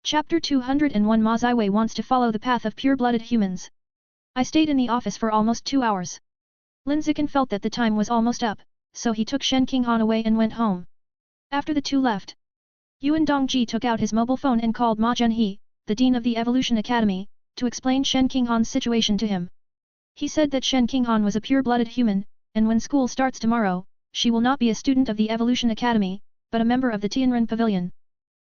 Chapter 201 Ma Ziwei wants to follow the path of pure-blooded humans. I stayed in the office for almost 2 hours. Lin Zichen felt that the time was almost up, so he took Shen Qinghan away and went home. After the two left, Yuan Dongji took out his mobile phone and called Ma Zhenhe, the dean of the Evolution Academy, to explain Shen Qinghan's situation to him. He said that Shen Qinghan was a pure-blooded human, and when school starts tomorrow, she will not be a student of the Evolution Academy, but a member of the Tianren Pavilion.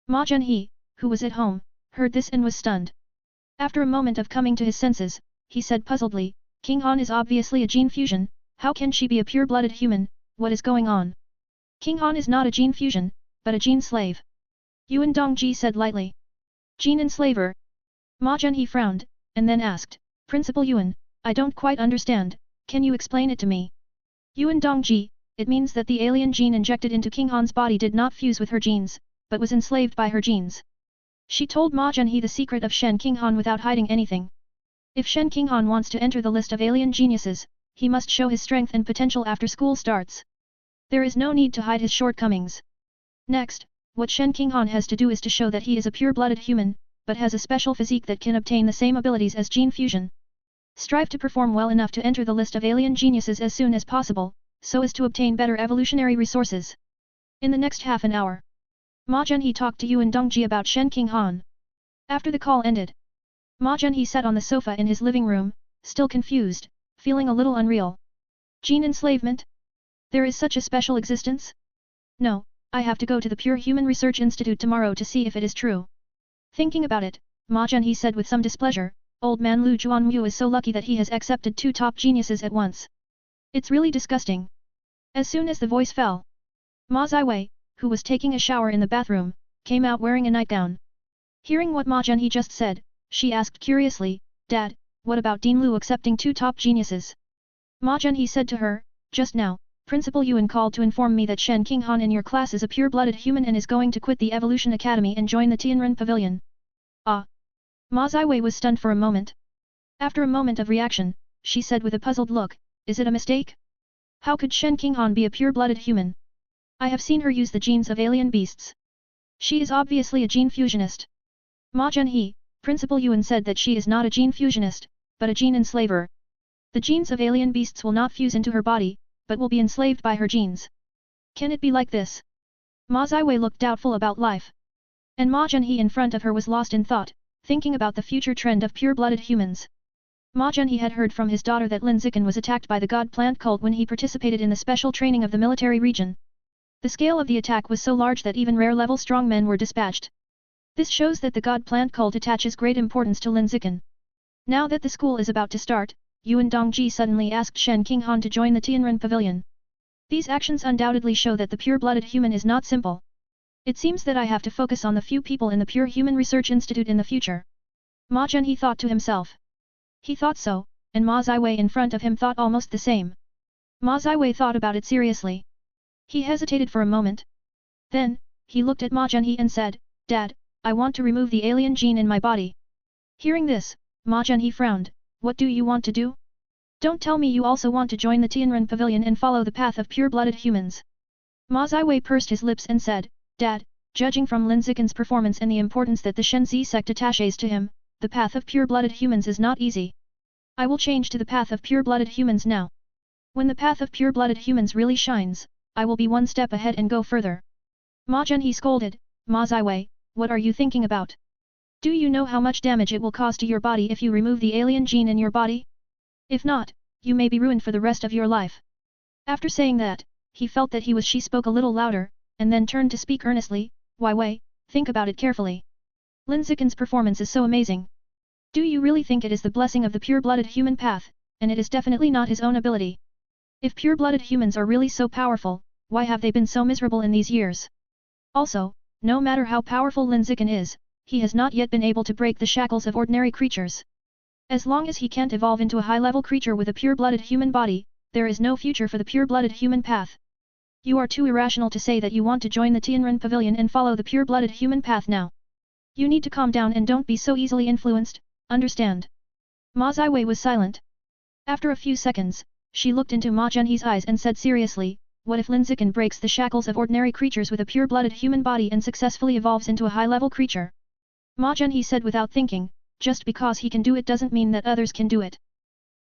Ma Zhenhe, who was at home, heard this and was stunned. After a moment of coming to his senses, he said puzzledly, Qinghan is obviously a gene fusion, how can she be a pure-blooded human, what is going on? Qinghan is not a gene fusion, but a gene slave. Yuan Dongji said lightly. Gene enslaver? Ma Zhenhe frowned, and then asked, Principal Yuan, I don't quite understand, can you explain it to me? Yuan Dongji, it means that the alien gene injected into Qinghan's body did not fuse with her genes, but was enslaved by her genes. She told Ma Zhenhe the secret of Shen Qinghan without hiding anything. If Shen Qinghan wants to enter the list of alien geniuses, he must show his strength and potential after school starts. There is no need to hide his shortcomings. Next, what Shen Qinghan has to do is to show that he is a pure-blooded human, but has a special physique that can obtain the same abilities as gene fusion. Strive to perform well enough to enter the list of alien geniuses as soon as possible, so as to obtain better evolutionary resources. In the next half an hour, Ma Zhenhe talked to Yuan Dongji about Shen Qinghan. After the call ended, Ma Zhenhe sat on the sofa in his living room, still confused, feeling a little unreal. Gene enslavement? There is such a special existence? No, I have to go to the Pure Human Research Institute tomorrow to see if it is true. Thinking about it, Ma Zhenhe said with some displeasure, Old man Lu Juanmu is so lucky that he has accepted 2 top geniuses at once. It's really disgusting. As soon as the voice fell, Ma Ziwei, who was taking a shower in the bathroom, came out wearing a nightgown. Hearing what Ma Zhenhe just said, she asked curiously, Dad, what about Dean Lu accepting 2 top geniuses? Ma Zhenhe said to her, just now, Principal Yuan called to inform me that Shen Qinghan in your class is a pure-blooded human and is going to quit the Evolution Academy and join the Tianren Pavilion. Ah! Ma Ziwei was stunned for a moment. After a moment of reaction, she said with a puzzled look, is it a mistake? How could Shen Qinghan be a pure-blooded human? I have seen her use the genes of alien beasts. She is obviously a gene fusionist. Ma Zhenhe, Principal Yuan said that she is not a gene fusionist, but a gene enslaver. The genes of alien beasts will not fuse into her body, but will be enslaved by her genes. Can it be like this? Ma Ziwei looked doubtful about life. And Ma Zhenhe in front of her was lost in thought, thinking about the future trend of pure-blooded humans. Ma Zhenhe had heard from his daughter that Lin Zichen was attacked by the God Plant cult when he participated in the special training of the military region. The scale of the attack was so large that even rare-level strongmen were dispatched. This shows that the God Plant cult attaches great importance to Lin Zichen. Now that the school is about to start, Yuan Dongji suddenly asked Shen Qinghan to join the Tianren Pavilion. These actions undoubtedly show that the pure-blooded human is not simple. It seems that I have to focus on the few people in the Pure Human Research Institute in the future. Ma Zhenhe thought to himself. He thought so, and Ma Ziwei in front of him thought almost the same. Ma Ziwei thought about it seriously. He hesitated for a moment. Then, he looked at Ma Zhenhe and said, Dad, I want to remove the alien gene in my body. Hearing this, Ma Zhenhe frowned, what do you want to do? Don't tell me you also want to join the Tianren Pavilion and follow the path of pure-blooded humans. Ma Ziwei pursed his lips and said, Dad, judging from Lin Zichen's performance and the importance that the Shenzi sect attaches to him, the path of pure-blooded humans is not easy. I will change to the path of pure-blooded humans now. When the path of pure-blooded humans really shines, I will be one step ahead and go further. Ma Zhenhe scolded, Ma Ziwei, what are you thinking about? Do you know how much damage it will cause to your body if you remove the alien gene in your body? If not, you may be ruined for the rest of your life. After saying that, he felt that she spoke a little louder, and then turned to speak earnestly, Wei, think about it carefully. Lin Zichen's performance is so amazing. Do you really think it is the blessing of the pure-blooded human path, and it is definitely not his own ability? If pure-blooded humans are really so powerful, why have they been so miserable in these years? Also, no matter how powerful Lin Zichen is, he has not yet been able to break the shackles of ordinary creatures. As long as he can't evolve into a high-level creature with a pure-blooded human body, there is no future for the pure-blooded human path. You are too irrational to say that you want to join the Tianren Pavilion and follow the pure-blooded human path now. You need to calm down and don't be so easily influenced, understand? Ma Ziwei was silent. After a few seconds, she looked into Ma Zhenhe's eyes and said seriously, what if Lin Zichen breaks the shackles of ordinary creatures with a pure-blooded human body and successfully evolves into a high-level creature? Ma Zhenhe said without thinking, just because he can do it doesn't mean that others can do it.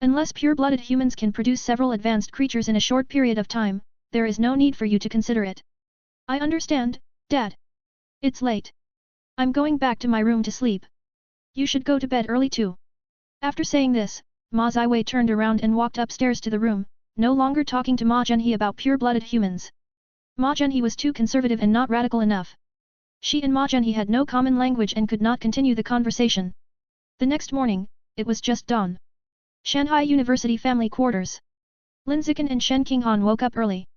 Unless pure-blooded humans can produce several advanced creatures in a short period of time, there is no need for you to consider it. I understand, Dad. It's late. I'm going back to my room to sleep. You should go to bed early too. After saying this, Ma Ziwei turned around and walked upstairs to the room, no longer talking to Ma Zhenhe about pure-blooded humans. Ma Zhenhe was too conservative and not radical enough. She and Ma Zhenhe had no common language and could not continue the conversation. The next morning, it was just dawn. Shanghai University Family Quarters. Lin Zichen and Shen Qinghan woke up early.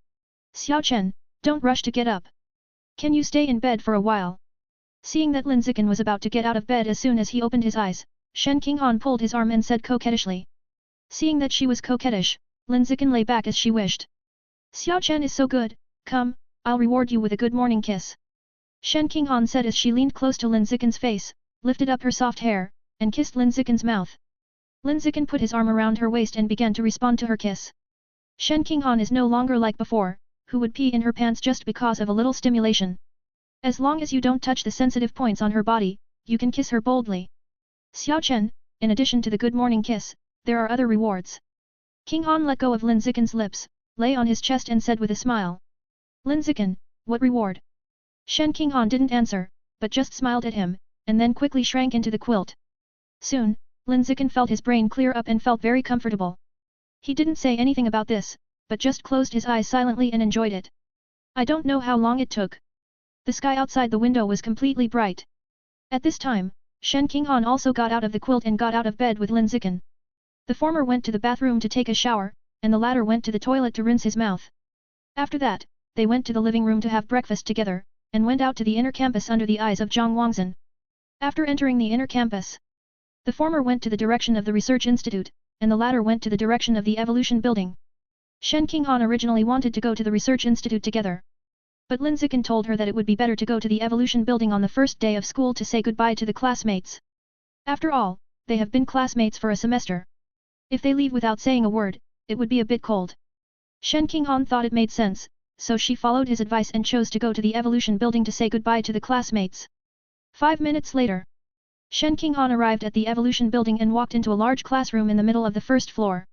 Xiao Chen, don't rush to get up. Can you stay in bed for a while? Seeing that Lin Zichen was about to get out of bed as soon as he opened his eyes, Shen Qinghan pulled his arm and said coquettishly. Seeing that she was coquettish, Lin Zichen lay back as she wished. Xiao Chen is so good, come, I'll reward you with a good morning kiss. Shen Qinghan said as she leaned close to Lin Zichen's face, lifted up her soft hair, and kissed Lin Zichen's mouth. Lin Zichen put his arm around her waist and began to respond to her kiss. Shen Qinghan is no longer like before, who would pee in her pants just because of a little stimulation. As long as you don't touch the sensitive points on her body, you can kiss her boldly. Xiao Chen, in addition to the good morning kiss, there are other rewards. Qinghan let go of Lin Zichen's lips, lay on his chest and said with a smile. Lin Zichen, what reward? Shen Qinghan didn't answer, but just smiled at him, and then quickly shrank into the quilt. Soon, Lin Zichen felt his brain clear up and felt very comfortable. He didn't say anything about this, but just closed his eyes silently and enjoyed it. I don't know how long it took. The sky outside the window was completely bright. At this time, Shen Qinghan also got out of the quilt and got out of bed with Lin Zichen. The former went to the bathroom to take a shower, and the latter went to the toilet to rinse his mouth. After that, they went to the living room to have breakfast together, and went out to the inner campus under the eyes of Zhang Wangzhen. After entering the inner campus, the former went to the direction of the research institute, and the latter went to the direction of the evolution building. Shen Qinghan originally wanted to go to the research institute together. But Lin Zichen told her that it would be better to go to the evolution building on the first day of school to say goodbye to the classmates. After all, they have been classmates for a semester. If they leave without saying a word, it would be a bit cold. Shen Qinghan thought it made sense, so she followed his advice and chose to go to the evolution building to say goodbye to the classmates. 5 minutes later, Shen Qinghan arrived at the evolution building and walked into a large classroom in the middle of the first floor.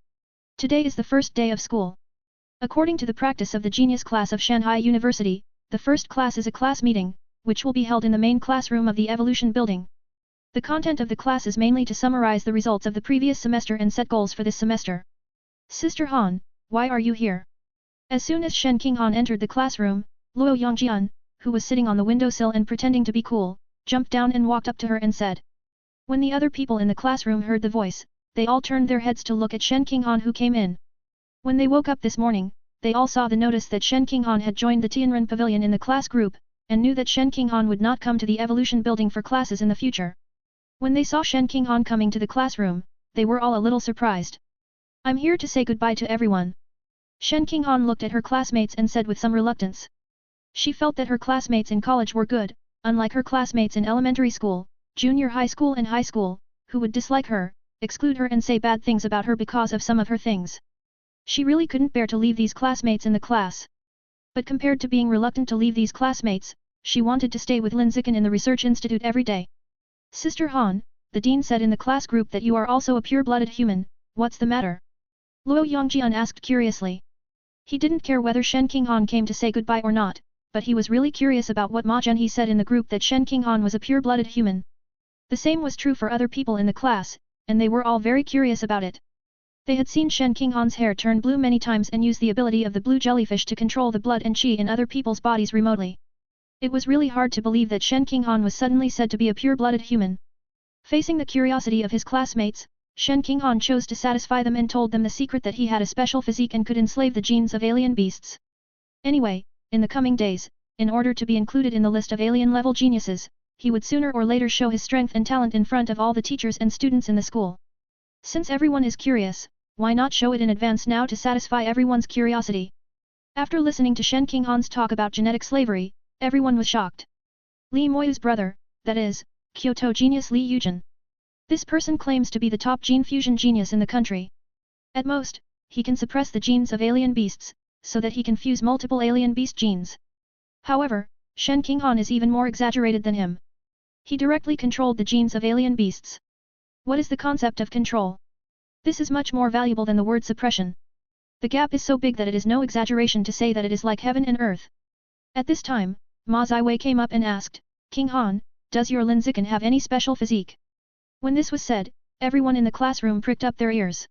Today is the first day of school. According to the practice of the genius class of Shanghai University, the first class is a class meeting, which will be held in the main classroom of the evolution building. The content of the class is mainly to summarize the results of the previous semester and set goals for this semester. Sister Han, why are you here? As soon as Shen Qinghan entered the classroom, Luo Yongjian, who was sitting on the windowsill and pretending to be cool, jumped down and walked up to her and said. When the other people in the classroom heard the voice, they all turned their heads to look at Shen Qinghan who came in. When they woke up this morning, they all saw the notice that Shen Qinghan had joined the Tianren Pavilion in the class group, and knew that Shen Qinghan would not come to the evolution building for classes in the future. When they saw Shen Qinghan coming to the classroom, they were all a little surprised. I'm here to say goodbye to everyone. Shen Qinghan looked at her classmates and said with some reluctance. She felt that her classmates in college were good, unlike her classmates in elementary school, junior high school and high school, who would dislike her, exclude her and say bad things about her because of some of her things. She really couldn't bear to leave these classmates in the class. But compared to being reluctant to leave these classmates, she wanted to stay with Lin Zichen in the research institute every day. Sister Han, the dean said in the class group that you are also a pure-blooded human, what's the matter? Luo Yongjian asked curiously. He didn't care whether Shen Qinghan came to say goodbye or not, but he was really curious about what Ma Zhenhe said in the group that Shen Qinghan was a pure-blooded human. The same was true for other people in the class, and they were all very curious about it. They had seen Shen Qinghan's hair turn blue many times and use the ability of the blue jellyfish to control the blood and qi in other people's bodies remotely. It was really hard to believe that Shen Qinghan was suddenly said to be a pure-blooded human. Facing the curiosity of his classmates, Shen Qinghan chose to satisfy them and told them the secret that he had a special physique and could enslave the genes of alien beasts. Anyway, in the coming days, in order to be included in the list of alien-level geniuses, he would sooner or later show his strength and talent in front of all the teachers and students in the school. Since everyone is curious, why not show it in advance now to satisfy everyone's curiosity? After listening to Shen Qinghan's talk about genetic slavery, everyone was shocked. Li Moyu's brother, that is, Kyoto genius Li Yujin. This person claims to be the top gene fusion genius in the country. At most, he can suppress the genes of alien beasts, so that he can fuse multiple alien beast genes. However, Shen Qinghan is even more exaggerated than him. He directly controlled the genes of alien beasts. What is the concept of control? This is much more valuable than the word suppression. The gap is so big that it is no exaggeration to say that it is like heaven and earth. At this time, Ma Ziwei came up and asked, King Han, does your Lin Zichen have any special physique? When this was said, everyone in the classroom pricked up their ears.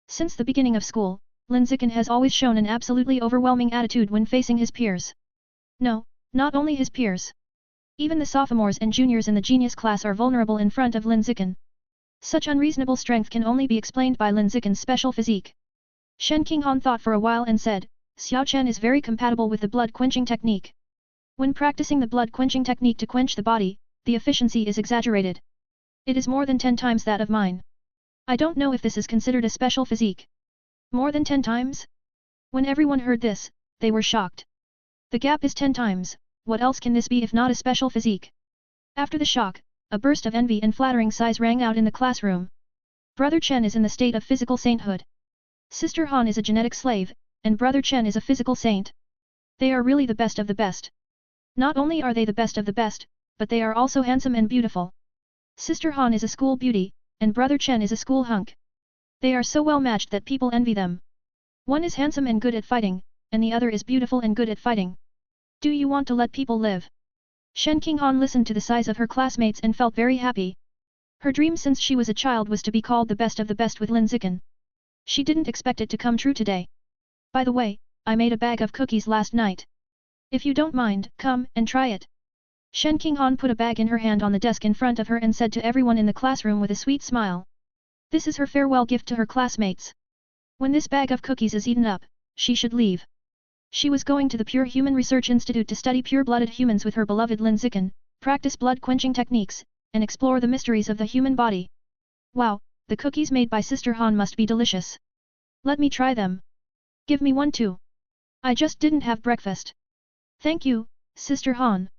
Since the beginning of school, Lin Zichen has always shown an absolutely overwhelming attitude when facing his peers. No, not only his peers. Even the sophomores and juniors in the genius class are vulnerable in front of Lin Zichen. Such unreasonable strength can only be explained by Lin Zichen's special physique. Shen Qinghan thought for a while and said, Xiao Chen is very compatible with the blood-quenching technique. When practicing the blood-quenching technique to quench the body, the efficiency is exaggerated. It is more than 10 times that of mine. I don't know if this is considered a special physique. More than 10 times? When everyone heard this, they were shocked. The gap is 10 times, what else can this be if not a special physique? After the shock, a burst of envy and flattering sighs rang out in the classroom. Brother Chen is in the state of physical sainthood. Sister Han is a genetic slave, and Brother Chen is a physical saint. They are really the best of the best. Not only are they the best of the best, but they are also handsome and beautiful. Sister Han is a school beauty, and Brother Chen is a school hunk. They are so well matched that people envy them. One is handsome and good at fighting, and the other is beautiful and good at fighting. Do you want to let people live? Shen Qinghan listened to the sighs of her classmates and felt very happy. Her dream since she was a child was to be called the best of the best with Lin Zichen. She didn't expect it to come true today. By the way, I made a bag of cookies last night. If you don't mind, come and try it. Shen Qinghan put a bag in her hand on the desk in front of her and said to everyone in the classroom with a sweet smile. This is her farewell gift to her classmates. When this bag of cookies is eaten up, she should leave. She was going to the Pure Human Research Institute to study pure-blooded humans with her beloved Lin Zichen, practice blood-quenching techniques, and explore the mysteries of the human body. Wow, the cookies made by Sister Han must be delicious. Let me try them. Give me one too. I just didn't have breakfast. Thank you, Sister Han.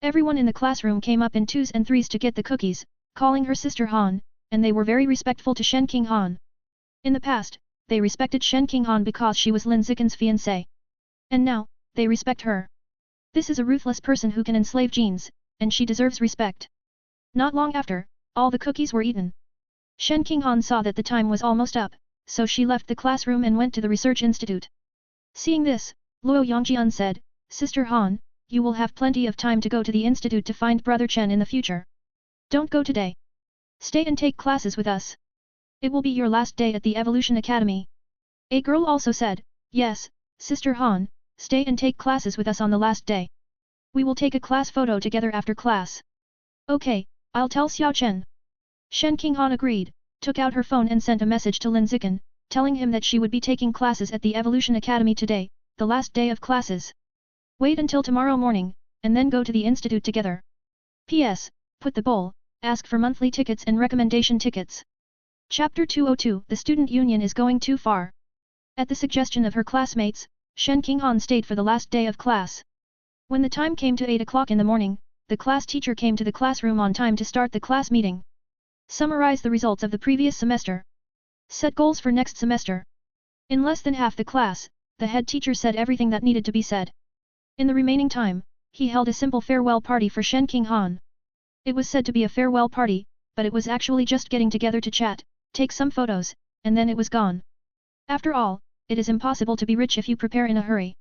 Everyone in the classroom came up in 2s and 3s to get the cookies, calling her Sister Han, and they were very respectful to Shen Qinghan. In the past, they respected Shen Qinghan because she was Lin Zichen's fiancée. And now, they respect her. This is a ruthless person who can enslave genes, and she deserves respect. Not long after, all the cookies were eaten. Shen Qinghan saw that the time was almost up, so she left the classroom and went to the research institute. Seeing this, Luo Yongjian said, Sister Han, you will have plenty of time to go to the institute to find Brother Chen in the future. Don't go today. Stay and take classes with us. It will be your last day at the Evolution Academy. A girl also said, Yes, Sister Han, stay and take classes with us on the last day. We will take a class photo together after class. Okay, I'll tell Xiao Chen. Shen Qinghan agreed, took out her phone and sent a message to Lin Zichen, telling him that she would be taking classes at the Evolution Academy today, the last day of classes. Wait until tomorrow morning, and then go to the institute together. P.S. Put the bowl, ask for monthly tickets and recommendation tickets. Chapter 202 The Student Union is going too far. At the suggestion of her classmates, Shen Qinghan stayed for the last day of class. When the time came to 8 o'clock in the morning, the class teacher came to the classroom on time to start the class meeting. Summarize the results of the previous semester. Set goals for next semester. In less than half the class, the head teacher said everything that needed to be said. In the remaining time, he held a simple farewell party for Shen Qinghan. It was said to be a farewell party, but it was actually just getting together to chat, take some photos, and then it was gone. After all, it is impossible to be rich if you prepare in a hurry.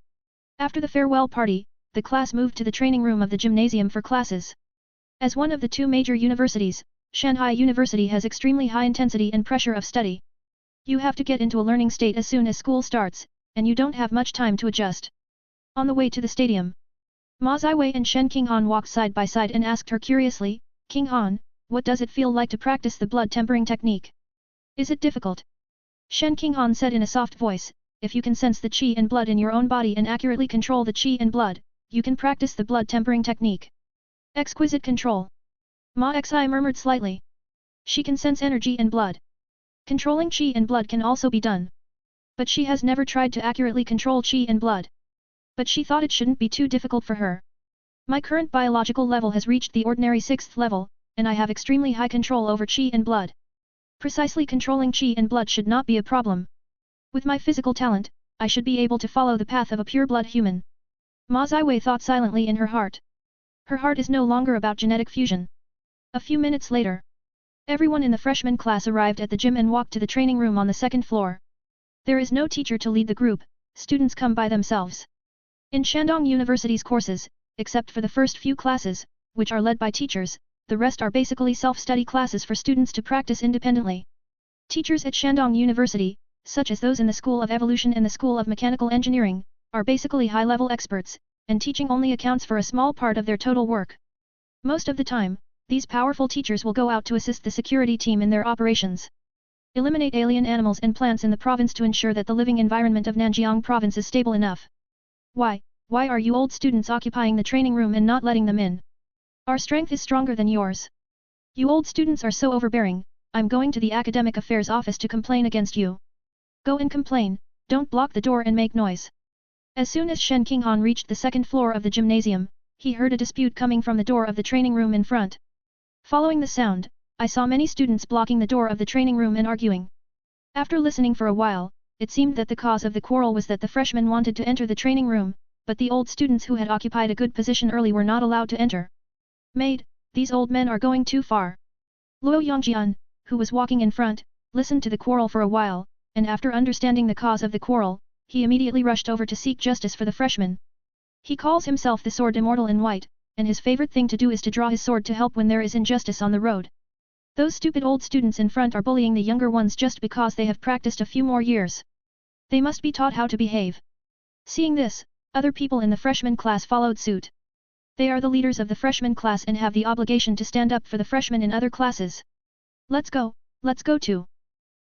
After the farewell party, the class moved to the training room of the gymnasium for classes. As one of the two major universities, Shanghai University has extremely high intensity and pressure of study. You have to get into a learning state as soon as school starts, and you don't have much time to adjust. On the way to the stadium, Ma Ziwei and Shen Qinghan walked side by side and asked her curiously, Qinghan, what does it feel like to practice the blood tempering technique? Is it difficult? Shen Qinghan said in a soft voice, if you can sense the qi and blood in your own body and accurately control the qi and blood, you can practice the blood tempering technique. Exquisite control. Ma Xi murmured slightly. She can sense energy and blood. Controlling qi and blood can also be done. But she has never tried to accurately control qi and blood. But she thought it shouldn't be too difficult for her. My current biological level has reached the ordinary 6th level, and I have extremely high control over qi and blood. Precisely controlling qi and blood should not be a problem. With my physical talent, I should be able to follow the path of a pure-blood human. Ma Ziwei thought silently in her heart. Her heart is no longer about genetic fusion. A few minutes later, everyone in the freshman class arrived at the gym and walked to the training room on the second floor. There is no teacher to lead the group, students come by themselves. In Shandong University's courses, except for the first few classes, which are led by teachers, the rest are basically self-study classes for students to practice independently. Teachers at Shandong University, such as those in the School of Evolution and the School of Mechanical Engineering, are basically high-level experts, and teaching only accounts for a small part of their total work. Most of the time, these powerful teachers will go out to assist the security team in their operations. Eliminate alien animals and plants in the province to ensure that the living environment of Nanjiang province is stable enough. Why are you old students occupying the training room and not letting them in? Our strength is stronger than yours. You old students are so overbearing, I'm going to the Academic Affairs Office to complain against you. Go and complain, don't block the door and make noise. As soon as Shen Qinghan reached the second floor of the gymnasium, he heard a dispute coming from the door of the training room in front. Following the sound, I saw many students blocking the door of the training room and arguing. After listening for a while, it seemed that the cause of the quarrel was that the freshmen wanted to enter the training room, but the old students who had occupied a good position early were not allowed to enter. Maid, these old men are going too far. Luo Yongjian, who was walking in front, listened to the quarrel for a while, and after understanding the cause of the quarrel, he immediately rushed over to seek justice for the freshmen. He calls himself the Sword Immortal in White, and his favorite thing to do is to draw his sword to help when there is injustice on the road. Those stupid old students in front are bullying the younger ones just because they have practiced a few more years. They must be taught how to behave. Seeing this, other people in the freshman class followed suit. They are the leaders of the freshman class and have the obligation to stand up for the freshmen in other classes. Let's go too.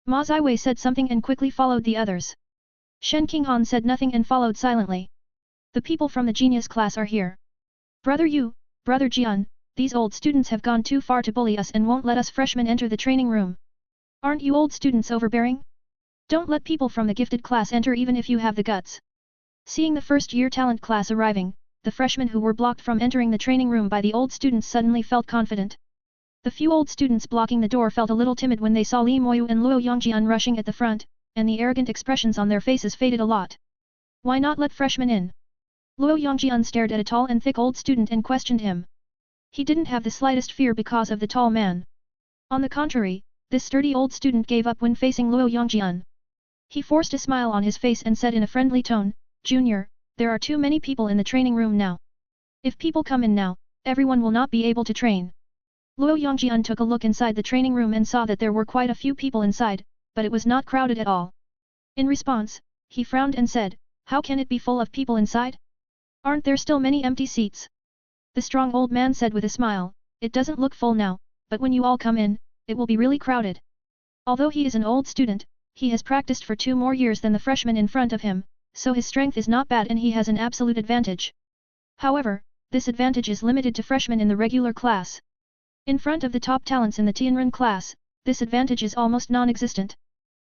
Ma Ziwei said something and quickly followed the others. Shen Qinghan said nothing and followed silently. The people from the genius class are here. Brother Jian, these old students have gone too far to bully us and won't let us freshmen enter the training room. Aren't you old students overbearing? Don't let people from the gifted class enter even if you have the guts. Seeing the first-year talent class arriving, the freshmen who were blocked from entering the training room by the old students suddenly felt confident. The few old students blocking the door felt a little timid when they saw Li Moyu and Luo Yongjian rushing at the front, and the arrogant expressions on their faces faded a lot. Why not let freshmen in? Luo Yongjian stared at a tall and thick old student and questioned him. He didn't have the slightest fear because of the tall man. On the contrary, this sturdy old student gave up when facing Luo Yongjian. He forced a smile on his face and said in a friendly tone, "Junior, there are too many people in the training room now. If people come in now, everyone will not be able to train." Luo Yongjian took a look inside the training room and saw that there were quite a few people inside, but it was not crowded at all. In response, he frowned and said, "How can it be full of people inside? Aren't there still many empty seats?" The strong old man said with a smile, "It doesn't look full now, but when you all come in, it will be really crowded." Although he is an old student, he has practiced for 2 more years than the freshman in front of him, so his strength is not bad and he has an absolute advantage. However, this advantage is limited to freshmen in the regular class. In front of the top talents in the Tianren class, this advantage is almost non-existent.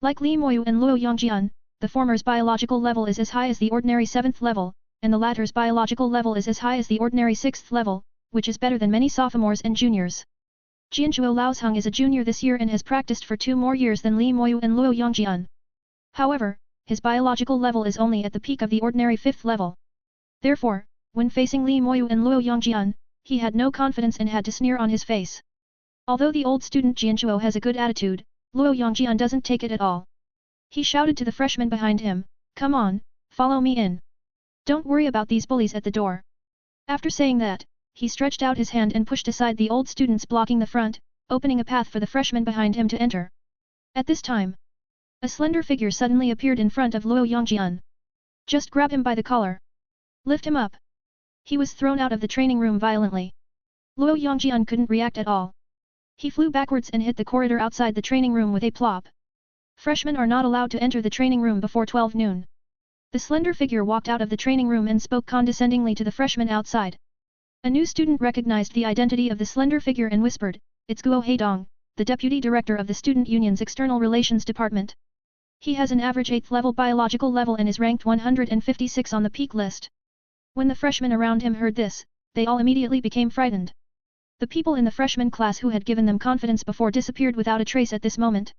Like Li Moyu and Luo Yongjian, the former's biological level is as high as the ordinary 7th level, and the latter's biological level is as high as the ordinary 6th level, which is better than many sophomores and juniors. Jianzhuo Laosheng is a junior this year and has practiced for 2 more years than Li Moyu and Luo Yongjian. However, his biological level is only at the peak of the ordinary 5th level. Therefore, when facing Li Moyu and Luo Yongjian, he had no confidence and had to sneer on his face. Although the old student Jianzhuo has a good attitude, Luo Yongjian doesn't take it at all. He shouted to the freshman behind him, "Come on, follow me in. Don't worry about these bullies at the door." After saying that, he stretched out his hand and pushed aside the old students blocking the front, opening a path for the freshman behind him to enter. At this time, a slender figure suddenly appeared in front of Luo Yongjian. "Just grab him by the collar. Lift him up." He was thrown out of the training room violently. Luo Yongjian couldn't react at all. He flew backwards and hit the corridor outside the training room with a plop. Freshmen are not allowed to enter the training room before 12 noon. The slender figure walked out of the training room and spoke condescendingly to the freshmen outside. A new student recognized the identity of the slender figure and whispered, "It's Guo Heidong, the deputy director of the Student Union's External Relations Department. He has an average 8th level biological level and is ranked 156 on the peak list." When the freshmen around him heard this, they all immediately became frightened. The people in the freshman class who had given them confidence before disappeared without a trace at this moment.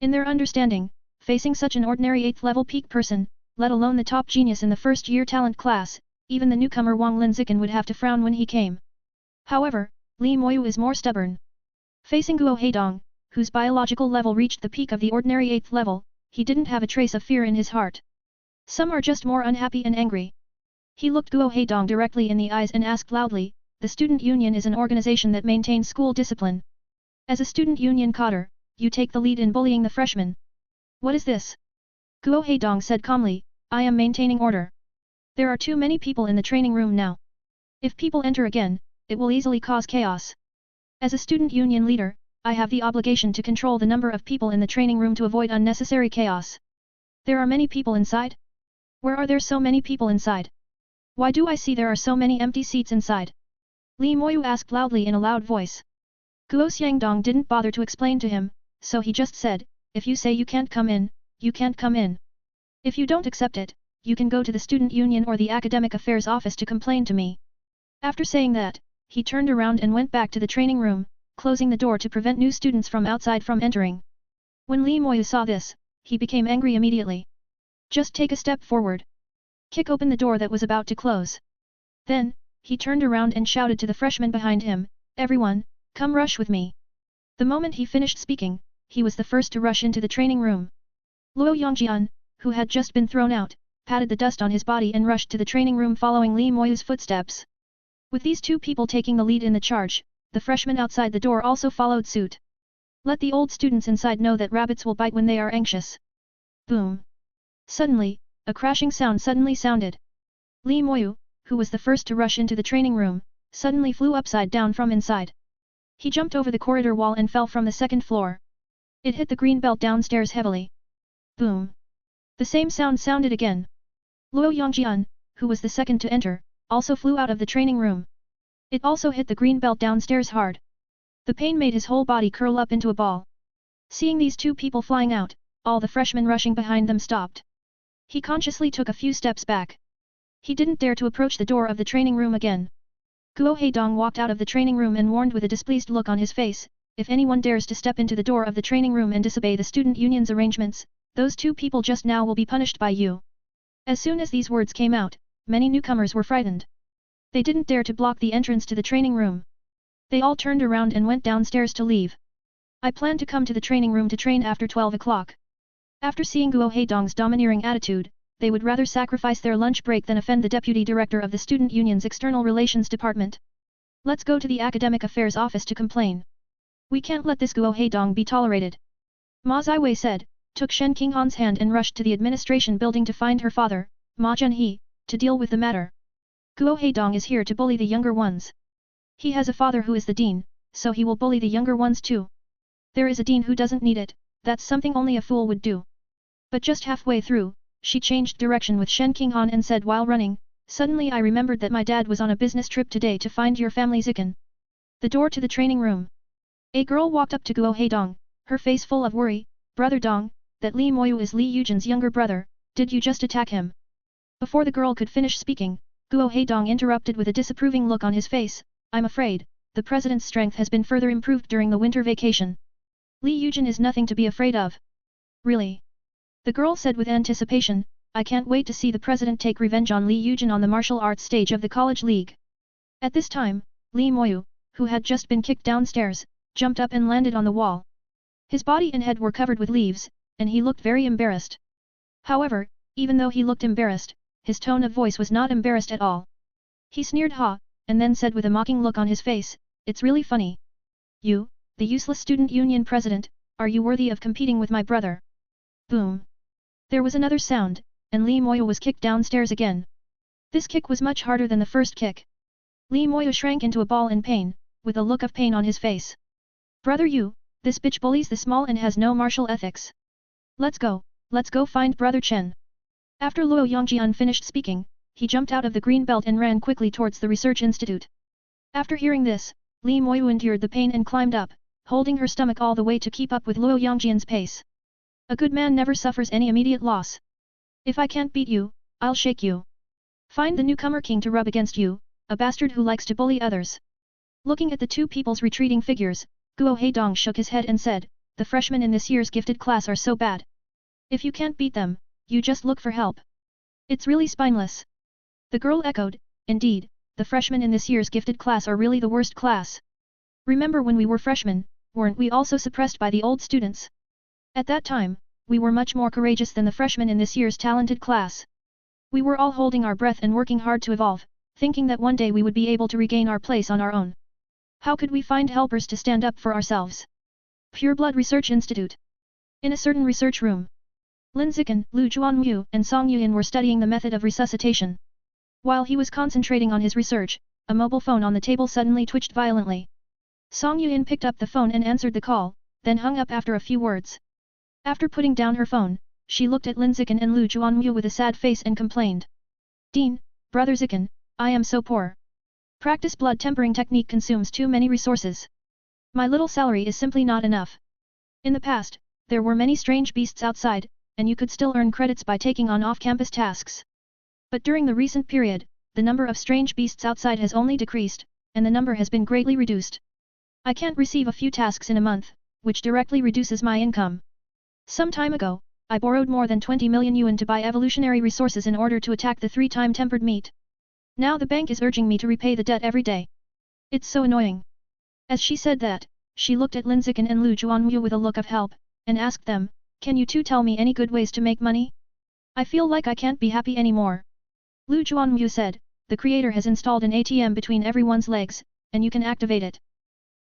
In their understanding, facing such an ordinary 8th level peak person, let alone the top genius in the first-year talent class, even the newcomer Lin Zichen would have to frown when he came. However, Li Moyu is more stubborn. Facing Guo Heidong, whose biological level reached the peak of the ordinary 8th level, he didn't have a trace of fear in his heart. Some are just more unhappy and angry. He looked Guo Heidong directly in the eyes and asked loudly, the student union is an organization that maintains school discipline. As a student union cadre, you take the lead in bullying the freshmen. What is this? Guo Heidong said calmly, I am maintaining order. There are too many people in the training room now. If people enter again, it will easily cause chaos. As a student union leader, I have the obligation to control the number of people in the training room to avoid unnecessary chaos. There are many people inside? Where are there so many people inside? Why do I see there are so many empty seats inside? Li Moyu asked loudly in a loud voice. Guo Xiangdong didn't bother to explain to him, so he just said, if you say you can't come in, you can't come in. If you don't accept it, you can go to the student union or the academic affairs office to complain to me. After saying that, he turned around and went back to the training room, closing the door to prevent new students from outside from entering. When Li Moyu saw this, he became angry immediately. Just take a step forward. Kick open the door that was about to close. Then, he turned around and shouted to the freshmen behind him, everyone, come rush with me. The moment he finished speaking, he was the first to rush into the training room. Luo Yongjian, who had just been thrown out, patted the dust on his body and rushed to the training room following Li Moyu's footsteps. With these two people taking the lead in the charge, the freshmen outside the door also followed suit. Let the old students inside know that rabbits will bite when they are anxious. Boom. Suddenly, a crashing sound suddenly sounded. Li Moyu, who was the first to rush into the training room, suddenly flew upside down from inside. He jumped over the corridor wall and fell from the second floor. It hit the green belt downstairs heavily. Boom. The same sound sounded again. Luo Yongjian, who was the second to enter, also flew out of the training room. It also hit the green belt downstairs hard. The pain made his whole body curl up into a ball. Seeing these two people flying out, all the freshmen rushing behind them stopped. He consciously took a few steps back. He didn't dare to approach the door of the training room again. Guo Heidong walked out of the training room and warned with a displeased look on his face, if anyone dares to step into the door of the training room and disobey the student union's arrangements, those two people just now will be punished by you. As soon as these words came out, many newcomers were frightened. They didn't dare to block the entrance to the training room. They all turned around and went downstairs to leave. I plan to come to the training room to train after 12 o'clock. After seeing Guo Heidong's domineering attitude, they would rather sacrifice their lunch break than offend the deputy director of the student union's external relations department. Let's go to the academic affairs office to complain. We can't let this Guo Heidong be tolerated. Ma Ziwei said, took Shen Qinghan's hand and rushed to the administration building to find her father, Ma Junhe, to deal with the matter. Guo Heidong is here to bully the younger ones. He has a father who is the dean, so he will bully the younger ones too. There is a dean who doesn't need it, that's something only a fool would do. But just halfway through, she changed direction with Shen Qinghan and said while running, suddenly I remembered that my dad was on a business trip today to find your family Zichen. The door to the training room. A girl walked up to Guo Heidong, her face full of worry, Brother Dong, that Li Moyu is Li Yujin's younger brother, did you just attack him? Before the girl could finish speaking, Guo Heidong interrupted with a disapproving look on his face, I'm afraid, the president's strength has been further improved during the winter vacation. Li Yujin is nothing to be afraid of. Really? The girl said with anticipation, I can't wait to see the president take revenge on Li Yujin on the martial arts stage of the college league. At this time, Li Moyu, who had just been kicked downstairs, jumped up and landed on the wall. His body and head were covered with leaves, and he looked very embarrassed. However, even though he looked embarrassed, his tone of voice was not embarrassed at all. He sneered ha, and then said with a mocking look on his face, it's really funny. You, the useless student union president, are you worthy of competing with my brother? Boom. There was another sound, and Li Moyu was kicked downstairs again. This kick was much harder than the first kick. Li Moyu shrank into a ball in pain, with a look of pain on his face. Brother you, this bitch bullies the small and has no martial ethics. Let's go find Brother Chen. After Luo Yongjian finished speaking, he jumped out of the green belt and ran quickly towards the research institute. After hearing this, Li Moyu endured the pain and climbed up, holding her stomach all the way to keep up with Luo Yongjian's pace. A good man never suffers any immediate loss. If I can't beat you, I'll shake you. Find the newcomer king to rub against you, a bastard who likes to bully others. Looking at the two people's retreating figures, Guo Heidong shook his head and said, the freshmen in this year's gifted class are so bad. If you can't beat them, you just look for help. It's really spineless. The girl echoed, indeed, the freshmen in this year's gifted class are really the worst class. Remember when we were freshmen, weren't we also suppressed by the old students? At that time, we were much more courageous than the freshmen in this year's talented class. We were all holding our breath and working hard to evolve, thinking that one day we would be able to regain our place on our own. How could we find helpers to stand up for ourselves? Pure Blood Research Institute. In a certain research room, Lin Zichen, Lu Juanmu, and Song Yuan were studying the method of resuscitation. While he was concentrating on his research, a mobile phone on the table suddenly twitched violently. Song Yuan picked up the phone and answered the call, then hung up after a few words. After putting down her phone, she looked at Lin Zichen and Lu Juanmu with a sad face and complained. Dean, Brother Zichen, I am so poor. Practice blood tempering technique consumes too many resources. My little salary is simply not enough. In the past, there were many strange beasts outside, and you could still earn credits by taking on off-campus tasks. But during the recent period, the number of strange beasts outside has only decreased, and the number has been greatly reduced. I can't receive a few tasks in a month, which directly reduces my income. Some time ago, I borrowed more than 20 million yuan to buy evolutionary resources in order to attack the 3-time tempered meat. Now the bank is urging me to repay the debt every day. It's so annoying. As she said that, she looked at Lin Zichen and Lu Juanmu with a look of help, and asked them, can you two tell me any good ways to make money? I feel like I can't be happy anymore. Lu Juanmu said, the creator has installed an ATM between everyone's legs, and you can activate it.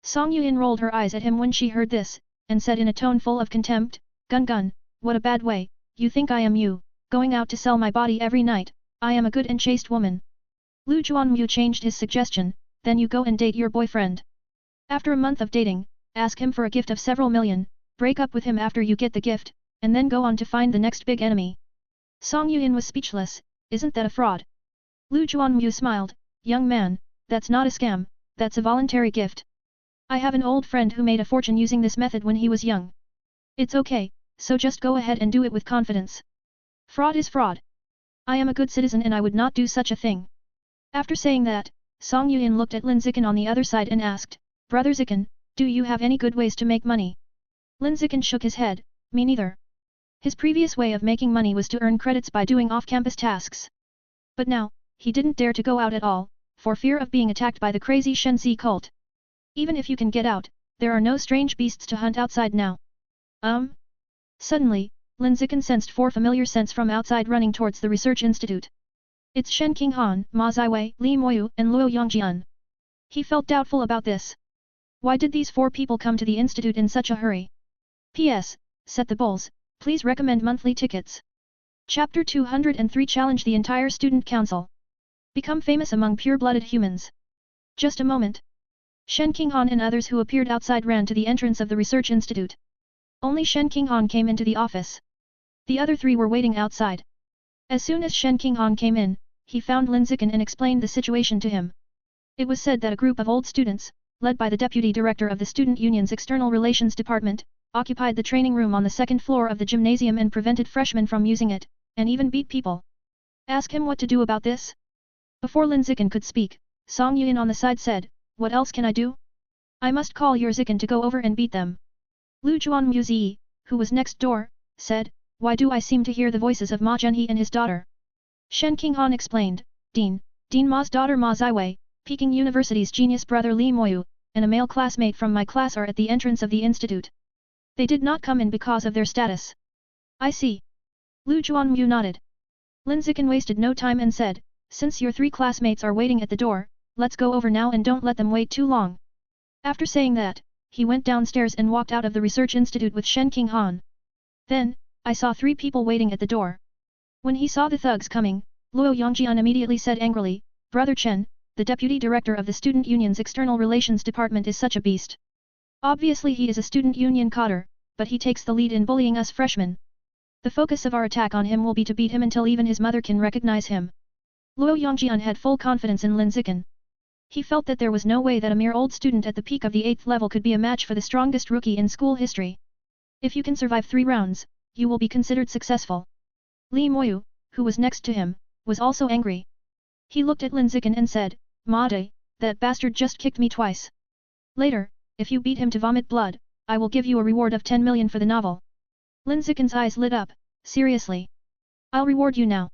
Song Yuan rolled her eyes at him when she heard this, and said in a tone full of contempt, Gun, what a bad way, you think I am you, going out to sell my body every night, I am a good and chaste woman. Lu Juanmu changed his suggestion, then you go and date your boyfriend. After a month of dating, ask him for a gift of several million, break up with him after you get the gift, and then go on to find the next big enemy. Song Yuan was speechless, isn't that a fraud? Lu Juanmu smiled, young man, that's not a scam, that's a voluntary gift. I have an old friend who made a fortune using this method when he was young. It's okay, so just go ahead and do it with confidence. Fraud is fraud. I am a good citizen and I would not do such a thing. After saying that, Song Yuan looked at Lin Zichen on the other side and asked, Brother Zichen, do you have any good ways to make money? Lin Zichen shook his head, me neither. His previous way of making money was to earn credits by doing off-campus tasks. But now, he didn't dare to go out at all, for fear of being attacked by the crazy Shenzi cult. Even if you can get out, there are no strange beasts to hunt outside now. Suddenly, Lin Zichen sensed 4 familiar scents from outside running towards the research institute. It's Shen Qinghan, Ma Ziwei, Li Moyu, and Luo Yongjian. He felt doubtful about this. Why did these 4 people come to the institute in such a hurry? P.S. Set the bowls, please recommend monthly tickets. Chapter 203 Challenge the entire student council. Become famous among pure-blooded humans. Just a moment. Shen Qinghan and others who appeared outside ran to the entrance of the research institute. Only Shen Qinghan came into the office. The other 3 were waiting outside. As soon as Shen Qinghan came in, he found Lin Zichen and explained the situation to him. It was said that a group of old students, led by the deputy director of the student union's external relations department, occupied the training room on the 2nd floor of the gymnasium and prevented freshmen from using it, and even beat people. Ask him what to do about this? Before Lin Zichen could speak, Song Yuan on the side said, what else can I do? I must call your Zichen to go over and beat them. Lu Juanmu Zi, who was next door, said, why do I seem to hear the voices of Ma Zhenhe and his daughter? Shen Qinghan explained, Dean Ma's daughter Ma Ziwei, Peking University's genius brother Li Moyu, and a male classmate from my class are at the entrance of the institute. They did not come in because of their status. I see. Lu Juanmu nodded. Lin Zichen wasted no time and said, since your 3 classmates are waiting at the door, let's go over now and don't let them wait too long. After saying that, he went downstairs and walked out of the research institute with Shen Qinghan. Then, I saw 3 people waiting at the door. When he saw the thugs coming, Luo Yongjian immediately said angrily, Brother Chen, the deputy director of the student union's external relations department is such a beast. Obviously he is a student union cadre, but he takes the lead in bullying us freshmen. The focus of our attack on him will be to beat him until even his mother can recognize him. Luo Yongjian had full confidence in Lin Zichen. He felt that there was no way that a mere old student at the peak of the 8th level could be a match for the strongest rookie in school history. If you can survive 3 rounds, you will be considered successful. Li Moyu, who was next to him, was also angry. He looked at Lin Zichen and said, Made, that bastard just kicked me twice. Later, if you beat him to vomit blood, I will give you a reward of 10 million for the novel. Lin Zichen's eyes lit up, seriously. I'll reward you now.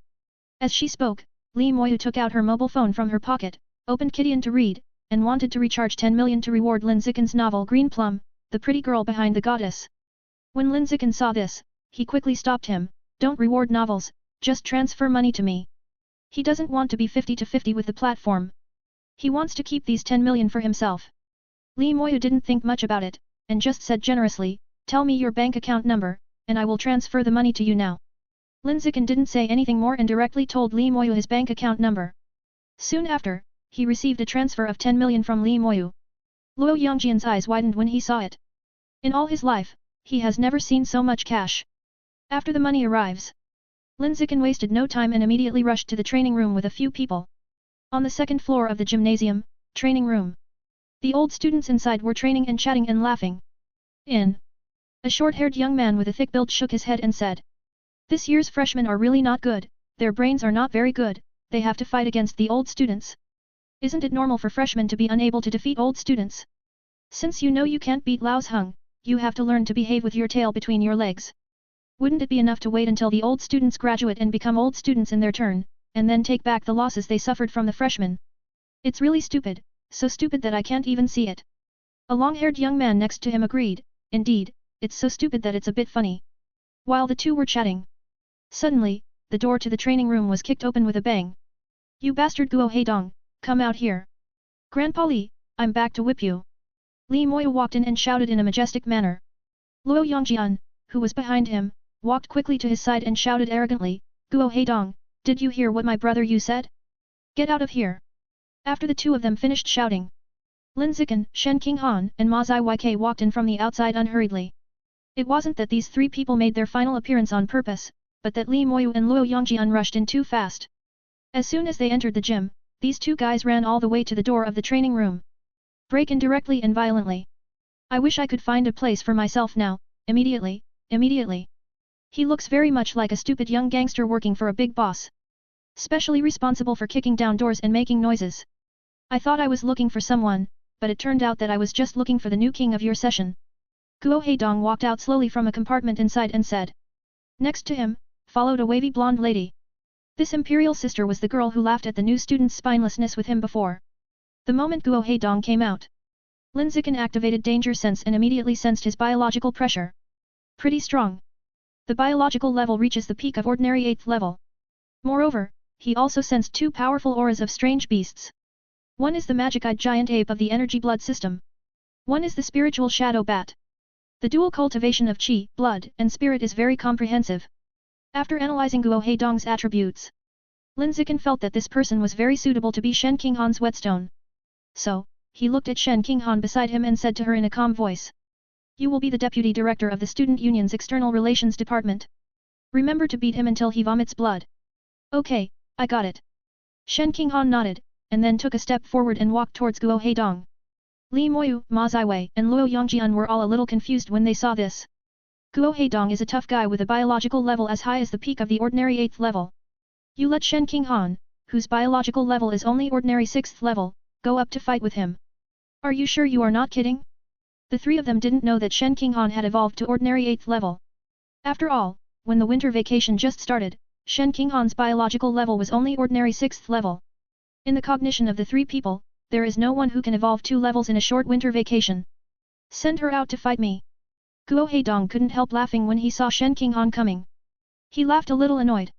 As she spoke, Li Moyu took out her mobile phone from her pocket, opened Kidian to read, and wanted to recharge 10 million to reward Lin Zichen's novel Green Plum, the pretty girl behind the goddess. When Lin Zichen saw this, he quickly stopped him. Don't reward novels, just transfer money to me. He doesn't want to be 50-50 with the platform. He wants to keep these 10 million for himself. Li Moyu didn't think much about it, and just said generously, tell me your bank account number, and I will transfer the money to you now. Lin Zichen didn't say anything more and directly told Li Moyu his bank account number. Soon after, he received a transfer of 10 million from Li Moyu. Luo Yongjian's eyes widened when he saw it. In all his life, he has never seen so much cash. After the money arrives, Lin Zichen wasted no time and immediately rushed to the training room with a few people. On the second floor of the gymnasium, training room. The old students inside were training and chatting and laughing. A short-haired young man with a thick build shook his head and said, this year's freshmen are really not good, their brains are not very good, they have to fight against the old students. Isn't it normal for freshmen to be unable to defeat old students? Since you know you can't beat Lao's Hung, you have to learn to behave with your tail between your legs. Wouldn't it be enough to wait until the old students graduate and become old students in their turn, and then take back the losses they suffered from the freshmen? It's really stupid, so stupid that I can't even see it. A long-haired young man next to him agreed, indeed, it's so stupid that it's a bit funny. While the two were chatting, suddenly, the door to the training room was kicked open with a bang. You bastard Guo Heidong, come out here. Grandpa Li, I'm back to whip you. Li Moyu walked in and shouted in a majestic manner. Luo Yongjian, who was behind him, walked quickly to his side and shouted arrogantly, Guo Heidong, did you hear what my brother you said? Get out of here. After the two of them finished shouting, Lin Zichen, Shen Qinghan, and Ma Ziyk walked in from the outside unhurriedly. It wasn't that these three people made their final appearance on purpose, but that Li Moyu and Luo Yongjian rushed in too fast. As soon as they entered the gym, these two guys ran all the way to the door of the training room. Break in directly and violently. I wish I could find a place for myself now, immediately. He looks very much like a stupid young gangster working for a big boss. Specially responsible for kicking down doors and making noises. I thought I was looking for someone, but it turned out that I was just looking for the new king of your session. Guo Heidong walked out slowly from a compartment inside and said. Next to him, followed a wavy blonde lady. This imperial sister was the girl who laughed at the new student's spinelessness with him before. The moment Guo Heidong came out, Lin Zichen activated danger sense and immediately sensed his biological pressure. Pretty strong. The biological level reaches the peak of ordinary 8th level. Moreover, he also sensed two powerful auras of strange beasts. One is the magic-eyed giant ape of the energy blood system. One is the spiritual shadow bat. The dual cultivation of qi, blood, and spirit is very comprehensive. After analyzing Guo Heidong's attributes, Lin Zichen felt that this person was very suitable to be Shen Qinghan's whetstone. So, he looked at Shen Qinghan beside him and said to her in a calm voice. You will be the deputy director of the Student Union's External Relations Department. Remember to beat him until he vomits blood. Okay, I got it. Shen Qinghan nodded, and then took a step forward and walked towards Guo Heidong. Li Moyu, Ma Ziyk, and Luo Yongjian were all a little confused when they saw this. Guo Heidong is a tough guy with a biological level as high as the peak of the ordinary 8th level. You let Shen Qinghan, whose biological level is only ordinary 6th level, go up to fight with him. Are you sure you are not kidding? The three of them didn't know that Shen Qinghan had evolved to ordinary 8th level. After all, when the winter vacation just started, Shen Qinghan's biological level was only ordinary 6th level. In the cognition of the three people, there is no one who can evolve 2 levels in a short winter vacation. Send her out to fight me. Guo Heidong couldn't help laughing when he saw Shen Qinghan coming. He laughed a little annoyed.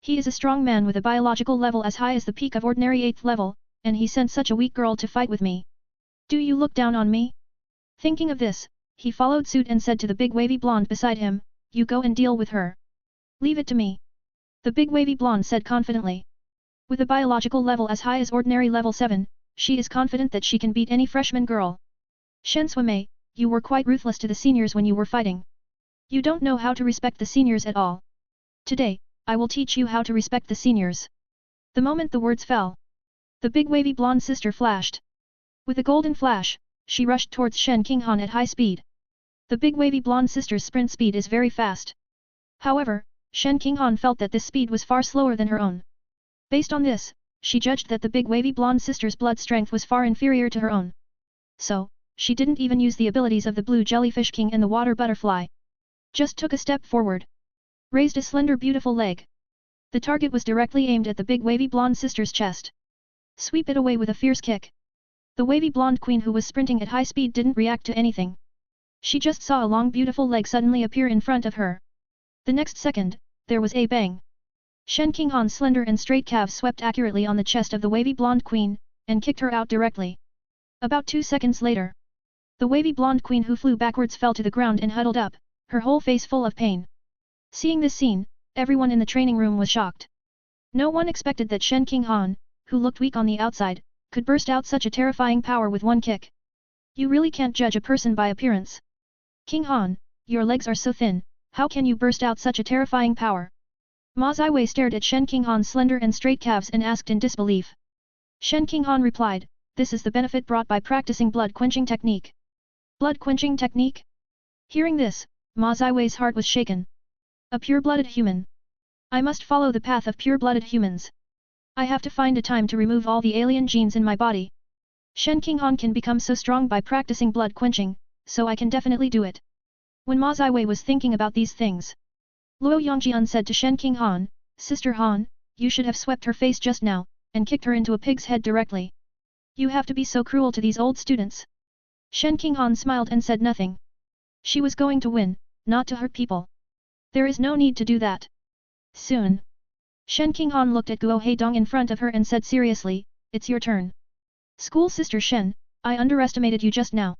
He is a strong man with a biological level as high as the peak of ordinary 8th level, and he sent such a weak girl to fight with me. Do you look down on me? Thinking of this, he followed suit and said to the big wavy blonde beside him, you go and deal with her. Leave it to me. The big wavy blonde said confidently. With a biological level as high as ordinary level 7, she is confident that she can beat any freshman girl. Shen Suimei, you were quite ruthless to the seniors when you were fighting. You don't know how to respect the seniors at all. Today, I will teach you how to respect the seniors. The moment the words fell, the big wavy blonde sister flashed. With a golden flash, she rushed towards Shen Qinghan at high speed. The big wavy blonde sister's sprint speed is very fast. However, Shen Qinghan felt that this speed was far slower than her own. Based on this, she judged that the big wavy blonde sister's blood strength was far inferior to her own. So, she didn't even use the abilities of the blue jellyfish king and the water butterfly. Just took a step forward. Raised a slender beautiful leg. The target was directly aimed at the big wavy blonde sister's chest. Sweep it away with a fierce kick. The wavy blonde queen who was sprinting at high speed didn't react to anything. She just saw a long beautiful leg suddenly appear in front of her. The next second, there was a bang. Shen Qinghan's slender and straight calves swept accurately on the chest of the wavy blonde queen, and kicked her out directly. About 2 seconds later, the wavy blonde queen who flew backwards fell to the ground and huddled up, her whole face full of pain. Seeing this scene, everyone in the training room was shocked. No one expected that Shen Qinghan, who looked weak on the outside, could burst out such a terrifying power with one kick. You really can't judge a person by appearance. Qinghan, your legs are so thin, how can you burst out such a terrifying power? Ma Ziwei stared at Shen Qinghan's slender and straight calves and asked in disbelief. Shen Qinghan replied, this is the benefit brought by practicing blood-quenching technique. Blood-quenching technique? Hearing this, Ma Ziwei's heart was shaken. A pure-blooded human. I must follow the path of pure-blooded humans. I have to find a time to remove all the alien genes in my body. Shen Qinghan can become so strong by practicing blood-quenching, so I can definitely do it. When Ma Ziwei was thinking about these things, Luo Yongjian said to Shen Qinghan, Sister Han, you should have swept her face just now, and kicked her into a pig's head directly. You have to be so cruel to these old students. Shen Qinghan smiled and said nothing. She was going to win, not to hurt people. There is no need to do that. Soon. Shen Qinghan looked at Guo Heidong in front of her and said seriously, it's your turn. School Sister Shen, I underestimated you just now.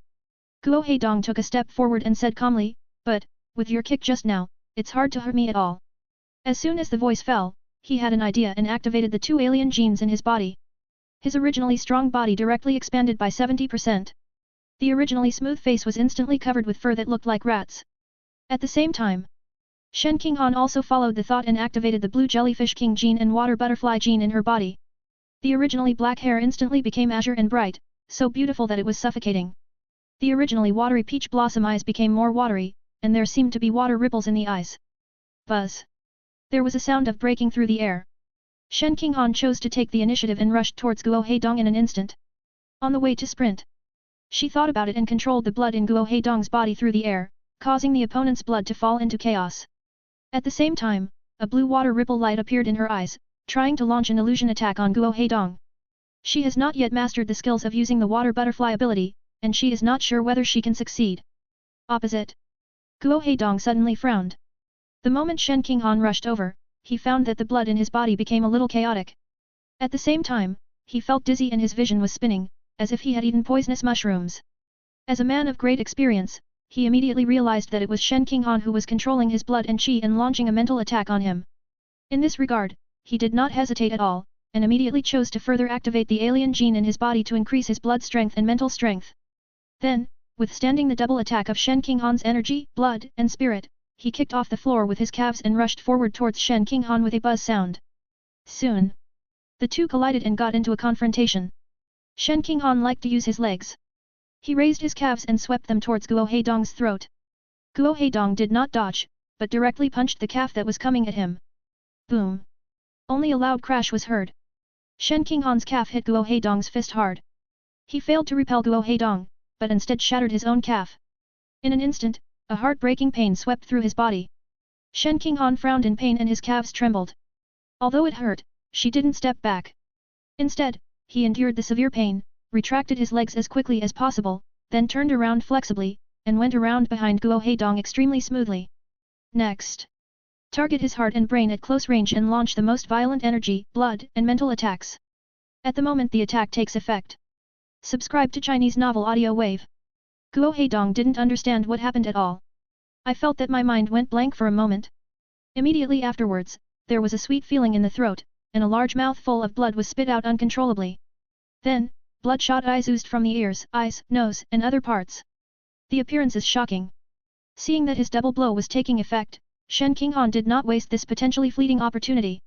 Guo Heidong took a step forward and said calmly, but, with your kick just now, it's hard to hurt me at all. As soon as the voice fell, he had an idea and activated the 2 alien genes in his body. His originally strong body directly expanded by 70%. The originally smooth face was instantly covered with fur that looked like rats. At the same time, Shen Qinghan also followed the thought and activated the blue jellyfish king gene and water butterfly gene in her body. The originally black hair instantly became azure and bright, so beautiful that it was suffocating. The originally watery peach blossom eyes became more watery, and there seemed to be water ripples in the eyes. Buzz. There was a sound of breaking through the air. Shen Qinghan chose to take the initiative and rushed towards Guo Heidong in an instant. On the way to sprint, she thought about it and controlled the blood in Guo Heidong's body through the air, causing the opponent's blood to fall into chaos. At the same time, a blue water ripple light appeared in her eyes, trying to launch an illusion attack on Guo Heidong. She has not yet mastered the skills of using the water butterfly ability, and she is not sure whether she can succeed. Opposite. Guo Heidong suddenly frowned. The moment Shen Qinghan rushed over, he found that the blood in his body became a little chaotic. At the same time, he felt dizzy and his vision was spinning, as if he had eaten poisonous mushrooms. As a man of great experience, he immediately realized that it was Shen Qinghan who was controlling his blood and qi and launching a mental attack on him. In this regard, he did not hesitate at all, and immediately chose to further activate the alien gene in his body to increase his blood strength and mental strength. Then, withstanding the double attack of Shen Qinghan's energy, blood, and spirit, he kicked off the floor with his calves and rushed forward towards Shen Qinghan with a buzz sound. Soon, the two collided and got into a confrontation. Shen Qinghan liked to use his legs. He raised his calves and swept them towards Guo Heidong's throat. Guo Heidong did not dodge, but directly punched the calf that was coming at him. Boom! Only a loud crash was heard. Shen Qinghan's calf hit Guo Heidong's fist hard. He failed to repel Guo Heidong, but instead shattered his own calf. In an instant, a heart-breaking pain swept through his body. Shen Qinghan frowned in pain and his calves trembled. Although it hurt, she didn't step back. Instead, he endured the severe pain, retracted his legs as quickly as possible, then turned around flexibly, and went around behind Guo Heidong extremely smoothly. Next, target his heart and brain at close range and launch the most violent energy, blood, and mental attacks. At the moment the attack takes effect. Subscribe to Chinese Novel Audio Wave. Guo Heidong didn't understand what happened at all. I felt that my mind went blank for a moment. Immediately afterwards, there was a sweet feeling in the throat, and a large mouthful of blood was spit out uncontrollably. Then, bloodshot eyes oozed from the ears, eyes, nose, and other parts. The appearance is shocking. Seeing that his double blow was taking effect, Shen Qinghan did not waste this potentially fleeting opportunity.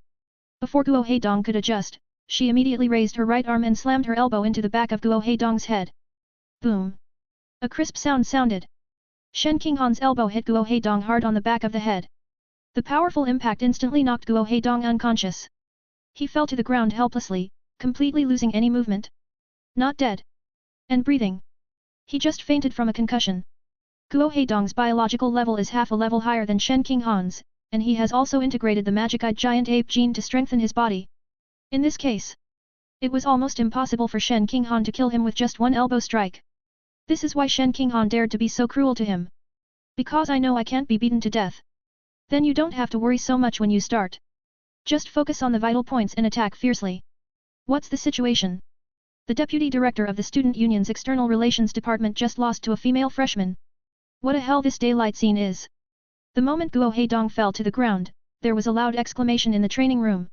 Before Guo Heidong could adjust, she immediately raised her right arm and slammed her elbow into the back of Guo Heidong's head. Boom! A crisp sound sounded. Shen Qinghan's elbow hit Guo Heidong hard on the back of the head. The powerful impact instantly knocked Guo Heidong unconscious. He fell to the ground helplessly, completely losing any movement. Not dead. And breathing. He just fainted from a concussion. Guo Heidong's biological level is half a level higher than Shen Qinghan's, and he has also integrated the magic-eyed giant ape gene to strengthen his body. In this case, It was almost impossible for Shen Qinghan to kill him with just one elbow strike. This is why Shen Qinghan dared to be so cruel to him. Because I know I can't be beaten to death. Then you don't have to worry so much when you start. Just focus on the vital points and attack fiercely. What's the situation? The deputy director of the student union's external relations department just lost to a female freshman. What a hell this daylight scene is. The moment Guo Heidong fell to the ground, there was a loud exclamation in the training room.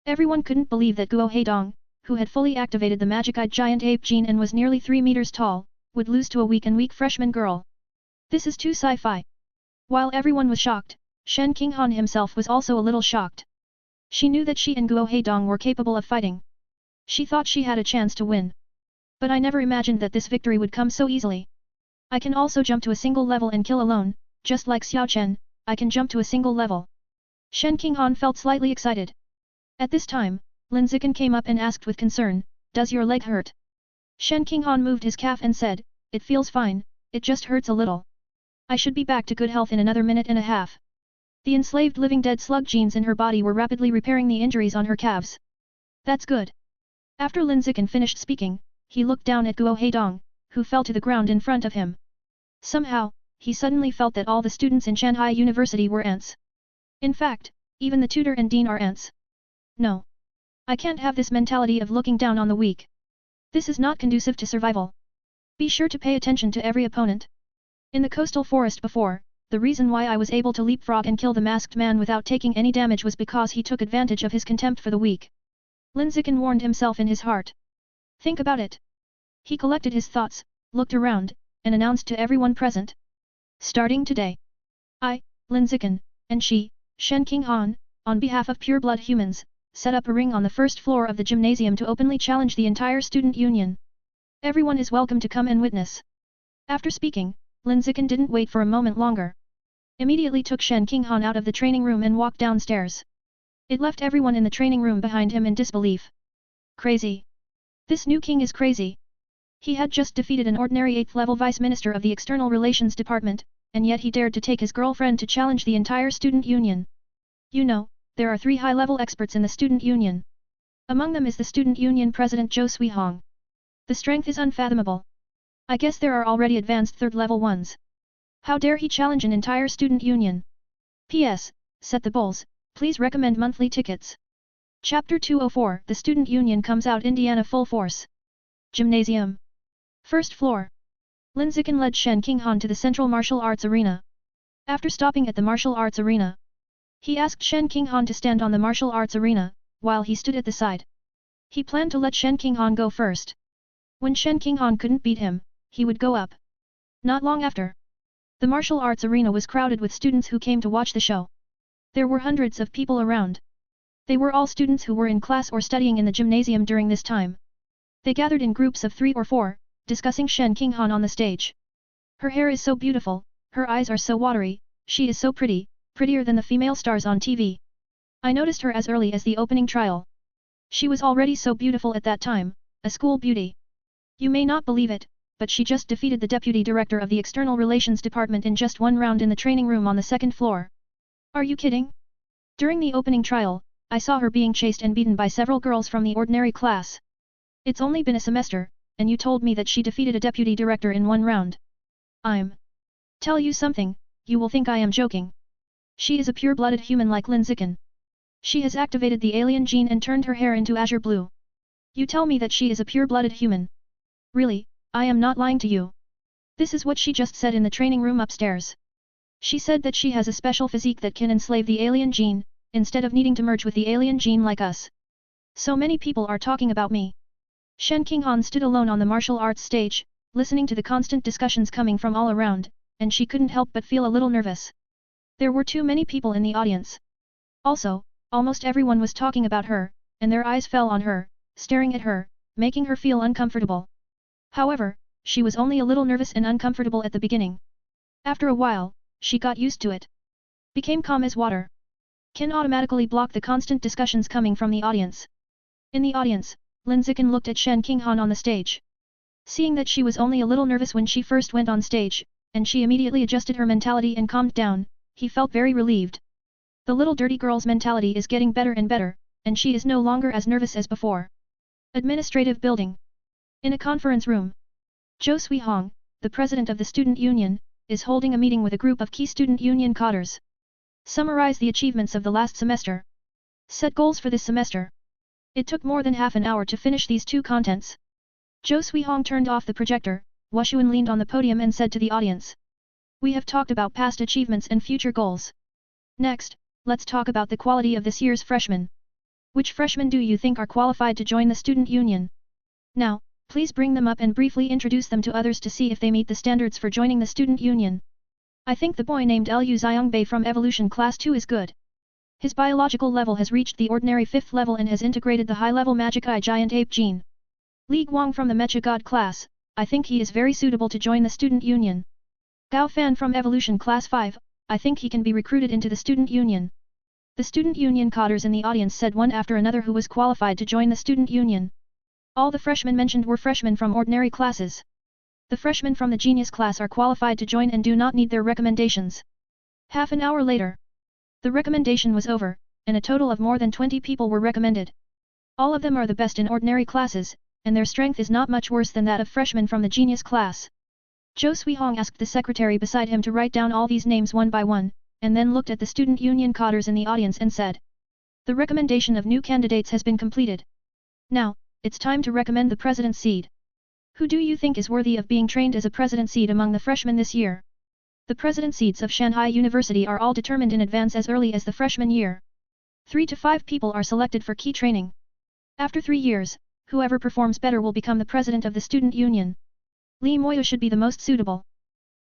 Everyone couldn't believe that Guo Heidong, who had fully activated the magic-eyed giant ape gene and was nearly 3 meters tall, would lose to a weak freshman girl. This is too sci-fi. While everyone was shocked, Shen Qinghan himself was also a little shocked. She knew that she and Guo Heidong were capable of fighting. She thought she had a chance to win. But I never imagined that this victory would come so easily. I can also jump to a single level and kill alone, just like Xiao Chen, I can jump to a single level. Shen Qinghan felt slightly excited. At this time, Lin Zichen came up and asked with concern, "Does your leg hurt?" Shen Qinghan moved his calf and said, "It feels fine, it just hurts a little. I should be back to good health in another minute and a half." The enslaved living dead slug genes in her body were rapidly repairing the injuries on her calves. That's good. After Lin Zichen finished speaking, he looked down at Guo Heidong, who fell to the ground in front of him. Somehow, he suddenly felt that all the students in Shanghai University were ants. In fact, even the tutor and dean are ants. No. I can't have this mentality of looking down on the weak. This is not conducive to survival. Be sure to pay attention to every opponent. In the coastal forest before, the reason why I was able to leapfrog and kill the masked man without taking any damage was because he took advantage of his contempt for the weak. Lin Zichen warned himself in his heart. Think about it. He collected his thoughts, looked around, and announced to everyone present. Starting today, I, Lin Zichen, and she, Shen Qinghan, on behalf of pure-blood humans, set up a ring on the first floor of the gymnasium to openly challenge the entire student union. Everyone is welcome to come and witness. After speaking, Lin Zichen didn't wait for a moment longer. Immediately took Shen Qinghan out of the training room and walked downstairs. It left everyone in the training room behind him in disbelief. Crazy. This new king is crazy. He had just defeated an ordinary 8th-level vice minister of the external relations department, and yet he dared to take his girlfriend to challenge the entire student union. You know, there are 3 high-level experts in the student union. Among them is the student union president Zhou Suihong. The strength is unfathomable. I guess there are already advanced 3rd-level ones. How dare he challenge an entire student union? P.S. Set the bulls, please recommend monthly tickets. Chapter 204 The Student Union comes out Indiana full force. Gymnasium. First floor. Lin Zichen led Shen Qinghan to the Central Martial Arts Arena. After stopping at the Martial Arts Arena, he asked Shen Qinghan to stand on the Martial Arts Arena, while he stood at the side. He planned to let Shen Qinghan go first. When Shen Qinghan couldn't beat him, he would go up. Not long after, the Martial Arts Arena was crowded with students who came to watch the show. There were hundreds of people around. They were all students who were in class or studying in the gymnasium during this time. They gathered in groups of 3 or 4, discussing Shen Qinghan on the stage. Her hair is so beautiful, her eyes are so watery, she is so pretty, prettier than the female stars on TV. I noticed her as early as the opening trial. She was already so beautiful at that time, a school beauty. You may not believe it, but she just defeated the deputy director of the external relations department in just 1 round in the training room on the 2nd floor. Are you kidding? During the opening trial, I saw her being chased and beaten by several girls from the ordinary class. It's only been a semester, and you told me that she defeated a deputy director in 1 round. Tell you something, you will think I am joking. She is a pure-blooded human like Lin Zichen. She has activated the alien gene and turned her hair into azure blue. You tell me that she is a pure-blooded human. Really, I am not lying to you. This is what she just said in the training room upstairs. She said that she has a special physique that can enslave the alien gene, instead of needing to merge with the alien gene like us. So many people are talking about me. Shen Qinghan stood alone on the martial arts stage, listening to the constant discussions coming from all around, and she couldn't help but feel a little nervous. There were too many people in the audience. Also, almost everyone was talking about her, and their eyes fell on her, staring at her, making her feel uncomfortable. However, she was only a little nervous and uncomfortable at the beginning. After a while, she got used to it. Became calm as water. Can automatically block the constant discussions coming from the audience. In the audience, Lin Zichen looked at Shen Qinghan on the stage. Seeing that she was only a little nervous when she first went on stage, and she immediately adjusted her mentality and calmed down, he felt very relieved. The little dirty girl's mentality is getting better and better, and she is no longer as nervous as before. Administrative Building. In a conference room, Zhou Suihong, the president of the student union, is holding a meeting with a group of key student union cadres. Summarize the achievements of the last semester. Set goals for this semester. It took more than half an hour to finish these two contents. Zhou Suihong turned off the projector, Wu Xuan leaned on the podium and said to the audience. We have talked about past achievements and future goals. Next, let's talk about the quality of this year's freshmen. Which freshmen do you think are qualified to join the student union? Now, please bring them up and briefly introduce them to others to see if they meet the standards for joining the student union. I think the boy named Liu Xiangbei from Evolution Class 2 is good. His biological level has reached the ordinary 5th level and has integrated the high-level Magic Eye Giant Ape gene. Li Guang from the Mecha God class, I think he is very suitable to join the student union. Gao Fan from Evolution Class 5, I think he can be recruited into the student union. The student union cadres in the audience said one after another who was qualified to join the student union. All the freshmen mentioned were freshmen from ordinary classes. The freshmen from the genius class are qualified to join and do not need their recommendations. Half an hour later, the recommendation was over, and a total of more than 20 people were recommended. All of them are the best in ordinary classes, and their strength is not much worse than that of freshmen from the genius class. Zhou Suihong asked the secretary beside him to write down all these names one by one, and then looked at the student union cadres in the audience and said. The recommendation of new candidates has been completed. Now, it's time to recommend the president's seed. Who do you think is worthy of being trained as a president seed among the freshmen this year? The president seeds of Shanghai University are all determined in advance as early as the freshman year. 3 to 5 people are selected for key training. After 3 years, whoever performs better will become the president of the student union. Li Moyu should be the most suitable.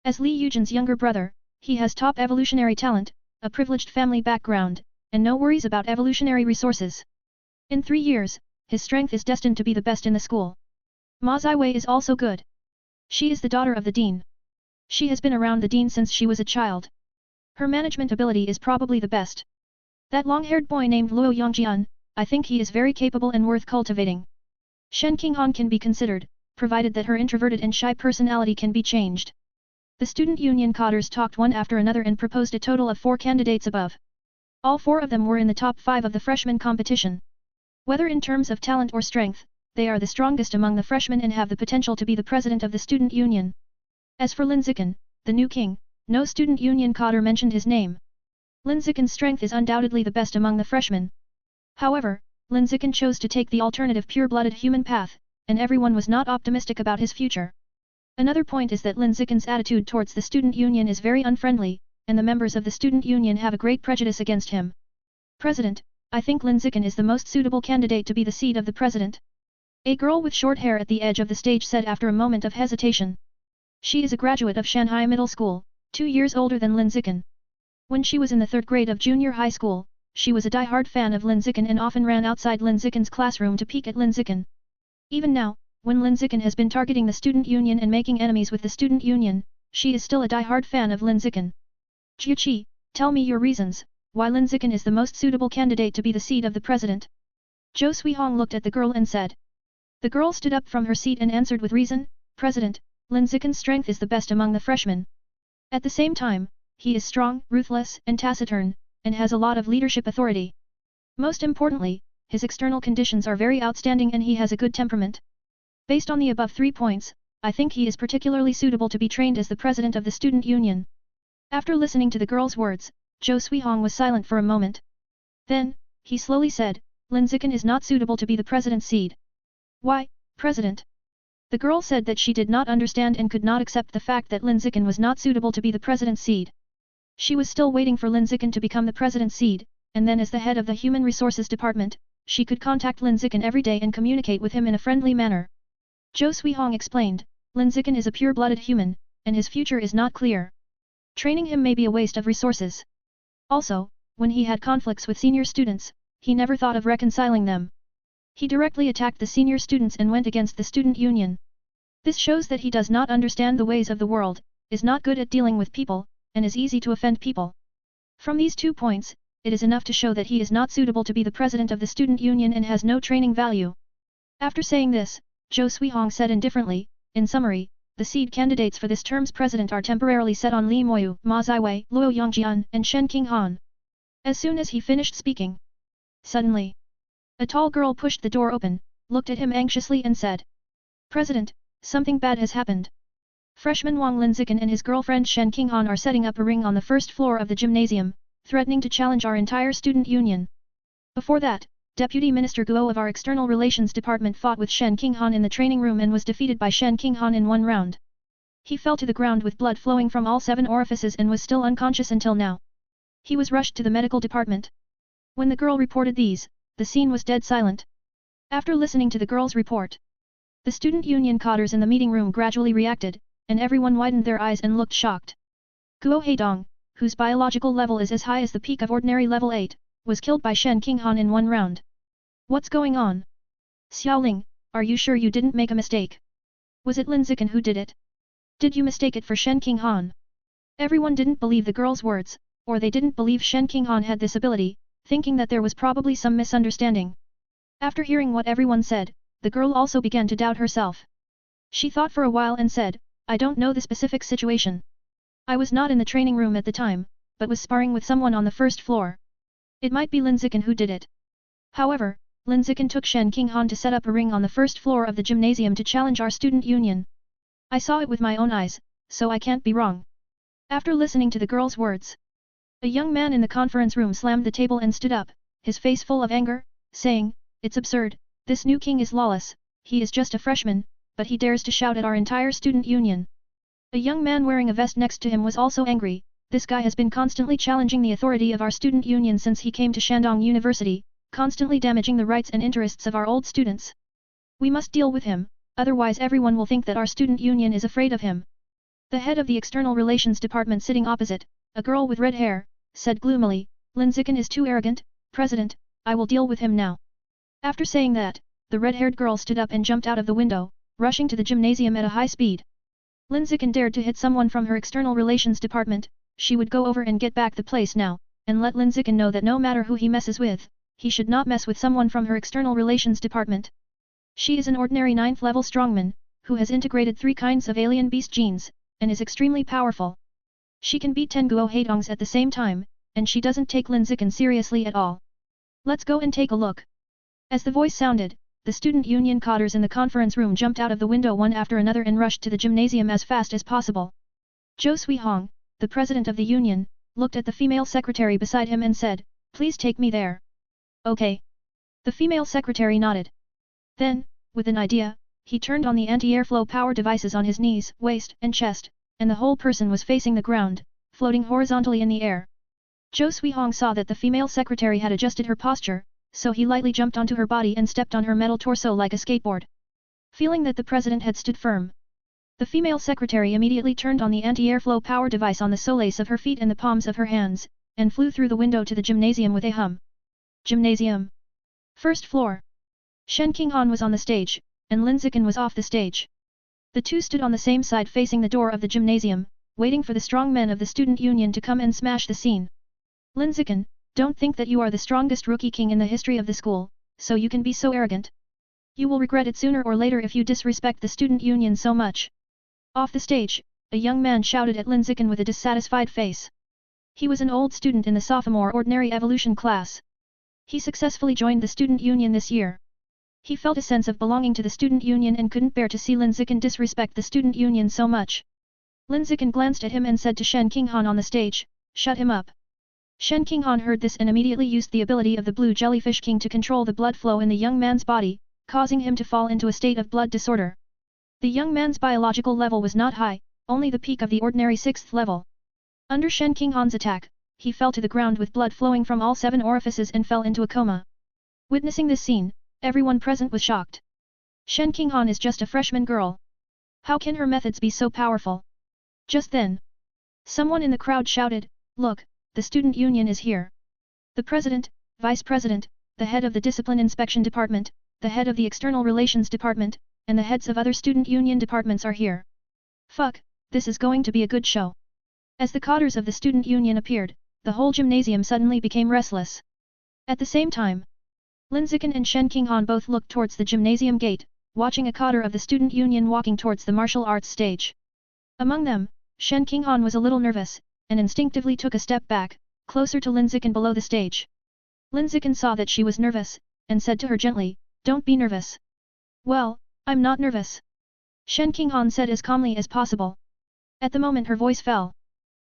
As Li Yujin's younger brother, he has top evolutionary talent, a privileged family background, and no worries about evolutionary resources. In 3 years, his strength is destined to be the best in the school. Ma Ziwei is also good. She is the daughter of the dean. She has been around the dean since she was a child. Her management ability is probably the best. That long-haired boy named Luo Yongjian, I think he is very capable and worth cultivating. Shen Qinghan can be considered, provided that her introverted and shy personality can be changed. The student union cadres talked one after another and proposed a total of 4 candidates above. All 4 of them were in the top 5 of the freshman competition. Whether in terms of talent or strength, they are the strongest among the freshmen and have the potential to be the president of the student union. As for Lin Zichen, the new king, no student union cadre mentioned his name. Lin Zichen's strength is undoubtedly the best among the freshmen. However, Lin Zichen chose to take the alternative pure-blooded human path, and everyone was not optimistic about his future. Another point is that Lin Zichen's attitude towards the student union is very unfriendly, and the members of the student union have a great prejudice against him. President, I think Lin Zichen is the most suitable candidate to be the seed of the president. A girl with short hair at the edge of the stage said after a moment of hesitation. She is a graduate of Shanghai Middle School, 2 years older than Lin Zichen. When she was in the 3rd grade of junior high school, she was a die-hard fan of Lin Zichen and often ran outside Lin Zichen's classroom to peek at Lin Zichen. Even now, when Lin Zichen has been targeting the student union and making enemies with the student union, she is still a die-hard fan of Lin Zichen. Jiuqi, tell me your reasons, why Lin Zichen is the most suitable candidate to be the seed of the president. Zhou Suihong looked at the girl and said. The girl stood up from her seat and answered with reason, President, Lin Zichen's strength is the best among the freshmen. At the same time, he is strong, ruthless, and taciturn, and has a lot of leadership authority. Most importantly, his external conditions are very outstanding and he has a good temperament. Based on the above 3 points, I think he is particularly suitable to be trained as the president of the student union. After listening to the girl's words, Zhou Suihong was silent for a moment. Then, he slowly said, Lin Zichen is not suitable to be the president's seed. Why, President? The girl said that she did not understand and could not accept the fact that Lin Zichen was not suitable to be the president's seed. She was still waiting for Lin Zichen to become the president's seed, and then as the head of the Human Resources Department, she could contact Lin Zichen every day and communicate with him in a friendly manner. Zhou Suihong explained, Lin Zichen is a pure-blooded human, and his future is not clear. Training him may be a waste of resources. Also, when he had conflicts with senior students, he never thought of reconciling them. He directly attacked the senior students and went against the student union. This shows that he does not understand the ways of the world, is not good at dealing with people, and is easy to offend people. From these 2 points, it is enough to show that he is not suitable to be the president of the student union and has no training value. After saying this, Zhou Suihong said indifferently, in summary, the seed candidates for this term's president are temporarily set on Li Moyu, Ma Ziwei, Luo Yongjian, and Shen Qinghan. As soon as he finished speaking, suddenly, a tall girl pushed the door open, looked at him anxiously and said, "President, something bad has happened. Freshman Lin Zichen and his girlfriend Shen Qinghan are setting up a ring on the first floor of the gymnasium, threatening to challenge our entire student union." Before that, Deputy Minister Guo of our External Relations Department fought with Shen Qinghan in the training room and was defeated by Shen Qinghan in one round. He fell to the ground with blood flowing from all 7 orifices and was still unconscious until now. He was rushed to the medical department. When the girl reported these, the scene was dead silent. After listening to the girl's report, the student union cadres in the meeting room gradually reacted, and everyone widened their eyes and looked shocked. Guo Heidong, whose biological level is as high as the peak of ordinary level 8, was killed by Shen Qinghan in one round. What's going on? Xiaoling, are you sure you didn't make a mistake? Was it Lin Zichen who did it? Did you mistake it for Shen Qinghan? Everyone didn't believe the girl's words, or they didn't believe Shen Qinghan had this ability, thinking that there was probably some misunderstanding. After hearing what everyone said, the girl also began to doubt herself. She thought for a while and said, "I don't know the specific situation. I was not in the training room at the time, but was sparring with someone on the first floor. It might be Lin Zichen who did it." However, Lin Zichen took Shen Qinghan to set up a ring on the first floor of the gymnasium to challenge our student union. I saw it with my own eyes, so I can't be wrong. After listening to the girl's words, a young man in the conference room slammed the table and stood up, his face full of anger, saying, "It's absurd, this new king is lawless, he is just a freshman, but he dares to shout at our entire student union." A young man wearing a vest next to him was also angry. "This guy has been constantly challenging the authority of our student union since he came to Shandong University, constantly damaging the rights and interests of our old students. We must deal with him, otherwise everyone will think that our student union is afraid of him." The head of the External Relations Department sitting opposite, a girl with red hair, said gloomily, "Lin Zichen is too arrogant, President, I will deal with him now." After saying that, the red-haired girl stood up and jumped out of the window, rushing to the gymnasium at a high speed. Lin Zichen dared to hit someone from her External Relations Department. She would go over and get back the place now, and let Lin Zichen know that no matter who he messes with, he should not mess with someone from her External Relations Department. She is an ordinary 9th level strongman, who has integrated 3 kinds of alien beast genes, and is extremely powerful. She can beat 10 Guo Heidongs at the same time, and she doesn't take Lin Zichen seriously at all. Let's go and take a look. As the voice sounded, the student union cadres in the conference room jumped out of the window one after another and rushed to the gymnasium as fast as possible. Zhou Suihong, the president of the union, looked at the female secretary beside him and said, "Please take me there." "Okay." The female secretary nodded. Then, with an idea, he turned on the anti-airflow power devices on his knees, waist, and chest, and the whole person was facing the ground, floating horizontally in the air. Zhou Suihong saw that the female secretary had adjusted her posture, so he lightly jumped onto her body and stepped on her metal torso like a skateboard. Feeling that the president had stood firm, the female secretary immediately turned on the anti-airflow power device on the soles of her feet and the palms of her hands, and flew through the window to the gymnasium with a hum. Gymnasium. First floor. Shen Qinghan was on the stage, and Lin Zichen was off the stage. The two stood on the same side facing the door of the gymnasium, waiting for the strong men of the student union to come and smash the scene. "Lin Zichen, don't think that you are the strongest rookie king in the history of the school, so you can be so arrogant. You will regret it sooner or later if you disrespect the student union so much." Off the stage, a young man shouted at Lin Zichen with a dissatisfied face. He was an old student in the sophomore ordinary evolution class. He successfully joined the student union this year. He felt a sense of belonging to the student union and couldn't bear to see Lin Zichen disrespect the student union so much. Lin Zichen glanced at him and said to Shen Qinghan on the stage, "Shut him up." Shen Qinghan heard this and immediately used the ability of the Blue Jellyfish King to control the blood flow in the young man's body, causing him to fall into a state of blood disorder. The young man's biological level was not high, only the peak of the ordinary 6th level. Under Shen Qinghan's attack, he fell to the ground with blood flowing from all 7 orifices and fell into a coma. Witnessing this scene, everyone present was shocked. Shen Qinghan is just a freshman girl. How can her methods be so powerful? Just then, someone in the crowd shouted, "Look, the student union is here. The president, vice president, the head of the discipline inspection department, the head of the external relations department, and the heads of other student union departments are here. Fuck, this is going to be a good show." As the cadres of the student union appeared, the whole gymnasium suddenly became restless. At the same time, Lin Zichen and Shen Qinghan both looked towards the gymnasium gate, watching a cadre of the student union walking towards the martial arts stage. Among them, Shen Qinghan was a little nervous, and instinctively took a step back, closer to Lin Zichen below the stage. Lin Zichen saw that she was nervous, and said to her gently, "Don't be nervous. Well, I'm not nervous. Shen Qinghan said as calmly as possible. At the moment her voice fell.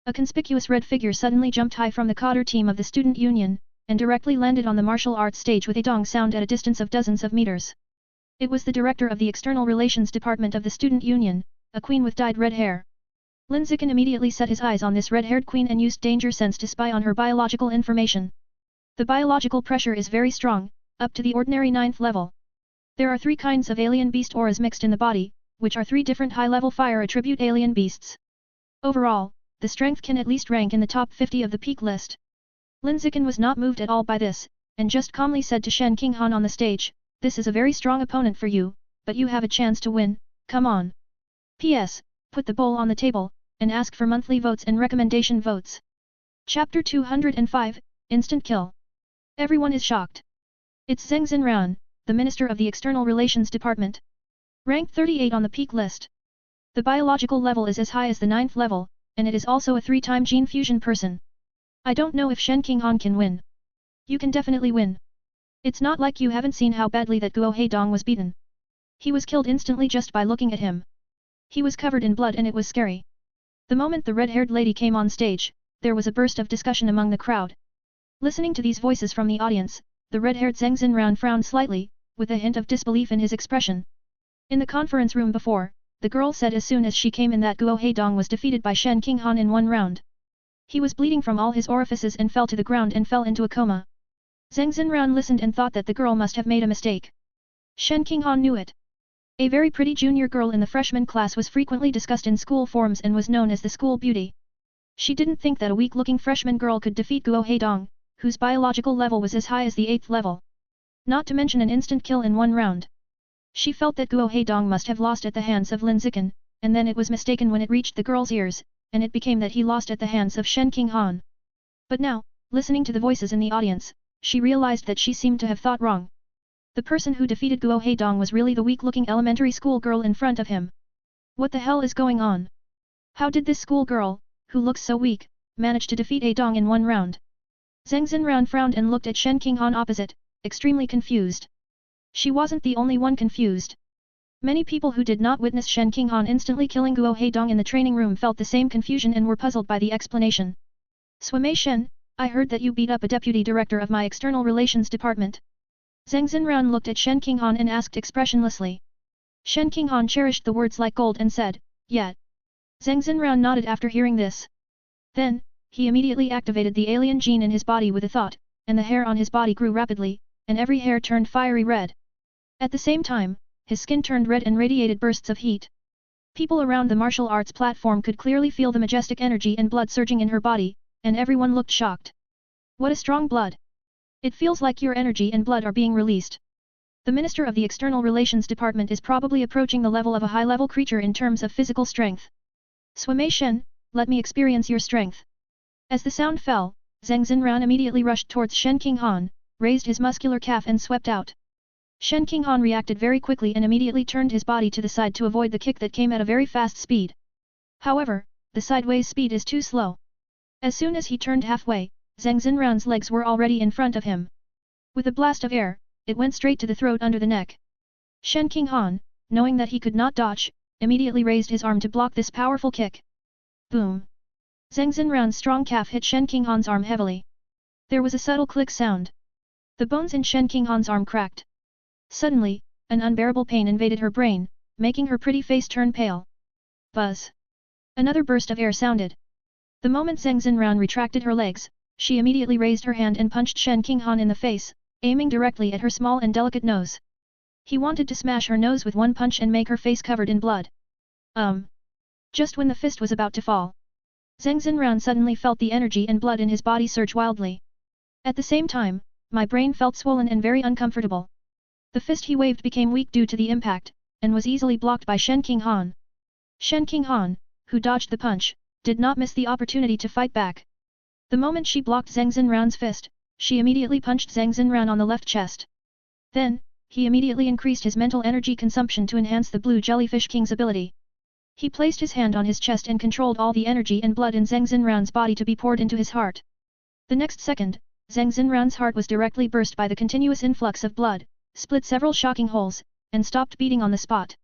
A conspicuous red figure suddenly jumped high from the cadre team of the student union, and directly landed on the martial arts stage with a dong sound at a distance of dozens of meters. It was the director of the External Relations Department of the student union, a queen with dyed red hair. Lin Zichen immediately set his eyes on this red-haired queen and used danger sense to spy on her biological information. The biological pressure is very strong, up to the ordinary 9th level. There are 3 kinds of alien beast auras mixed in the body, which are 3 different high-level fire attribute alien beasts. Overall, the strength can at least rank in the top 50 of the peak list. Lin Zichen was not moved at all by this, and just calmly said to Shen Qinghan on the stage, "This is a very strong opponent for you, but you have a chance to win, come on. P.S. Put the bowl on the table, and ask for monthly votes and recommendation votes." Chapter 205, Instant Kill. Everyone is shocked. It's Zheng Xinran, the Minister of the External Relations Department. Ranked 38 on the peak list. The biological level is as high as the 9th level, and it is also a 3-time gene fusion person. I don't know if Shen Qinghan can win. You can definitely win. It's not like you haven't seen how badly that Guo Heidong was beaten. He was killed instantly just by looking at him. He was covered in blood and it was scary. The moment the red-haired lady came on stage, there was a burst of discussion among the crowd. Listening to these voices from the audience, the red-haired Zheng Xinran frowned slightly, with a hint of disbelief in his expression. In the conference room before, the girl said as soon as she came in that Guo Heidong was defeated by Shen Qinghan in 1 round. He was bleeding from all his orifices and fell to the ground and fell into a coma. Zheng Xinran listened and thought that the girl must have made a mistake. Shen Qinghan knew it. A very pretty junior girl in the freshman class was frequently discussed in school forums and was known as the school beauty. She didn't think that a weak-looking freshman girl could defeat Guo Heidong, whose biological level was as high as the 8th level. Not to mention an instant kill in 1 round. She felt that Guo Heidong must have lost at the hands of Lin Zichen, and then it was mistaken when it reached the girl's ears, and it became that he lost at the hands of Shen Qinghan. But now, listening to the voices in the audience, she realized that she seemed to have thought wrong. The person who defeated Guo Heidong was really the weak-looking elementary school girl in front of him. What the hell is going on? How did this school girl, who looks so weak, manage to defeat Heidong in 1 round? Zheng Xinran frowned and looked at Shen Qinghan opposite, extremely confused. She wasn't the only one confused. Many people who did not witness Shen Qinghan instantly killing Guo Heidong in the training room felt the same confusion and were puzzled by the explanation. "Swimei Shen, I heard that you beat up a deputy director of my external relations department." Zheng Xinran looked at Shen Qinghan and asked expressionlessly. Shen Qinghan cherished the words like gold and said, "Yet." Zheng Xinran nodded after hearing this. Then, he immediately activated the alien gene in his body with a thought, and the hair on his body grew rapidly, and every hair turned fiery red. At the same time, his skin turned red and radiated bursts of heat. People around the martial arts platform could clearly feel the majestic energy and blood surging in her body, and everyone looked shocked. "What a strong blood! It feels like your energy and blood are being released." The Minister of the External Relations Department is probably approaching the level of a high-level creature in terms of physical strength. "Swimei Shen, let me experience your strength." As the sound fell, Zheng Xinran immediately rushed towards Shen Qinghan, raised his muscular calf and swept out. Shen Qinghan reacted very quickly and immediately turned his body to the side to avoid the kick that came at a very fast speed. However, the sideways speed is too slow. As soon as he turned halfway, Zheng Xinran's legs were already in front of him. With a blast of air, it went straight to the throat under the neck. Shen Qinghan, knowing that he could not dodge, immediately raised his arm to block this powerful kick. Boom! Zheng Xinran's strong calf hit Shen Qinghan's arm heavily. There was a subtle click sound. The bones in Shen Qinghan's arm cracked. Suddenly, an unbearable pain invaded her brain, making her pretty face turn pale. Buzz! Another burst of air sounded. The moment Zheng Xinran retracted her legs, she immediately raised her hand and punched Shen Qinghan in the face, aiming directly at her small and delicate nose. He wanted to smash her nose with one punch and make her face covered in blood. Just when the fist was about to fall, Zheng Xinran suddenly felt the energy and blood in his body surge wildly. At the same time, my brain felt swollen and very uncomfortable. The fist he waved became weak due to the impact, and was easily blocked by Shen Qinghan. Shen Qinghan, who dodged the punch, did not miss the opportunity to fight back. The moment she blocked Zheng Xinran's fist, she immediately punched Zheng Xinran on the left chest. Then, he immediately increased his mental energy consumption to enhance the Blue Jellyfish King's ability. He placed his hand on his chest and controlled all the energy and blood in Zheng Xinran's body to be poured into his heart. The next second, Zheng Xinran's heart was directly burst by the continuous influx of blood, split several shocking holes, and stopped beating on the spot.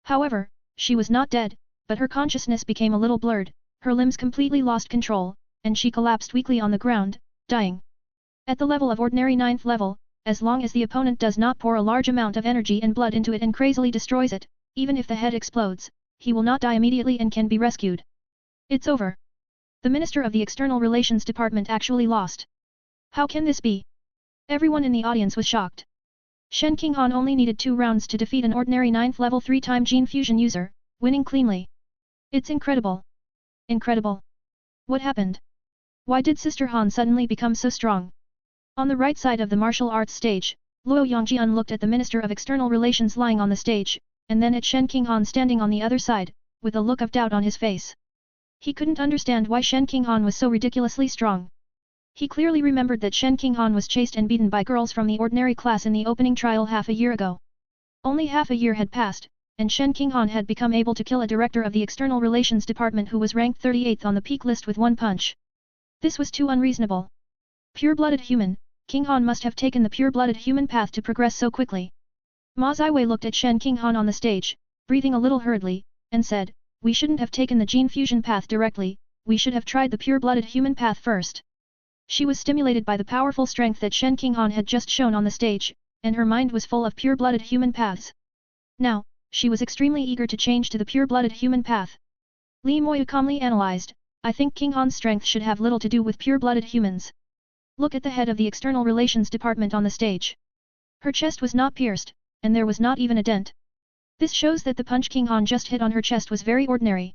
However, she was not dead, but her consciousness became a little blurred, her limbs completely lost control, and she collapsed weakly on the ground, dying. At the level of ordinary 9th level, as long as the opponent does not pour a large amount of energy and blood into it and crazily destroys it, even if the head explodes, he will not die immediately and can be rescued. It's over. The Minister of the External Relations Department actually lost. How can this be? Everyone in the audience was shocked. Shen Qinghan only needed 2 rounds to defeat an ordinary 9th level 3-time gene fusion user, winning cleanly. It's incredible. Incredible. What happened? Why did Sister Han suddenly become so strong? On the right side of the martial arts stage, Luo Yongjian looked at the Minister of External Relations lying on the stage, and then at Shen Qinghan standing on the other side, with a look of doubt on his face. He couldn't understand why Shen Qinghan was so ridiculously strong. He clearly remembered that Shen Qinghan was chased and beaten by girls from the ordinary class in the opening trial half a year ago. Only half a year had passed, and Shen Qinghan had become able to kill a director of the External Relations Department who was ranked 38th on the peak list with 1 punch. This was too unreasonable. Pure-blooded human, Qinghan must have taken the pure-blooded human path to progress so quickly. Ma Ziwei looked at Shen Qinghan on the stage, breathing a little hurriedly, and said, "We shouldn't have taken the gene fusion path directly, we should have tried the pure-blooded human path first." She was stimulated by the powerful strength that Shen Qinghan had just shown on the stage, and her mind was full of pure-blooded human paths. Now, she was extremely eager to change to the pure-blooded human path. Li Moyu calmly analyzed, "I think Qinghan's strength should have little to do with pure-blooded humans. Look at the head of the External Relations Department on the stage. Her chest was not pierced, and there was not even a dent. This shows that the punch Qinghan just hit on her chest was very ordinary.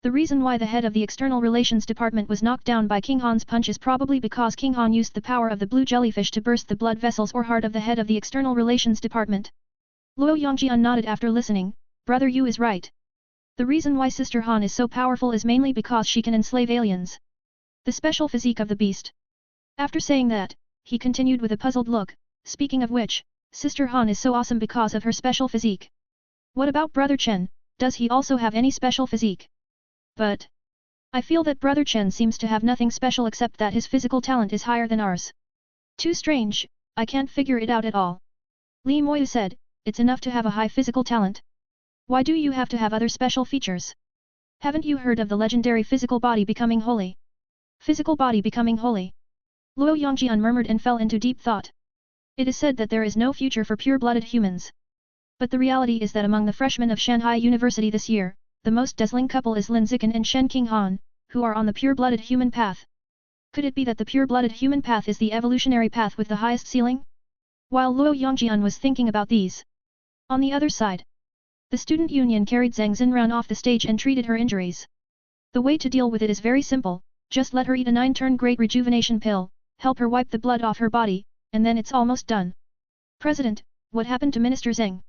The reason why the head of the External Relations Department was knocked down by Qinghan's punch is probably because Qinghan used the power of the blue jellyfish to burst the blood vessels or heart of the head of the External Relations Department." Luo Yongjian nodded after listening, "Brother Yu is right. The reason why Sister Han is so powerful is mainly because she can enslave aliens. The special physique of the beast." After saying that, he continued with a puzzled look, "Speaking of which, Sister Han is so awesome because of her special physique. What about Brother Chen, does he also have any special physique? But I feel that Brother Chen seems to have nothing special except that his physical talent is higher than ours. Too strange, I can't figure it out at all." Li Moyu said, "It's enough to have a high physical talent. Why do you have to have other special features? Haven't you heard of the legendary physical body becoming holy? Physical body becoming holy?" Luo Yongjian murmured and fell into deep thought. It is said that there is no future for pure-blooded humans. But the reality is that among the freshmen of Shanghai University this year, the most dazzling couple is Lin Zichen and Shen Qinghan, who are on the pure-blooded human path. Could it be that the pure-blooded human path is the evolutionary path with the highest ceiling? While Luo Yongjian was thinking about these. On the other side, the student union carried Zhang Xinran off the stage and treated her injuries. The way to deal with it is very simple, just let her eat a 9-turn great rejuvenation pill, help her wipe the blood off her body, and then it's almost done. "President, what happened to Minister Zhang?"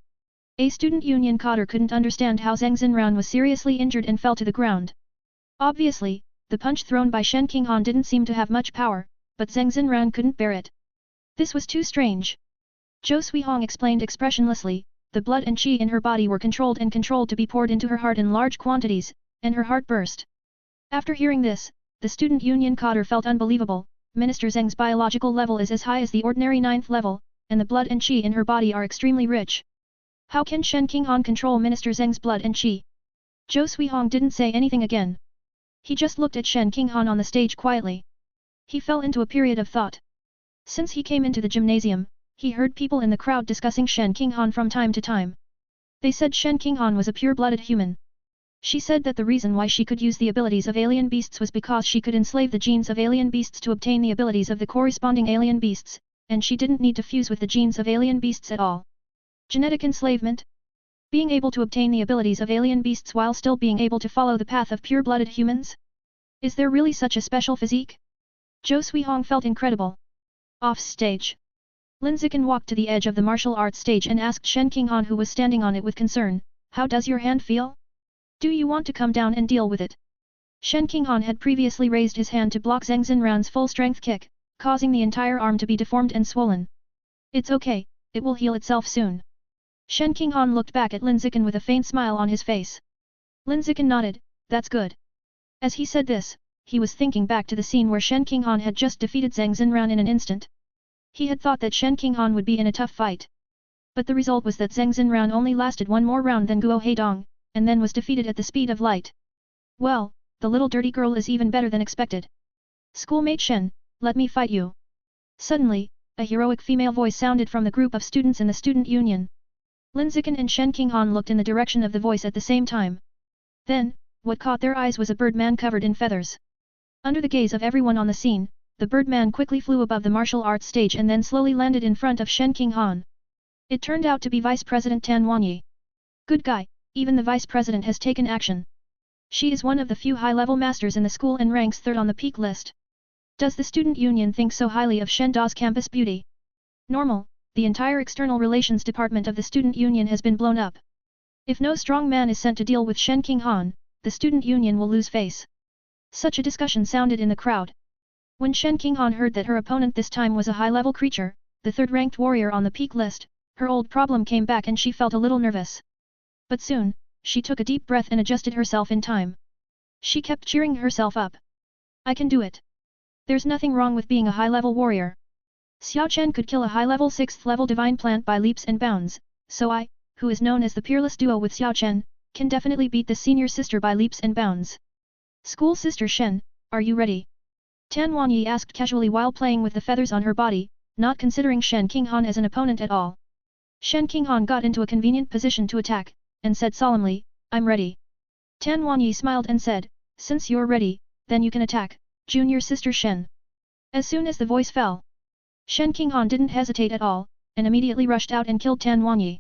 A student union cadre couldn't understand how Zhang Xinran was seriously injured and fell to the ground. Obviously, the punch thrown by Shen Qinghan didn't seem to have much power, but Zhang Xinran couldn't bear it. This was too strange. Zhou Suihong explained expressionlessly, "The blood and qi in her body were controlled to be poured into her heart in large quantities, and her heart burst." After hearing this, the student union cadre felt unbelievable. Minister Zhang's biological level is as high as the ordinary 9th level, and the blood and qi in her body are extremely rich. How can Shen Qinghan control Minister Zhang's blood and qi? Zhou Suihong didn't say anything again. He just looked at Shen Qinghan on the stage quietly. He fell into a period of thought. Since he came into the gymnasium, he heard people in the crowd discussing Shen Qinghan from time to time. They said Shen Qinghan was a pure-blooded human. She said that the reason why she could use the abilities of alien beasts was because she could enslave the genes of alien beasts to obtain the abilities of the corresponding alien beasts, and she didn't need to fuse with the genes of alien beasts at all. Genetic enslavement? Being able to obtain the abilities of alien beasts while still being able to follow the path of pure-blooded humans? Is there really such a special physique? Zhou Suihong felt incredible. Off stage, Lin Zichen walked to the edge of the martial arts stage and asked Shen Qinghan, who was standing on it with concern, "How does your hand feel? Do you want to come down and deal with it?" Shen Qinghan had previously raised his hand to block Zhang Xinran's full-strength kick, causing the entire arm to be deformed and swollen. "It's okay, it will heal itself soon." Shen Qinghan looked back at Lin Zichen with a faint smile on his face. Lin Zichen nodded, "That's good." As he said this, he was thinking back to the scene where Shen Qinghan had just defeated Zhang Xinran in an instant. He had thought that Shen Qinghan would be in a tough fight. But the result was that Zheng Xin round only lasted one more round than Guo Heidong, and then was defeated at the speed of light. Well, the little dirty girl is even better than expected. Schoolmate Shen, let me fight you. Suddenly, a heroic female voice sounded from the group of students in the student union. Lin Zichen and Shen Qinghan looked in the direction of the voice at the same time. Then, what caught their eyes was a birdman covered in feathers. Under the gaze of everyone on the scene, the birdman quickly flew above the martial arts stage and then slowly landed in front of Shen Qinghan. It turned out to be Vice President Tan Wanyi. Good guy, even the Vice President has taken action. She is one of the few high-level masters in the school and ranks third on the peak list. Does the student union think so highly of Shen Da's campus beauty? Normal, the entire external relations department of the student union has been blown up. If no strong man is sent to deal with Shen Qinghan, the student union will lose face. Such a discussion sounded in the crowd. When Shen Qinghan heard that her opponent this time was a high-level creature, the third-ranked warrior on the peak list, her old problem came back and she felt a little nervous. But soon, she took a deep breath and adjusted herself in time. She kept cheering herself up. I can do it. There's nothing wrong with being a high-level warrior. Xiao Chen could kill a high-level 6th-level divine plant by leaps and bounds, so I, who is known as the peerless duo with Xiao Chen, can definitely beat the senior sister by leaps and bounds. School sister Shen, are you ready? Tan Wanyi asked casually while playing with the feathers on her body, not considering Shen Qinghan as an opponent at all. Shen Qinghan got into a convenient position to attack, and said solemnly, I'm ready. Tan Wanyi smiled and said, since you're ready, then you can attack, junior sister Shen. As soon as the voice fell, Shen Qinghan didn't hesitate at all, and immediately rushed out and killed Tan Wanyi.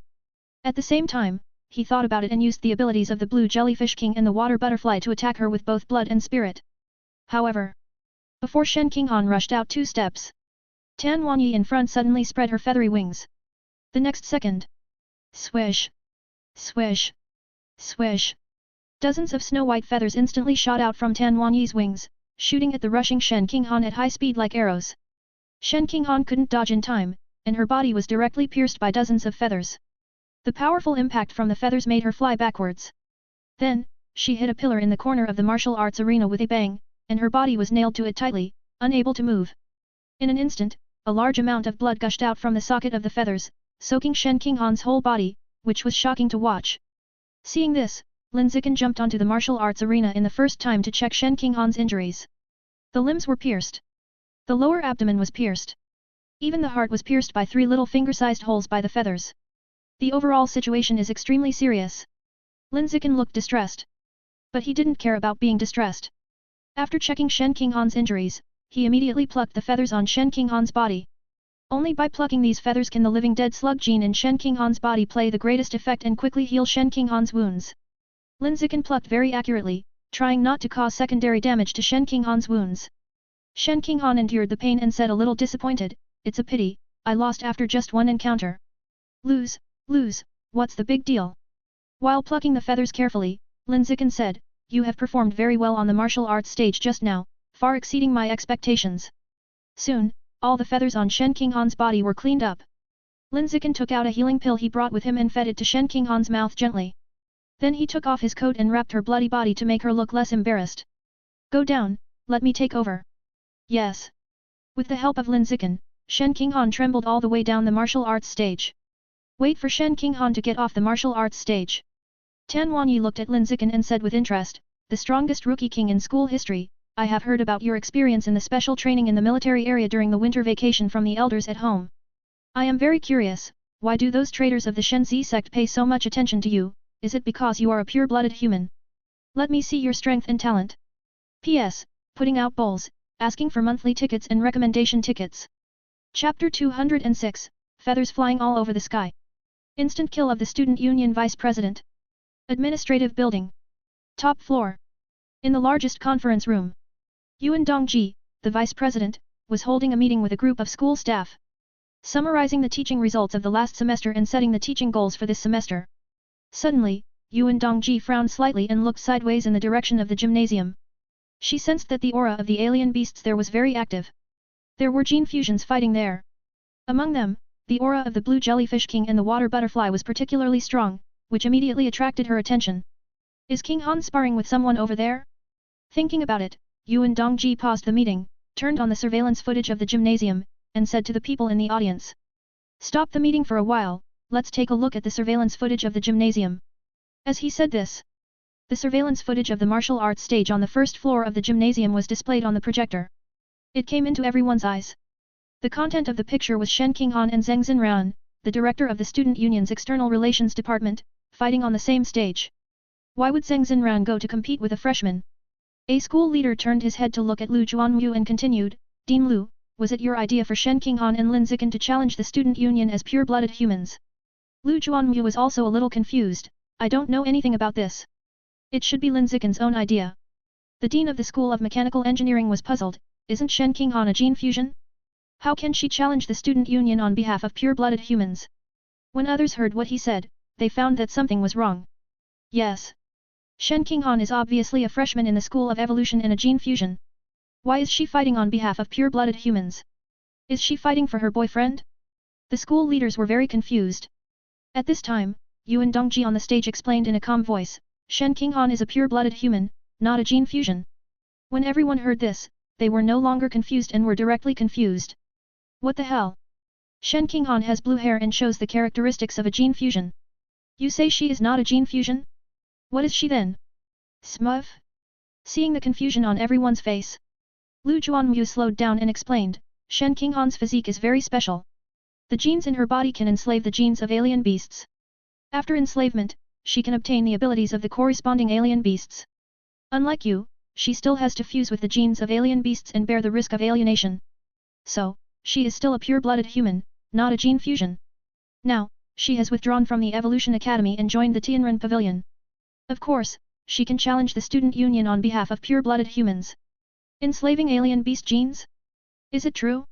At the same time, he thought about it and used the abilities of the blue jellyfish king and the water butterfly to attack her with both blood and spirit. However, before Shen Qinghan rushed out 2 steps, Tan Wanyi in front suddenly spread her feathery wings. The next second, swish, swish, swish. Dozens of snow-white feathers instantly shot out from Tan Wanyi's wings, shooting at the rushing Shen Qinghan at high speed like arrows. Shen Qinghan couldn't dodge in time, and her body was directly pierced by dozens of feathers. The powerful impact from the feathers made her fly backwards. Then, she hit a pillar in the corner of the martial arts arena with a bang, and her body was nailed to it tightly, unable to move. In an instant, a large amount of blood gushed out from the socket of the feathers, soaking Shen Qinghan's whole body, which was shocking to watch. Seeing this, Lin Zichen jumped onto the martial arts arena in the first time to check Shen Qinghan's injuries. The limbs were pierced. The lower abdomen was pierced. Even the heart was pierced by 3 little finger-sized holes by the feathers. The overall situation is extremely serious. Lin Zichen looked distressed. But he didn't care about being distressed. After checking Shen Qinghan's injuries, he immediately plucked the feathers on Shen Qinghan's body. Only by plucking these feathers can the living dead slug gene in Shen Qinghan's body play the greatest effect and quickly heal Shen Qinghan's wounds. Lin Zichen plucked very accurately, trying not to cause secondary damage to Shen Qinghan's wounds. Shen Qinghan endured the pain and said a little disappointed, it's a pity, I lost after just one encounter. Lose, what's the big deal? While plucking the feathers carefully, Lin Zichen said, you have performed very well on the martial arts stage just now, far exceeding my expectations. Soon, all the feathers on Shen Qinghan's body were cleaned up. Lin Zichen took out a healing pill he brought with him and fed it to Shen Qinghan's mouth gently. Then he took off his coat and wrapped her bloody body to make her look less embarrassed. Go down, let me take over. Yes. With the help of Lin Zichen, Shen Qinghan trembled all the way down the martial arts stage. Wait for Shen Qinghan to get off the martial arts stage. Tan Wanyi looked at Lin Zichen and said with interest, the strongest rookie king in school history, I have heard about your experience in the special training in the military area during the winter vacation from the elders at home. I am very curious, why do those traitors of the Shenzi sect pay so much attention to you? Is it because you are a pure-blooded human? Let me see your strength and talent. P.S. Putting out bowls, asking for monthly tickets and recommendation tickets. Chapter 206, Feathers Flying All Over the Sky. Instant kill of the Student Union Vice President. Administrative Building. Top floor. In the largest conference room, Yuan Dongji, the Vice President, was holding a meeting with a group of school staff. Summarizing the teaching results of the last semester and setting the teaching goals for this semester. Suddenly, Yuan Dongji frowned slightly and looked sideways in the direction of the gymnasium. She sensed that the aura of the alien beasts there was very active. There were gene fusions fighting there. Among them, the aura of the blue jellyfish king and the water butterfly was particularly strong, which immediately attracted her attention. Is King Han sparring with someone over there? Thinking about it, Yuan Dongji paused the meeting, turned on the surveillance footage of the gymnasium, and said to the people in the audience. Stop the meeting for a while, let's take a look at the surveillance footage of the gymnasium. As he said this, the surveillance footage of the martial arts stage on the first floor of the gymnasium was displayed on the projector. It came into everyone's eyes. The content of the picture was Shen Qinghan and Zheng Xinran, the director of the Student Union's External Relations Department, fighting on the same stage. Why would Zheng Xinran go to compete with a freshman? A school leader turned his head to look at Lu Juanmu and continued, Dean Lu, was it your idea for Shen Qinghan and Lin Zichen to challenge the Student Union as pure-blooded humans? Lu Juanmu was also a little confused. I don't know anything about this. It should be Lin Zichen's own idea. The dean of the School of Mechanical Engineering was puzzled. Isn't Shen Qinghan a gene fusion? How can she challenge the Student Union on behalf of pure-blooded humans? When others heard what he said, they found that something was wrong. Yes. Shen Qinghan is obviously a freshman in the School of Evolution and a gene fusion. Why is she fighting on behalf of pure-blooded humans? Is she fighting for her boyfriend? The school leaders were very confused. At this time, Yuan Dongji on the stage explained in a calm voice, Shen Qinghan is a pure-blooded human, not a gene fusion. When everyone heard this, they were no longer confused and were directly confused. What the hell? Shen Qinghan has blue hair and shows the characteristics of a gene fusion. You say she is not a gene fusion? What is she then? Smurf? Seeing the confusion on everyone's face, Lu Juanmu slowed down and explained, Shen Qinghan's physique is very special. The genes in her body can enslave the genes of alien beasts. After enslavement, she can obtain the abilities of the corresponding alien beasts. Unlike you, she still has to fuse with the genes of alien beasts and bear the risk of alienation. So, she is still a pure-blooded human, not a gene fusion. Now, she has withdrawn from the Evolution Academy and joined the Tianren Pavilion. Of course, she can challenge the Student Union on behalf of pure-blooded humans. Enslaving alien beast genes? Is it true?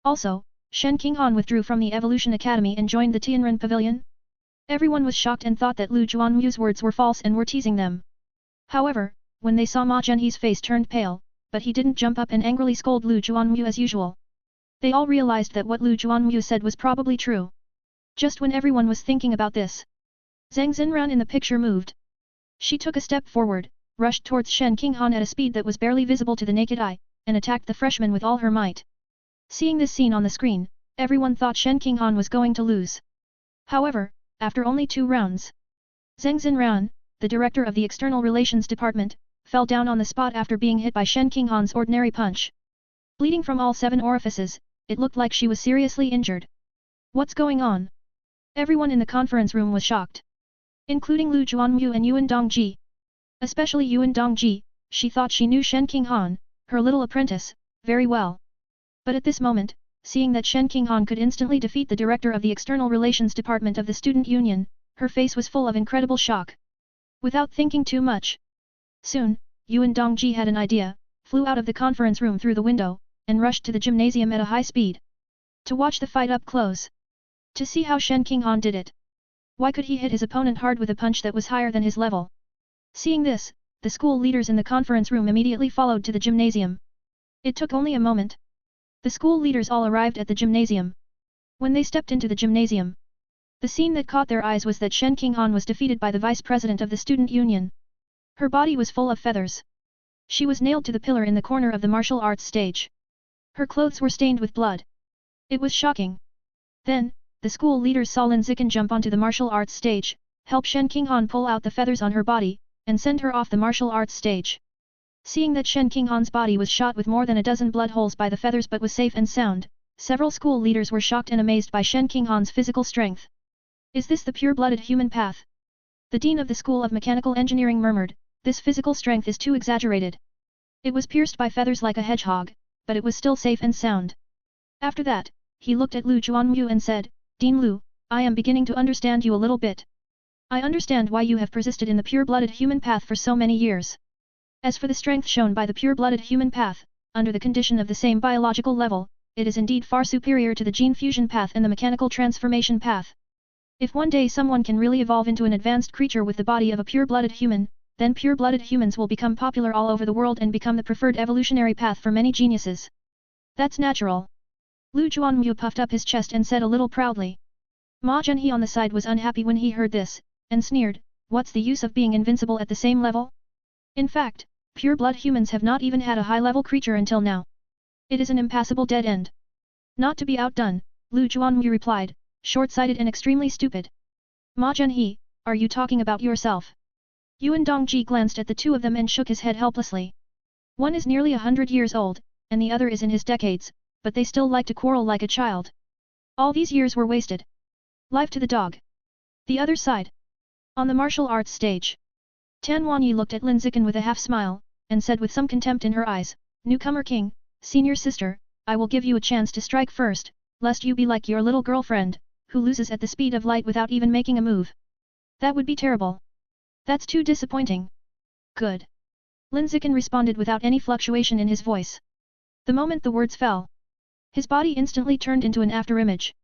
Also, Shen Qinghan withdrew from the Evolution Academy and joined the Tianren Pavilion? Everyone was shocked and thought that Lu Juanmu's words were false and were teasing them. However, when they saw Ma Zhenhe's face turned pale, but he didn't jump up and angrily scold Lu Juanmu as usual. They all realized that what Lu Juanmu said was probably true. Just when everyone was thinking about this, Zheng Xinran in the picture moved. She took a step forward, rushed towards Shen Qinghan at a speed that was barely visible to the naked eye, and attacked the freshman with all her might. Seeing this scene on the screen, everyone thought Shen Qinghan was going to lose. However, after only 2 rounds, Zheng Xinran, the director of the External Relations Department, fell down on the spot after being hit by Shen Qinghan's ordinary punch. Bleeding from all 7 orifices, it looked like she was seriously injured. What's going on? Everyone in the conference room was shocked, including Lu Juanmu and Yuan Dongji. Especially Yuan Dongji, she thought she knew Shen Qinghan, her little apprentice, very well. But at this moment, seeing that Shen Qinghan could instantly defeat the director of the External Relations Department of the Student Union, her face was full of incredible shock. Without thinking too much, soon, Yuan Dongji had an idea, flew out of the conference room through the window, and rushed to the gymnasium at a high speed. To watch the fight up close. To see how Shen Qinghan did it. Why could he hit his opponent hard with a punch that was higher than his level? Seeing this, the school leaders in the conference room immediately followed to the gymnasium. It took only a moment. The school leaders all arrived at the gymnasium. When they stepped into the gymnasium, the scene that caught their eyes was that Shen Qinghan was defeated by the vice president of the Student Union. Her body was full of feathers. She was nailed to the pillar in the corner of the martial arts stage. Her clothes were stained with blood. It was shocking. Then, the school leaders saw Lin Zichen jump onto the martial arts stage, help Shen Qinghan pull out the feathers on her body, and send her off the martial arts stage. Seeing that Shen Qinghan's body was shot with more than a dozen blood holes by the feathers but was safe and sound, several school leaders were shocked and amazed by Shen Qinghan's physical strength. Is this the pure-blooded human path? The dean of the School of Mechanical Engineering murmured, this physical strength is too exaggerated. It was pierced by feathers like a hedgehog, but it was still safe and sound. After that, he looked at Lu Juanmu and said, Dean Lu, I am beginning to understand you a little bit. I understand why you have persisted in the pure-blooded human path for so many years. As for the strength shown by the pure-blooded human path, under the condition of the same biological level, it is indeed far superior to the gene fusion path and the mechanical transformation path. If one day someone can really evolve into an advanced creature with the body of a pure-blooded human, then pure-blooded humans will become popular all over the world and become the preferred evolutionary path for many geniuses. That's natural. Lu Juanmu puffed up his chest and said a little proudly. Ma Zhenhe on the side was unhappy when he heard this, and sneered, what's the use of being invincible at the same level? In fact, pure-blood humans have not even had a high-level creature until now. It is an impassable dead end. Not to be outdone, Lu Juanmu replied, short-sighted and extremely stupid. Ma Zhenhe, are you talking about yourself? Yuan Dongji glanced at the two of them and shook his head helplessly. One is nearly 100 years old, and the other is in his decades, but they still like to quarrel like a child. All these years were wasted. Life to the dog. The other side. On the martial arts stage. Tan Wanyi looked at Lin Zichen with a half-smile, and said with some contempt in her eyes, "Newcomer king, senior sister, I will give you a chance to strike first, lest you be like your little girlfriend, who loses at the speed of light without even making a move. That would be terrible. That's too disappointing." "Good." Lin Zichen responded without any fluctuation in his voice. The moment the words fell, his body instantly turned into an afterimage.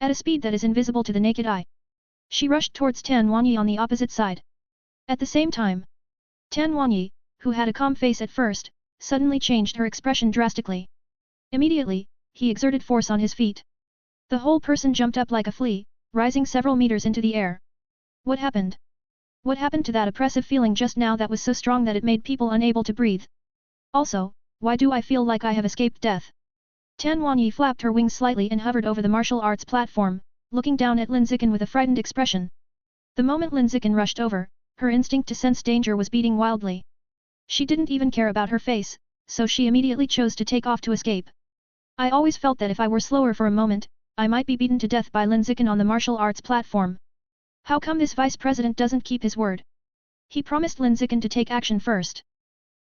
At a speed that is invisible to the naked eye. She rushed towards Tan Wanyi on the opposite side. At the same time, Tan Wanyi, who had a calm face at first, suddenly changed her expression drastically. Immediately, he exerted force on his feet. The whole person jumped up like a flea, rising several meters into the air. What happened? What happened to that oppressive feeling just now that was so strong that it made people unable to breathe? Also, why do I feel like I have escaped death? Tan Wanyi flapped her wings slightly and hovered over the martial arts platform, looking down at Lin Zichen with a frightened expression. The moment Lin Zichen rushed over, her instinct to sense danger was beating wildly. She didn't even care about her face, so she immediately chose to take off to escape. I always felt that if I were slower for a moment, I might be beaten to death by Lin Zichen on the martial arts platform. How come this vice president doesn't keep his word? He promised Lin Zichen to take action first.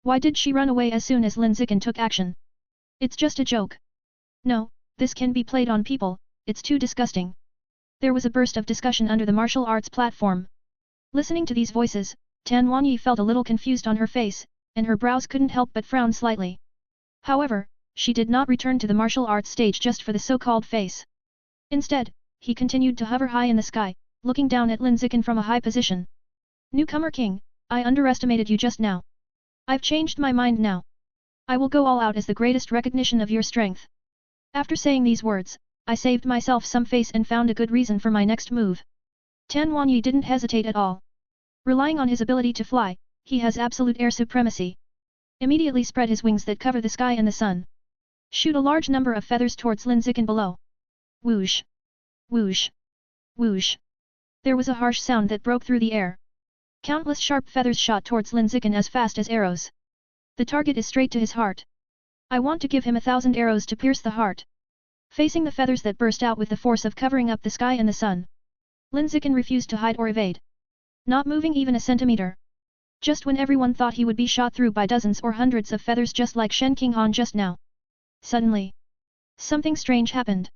Why did she run away as soon as Lin Zichen took action? It's just a joke. No, this can be played on people, it's too disgusting. There was a burst of discussion under the martial arts platform. Listening to these voices, Tan Wanyi felt a little confused on her face, and her brows couldn't help but frown slightly. However, she did not return to the martial arts stage just for the so-called face. Instead, he continued to hover high in the sky, looking down at Lin Zichen from a high position. "Newcomer king, I underestimated you just now. I've changed my mind now. I will go all out as the greatest recognition of your strength." After saying these words, I saved myself some face and found a good reason for my next move. Tan Wanyi didn't hesitate at all. Relying on his ability to fly, he has absolute air supremacy. Immediately spread his wings that cover the sky and the sun. Shoot a large number of feathers towards Lin Zichen below. Whoosh! Whoosh! Whoosh! There was a harsh sound that broke through the air. Countless sharp feathers shot towards Lin Zichen as fast as arrows. The target is straight to his heart. I want to give him 1,000 arrows to pierce the heart. Facing the feathers that burst out with the force of covering up the sky and the sun, Lin Zichen refused to hide or evade. Not moving even a centimeter. Just when everyone thought he would be shot through by dozens or hundreds of feathers just like Shen Qinghan just now. Suddenly, something strange happened.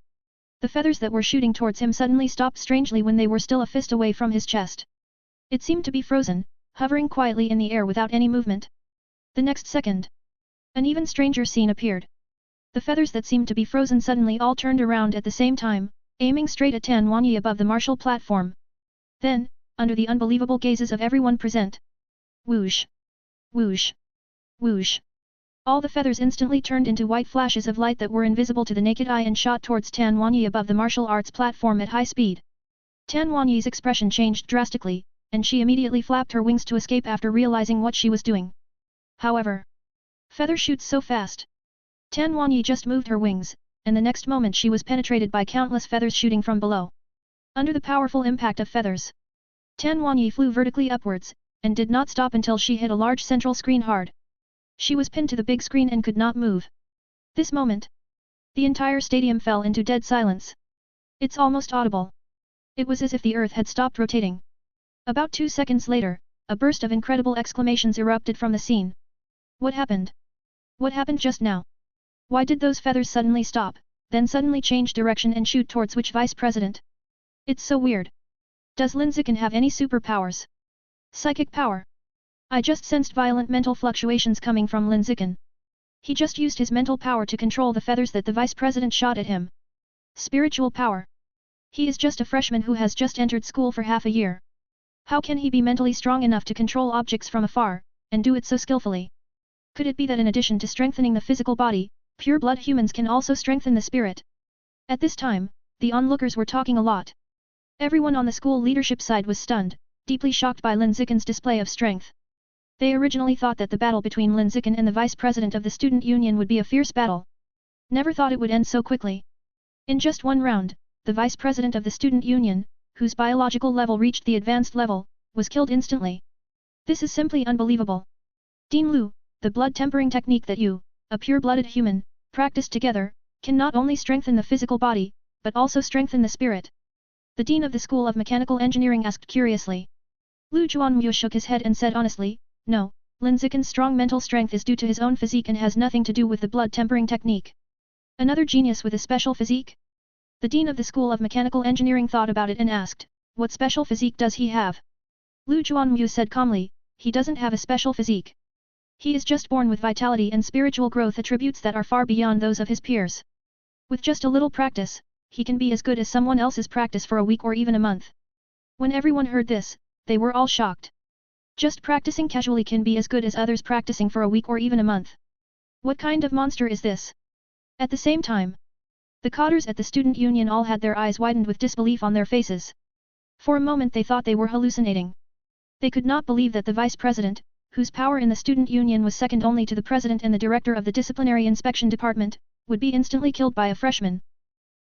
The feathers that were shooting towards him suddenly stopped strangely when they were still a fist away from his chest. It seemed to be frozen, hovering quietly in the air without any movement. The next second, an even stranger scene appeared. The feathers that seemed to be frozen suddenly all turned around at the same time, aiming straight at Tan Wanyi above the martial platform. Then, under the unbelievable gazes of everyone present, whoosh! Whoosh! Whoosh! All the feathers instantly turned into white flashes of light that were invisible to the naked eye and shot towards Tan Wanyi above the martial arts platform at high speed. Tan Wanyi's expression changed drastically, and she immediately flapped her wings to escape after realizing what she was doing. However, feather shoots so fast. Tan Wanyi just moved her wings, and the next moment she was penetrated by countless feathers shooting from below. Under the powerful impact of feathers, Tan Wanyi flew vertically upwards, and did not stop until she hit a large central screen hard. She was pinned to the big screen and could not move. This moment, the entire stadium fell into dead silence. It's almost audible. It was as if the earth had stopped rotating. About 2 seconds later, a burst of incredible exclamations erupted from the scene. What happened? What happened just now? Why did those feathers suddenly stop, then suddenly change direction and shoot towards which vice president? It's so weird. Does Lin Zichen have any superpowers? Psychic power? I just sensed violent mental fluctuations coming from Lin Zichen. He just used his mental power to control the feathers that the vice president shot at him. Spiritual power. He is just a freshman who has just entered school for half a year. How can he be mentally strong enough to control objects from afar, and do it so skillfully? Could it be that in addition to strengthening the physical body, pure-blood humans can also strengthen the spirit? At this time, the onlookers were talking a lot. Everyone on the school leadership side was stunned, deeply shocked by Lin Zichen's display of strength. They originally thought that the battle between Lin Zichen and the vice president of the student union would be a fierce battle. Never thought it would end so quickly. In just one round, the vice president of the student union, whose biological level reached the advanced level, was killed instantly. This is simply unbelievable. Dean Lu, the blood tempering technique that you, a pure-blooded human, practiced together, can not only strengthen the physical body, but also strengthen the spirit. The dean of the School of Mechanical Engineering asked curiously. Lu Juanmu shook his head and said honestly, no, Lin Zichen's strong mental strength is due to his own physique and has nothing to do with the blood tempering technique. Another genius with a special physique? The dean of the School of Mechanical Engineering thought about it and asked, what special physique does he have? Lu Juanmu said calmly, he doesn't have a special physique. He is just born with vitality and spiritual growth attributes that are far beyond those of his peers. With just a little practice, he can be as good as someone else's practice for a week or even a month. When everyone heard this, they were all shocked. Just practicing casually can be as good as others practicing for a week or even a month. What kind of monster is this? At the same time, the cadres at the student union all had their eyes widened with disbelief on their faces. For a moment they thought they were hallucinating. They could not believe that the vice president, whose power in the student union was second only to the president and the director of the disciplinary inspection department, would be instantly killed by a freshman.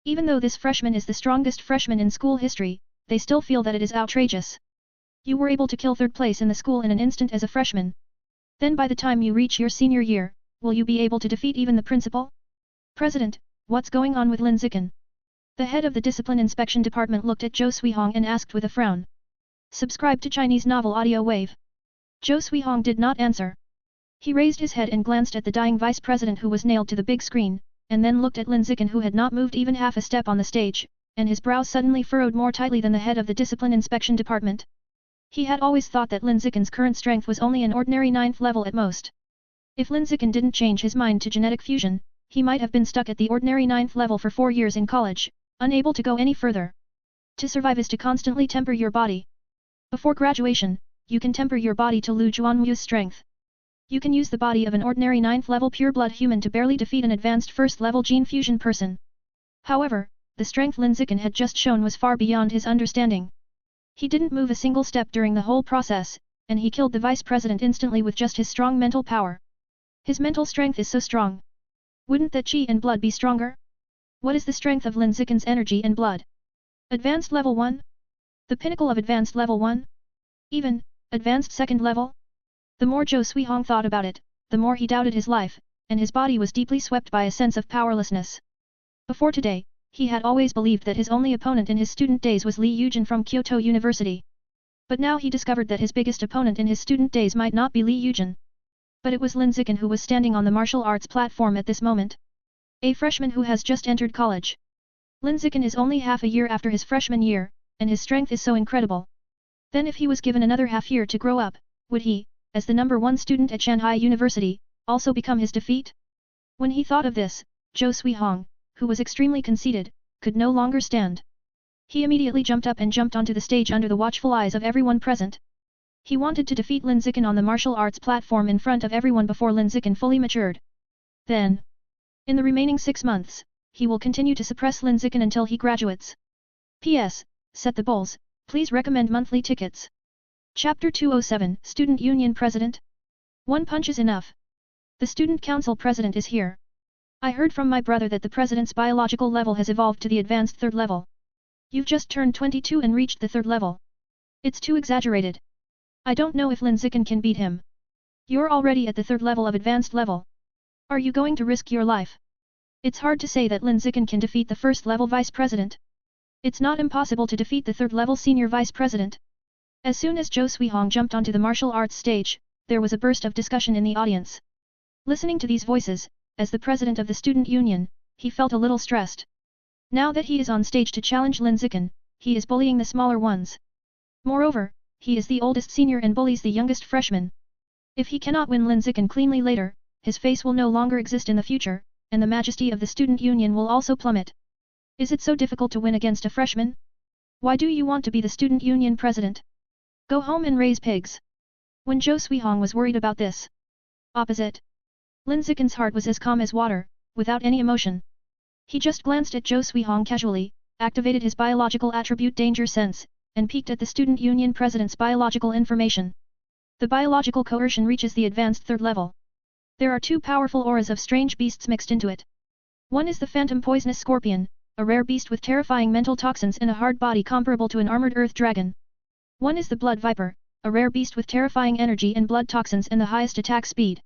Even though this freshman is the strongest freshman in school history, they still feel that it is outrageous. You were able to kill third place in the school in an instant as a freshman. Then by the time you reach your senior year, will you be able to defeat even the principal? President, what's going on with Lin Zichen? The head of the discipline inspection department looked at Zhou Suihong and asked with a frown. Subscribe to Chinese Novel Audio Wave. Zhou Suihong did not answer. He raised his head and glanced at the dying vice president who was nailed to the big screen, and then looked at Lin Zichen who had not moved even half a step on the stage, and his brows suddenly furrowed more tightly than the head of the discipline inspection department. He had always thought that Lin Zichen's current strength was only an ordinary 9th level at most. If Lin Zichen didn't change his mind to genetic fusion, he might have been stuck at the ordinary 9th level for 4 years in college, unable to go any further. To survive is to constantly temper your body. Before graduation, you can temper your body to Lu Juanmu's strength. You can use the body of an ordinary 9th level pure-blood human to barely defeat an advanced 1st level gene fusion person. However, the strength Lin Zichen had just shown was far beyond his understanding. He didn't move a single step during the whole process, and he killed the vice president instantly with just his strong mental power. His mental strength is so strong. Wouldn't that qi and blood be stronger? What is the strength of Lin Zichen's energy and blood? Advanced level 1? The pinnacle of advanced level 1? Even, advanced 2nd level? The more Zhou Suihong thought about it, the more he doubted his life, and his body was deeply swept by a sense of powerlessness. Before today, he had always believed that his only opponent in his student days was Li Yujin from Kyoto University. But now he discovered that his biggest opponent in his student days might not be Li Yujin. But it was Lin Zichen who was standing on the martial arts platform at this moment. A freshman who has just entered college. Lin Zichen is only half a year after his freshman year, and his strength is so incredible. Then if he was given another half year to grow up, would he, as the #1 student at Shanghai University, also become his defeat? When he thought of this, Zhou Suihong, who was extremely conceited, could no longer stand. He immediately jumped up and jumped onto the stage under the watchful eyes of everyone present. He wanted to defeat Lin Zichen on the martial arts platform in front of everyone before Lin Zichen fully matured. Then, in the remaining 6 months, he will continue to suppress Lin Zichen until he graduates. P.S. Set the bowls, please recommend monthly tickets. Chapter 207, Student Union President? One punch is enough. The Student Council President is here. I heard from my brother that the President's biological level has evolved to the advanced 3rd level. You've just turned 22 and reached the 3rd level. It's too exaggerated. I don't know if Lin Zichen can beat him. You're already at the 3rd level of advanced level. Are you going to risk your life? It's hard to say that Lin Zichen can defeat the 1st level vice president. It's not impossible to defeat the 3rd level senior vice president. As soon as Zhou Suihong jumped onto the martial arts stage, there was a burst of discussion in the audience. Listening to these voices, as the president of the student union, he felt a little stressed. Now that he is on stage to challenge Lin Zichen, he is bullying the smaller ones. Moreover, he is the oldest senior and bullies the youngest freshman. If he cannot win Lin Zichen cleanly later, his face will no longer exist in the future, and the majesty of the student union will also plummet. Is it so difficult to win against a freshman? Why do you want to be the student union president? Go home and raise pigs. When Zhou Suihong was worried about this. Opposite. Lin Zichen's heart was as calm as water, without any emotion. He just glanced at Zhou Suihong casually, activated his biological attribute danger sense, and peeked at the student union president's biological information. The biological coercion reaches the advanced 3rd level. There are 2 powerful auras of strange beasts mixed into it. One is the phantom poisonous scorpion, a rare beast with terrifying mental toxins and a hard body comparable to an armored earth dragon. One is the blood viper, a rare beast with terrifying energy and blood toxins and the highest attack speed.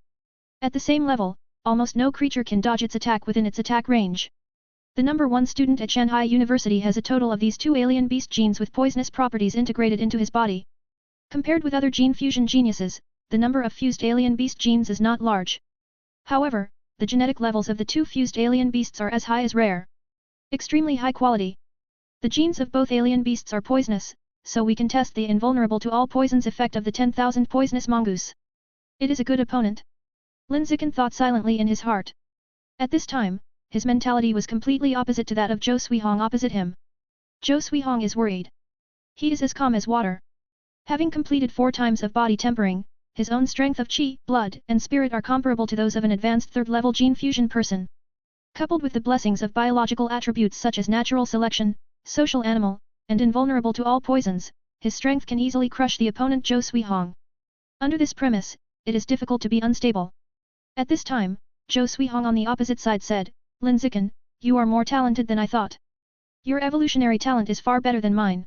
At the same level, almost no creature can dodge its attack within its attack range. The #1 student at Shanghai University has a total of these 2 alien beast genes with poisonous properties integrated into his body. Compared with other gene fusion geniuses, the number of fused alien beast genes is not large. However, the genetic levels of the 2 fused alien beasts are as high as rare. Extremely high quality. The genes of both alien beasts are poisonous, so we can test the invulnerable to all poisons effect of the 10,000 poisonous mongoose. It is a good opponent. Lin Zichen thought silently in his heart. At this time, his mentality was completely opposite to that of Zhou Suihong opposite him. Zhou Suihong is worried. He is as calm as water. Having completed 4 times of body tempering, his own strength of qi, blood, and spirit are comparable to those of an advanced 3rd-level gene fusion person. Coupled with the blessings of biological attributes such as natural selection, social animal, and invulnerable to all poisons, his strength can easily crush the opponent Zhou Suihong. Under this premise, it is difficult to be unstable. At this time, Zhou Suihong on the opposite side said, Lin Zichen, you are more talented than I thought. Your evolutionary talent is far better than mine.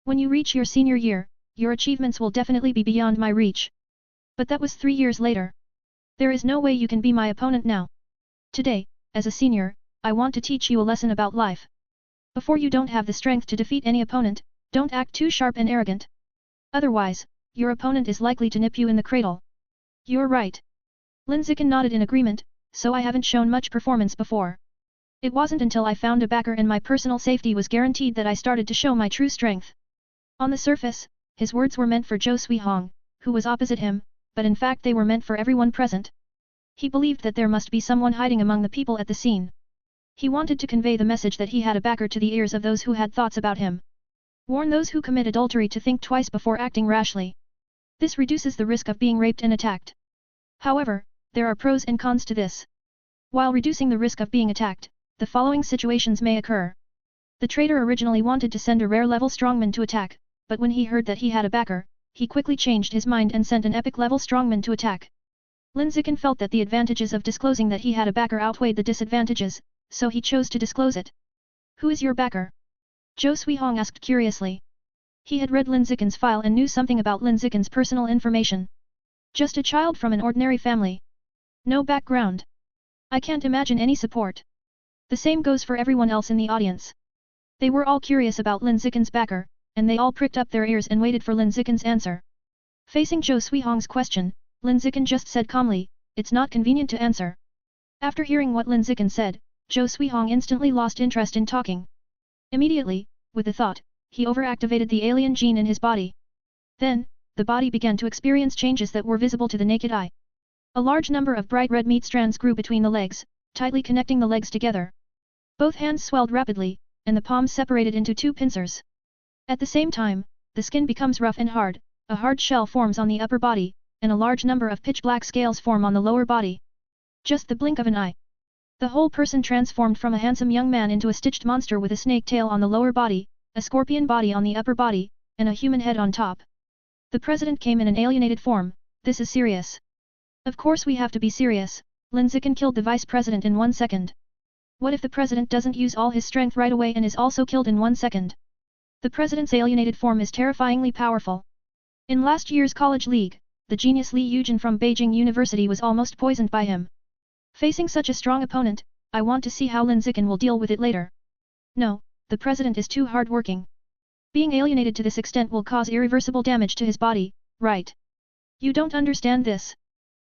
When you reach your senior year, your achievements will definitely be beyond my reach. But that was 3 years later. There is no way you can be my opponent now. Today, as a senior, I want to teach you a lesson about life. Before you don't have the strength to defeat any opponent, don't act too sharp and arrogant. Otherwise, your opponent is likely to nip you in the cradle. You're right. Lin Zichen nodded in agreement, so I haven't shown much performance before. It wasn't until I found a backer and my personal safety was guaranteed that I started to show my true strength. On the surface, his words were meant for Zhou Suihong, who was opposite him, but in fact they were meant for everyone present. He believed that there must be someone hiding among the people at the scene. He wanted to convey the message that he had a backer to the ears of those who had thoughts about him. Warn those who commit adultery to think twice before acting rashly. This reduces the risk of being raped and attacked. However, there are pros and cons to this. While reducing the risk of being attacked, the following situations may occur. The traitor originally wanted to send a rare-level strongman to attack, but when he heard that he had a backer, he quickly changed his mind and sent an epic-level strongman to attack. Lin Zichen felt that the advantages of disclosing that he had a backer outweighed the disadvantages, so he chose to disclose it. Who is your backer? Zhou Suihong asked curiously. He had read Lin Zichen's file and knew something about Lin Zichen's personal information. Just a child from an ordinary family. No background. I can't imagine any support. The same goes for everyone else in the audience. They were all curious about Lin Zichen's backer, and they all pricked up their ears and waited for Lin Zichen's answer. Facing Zhou Suihong's question, Lin Zichen just said calmly, it's not convenient to answer. After hearing what Lin Zichen said, Zhou Suihong instantly lost interest in talking. Immediately, with the thought, he overactivated the alien gene in his body. Then, the body began to experience changes that were visible to the naked eye. A large number of bright red meat strands grew between the legs, tightly connecting the legs together. Both hands swelled rapidly, and the palms separated into 2 pincers. At the same time, the skin becomes rough and hard, a hard shell forms on the upper body, and a large number of pitch-black scales form on the lower body. Just the blink of an eye. The whole person transformed from a handsome young man into a stitched monster with a snake tail on the lower body, a scorpion body on the upper body, and a human head on top. The president came in an alienated form. This is serious. Of course we have to be serious. Lin Zichen killed the vice president in 1 second. What if the president doesn't use all his strength right away and is also killed in 1 second? The president's alienated form is terrifyingly powerful. In last year's college league, the genius Li Yujin from Beijing University was almost poisoned by him. Facing such a strong opponent, I want to see how Lin Zichen will deal with it later. No, the president is too hard-working. Being alienated to this extent will cause irreversible damage to his body, right? You don't understand this.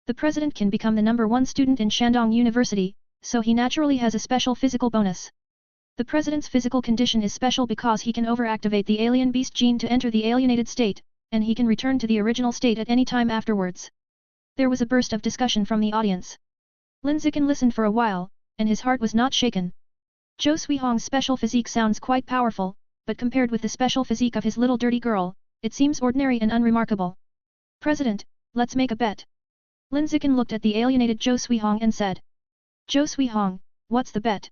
The president can become the #1 student in Shandong University, so he naturally has a special physical bonus. The president's physical condition is special because he can overactivate the alien beast gene to enter the alienated state, and he can return to the original state at any time afterwards. There was a burst of discussion from the audience. Lin Zichen listened for a while, and his heart was not shaken. Zhou Suihong's special physique sounds quite powerful, but compared with the special physique of his little dirty girl, it seems ordinary and unremarkable. President, let's make a bet. Lin Zichen looked at the alienated Zhou Suihong and said. Zhou Suihong, what's the bet?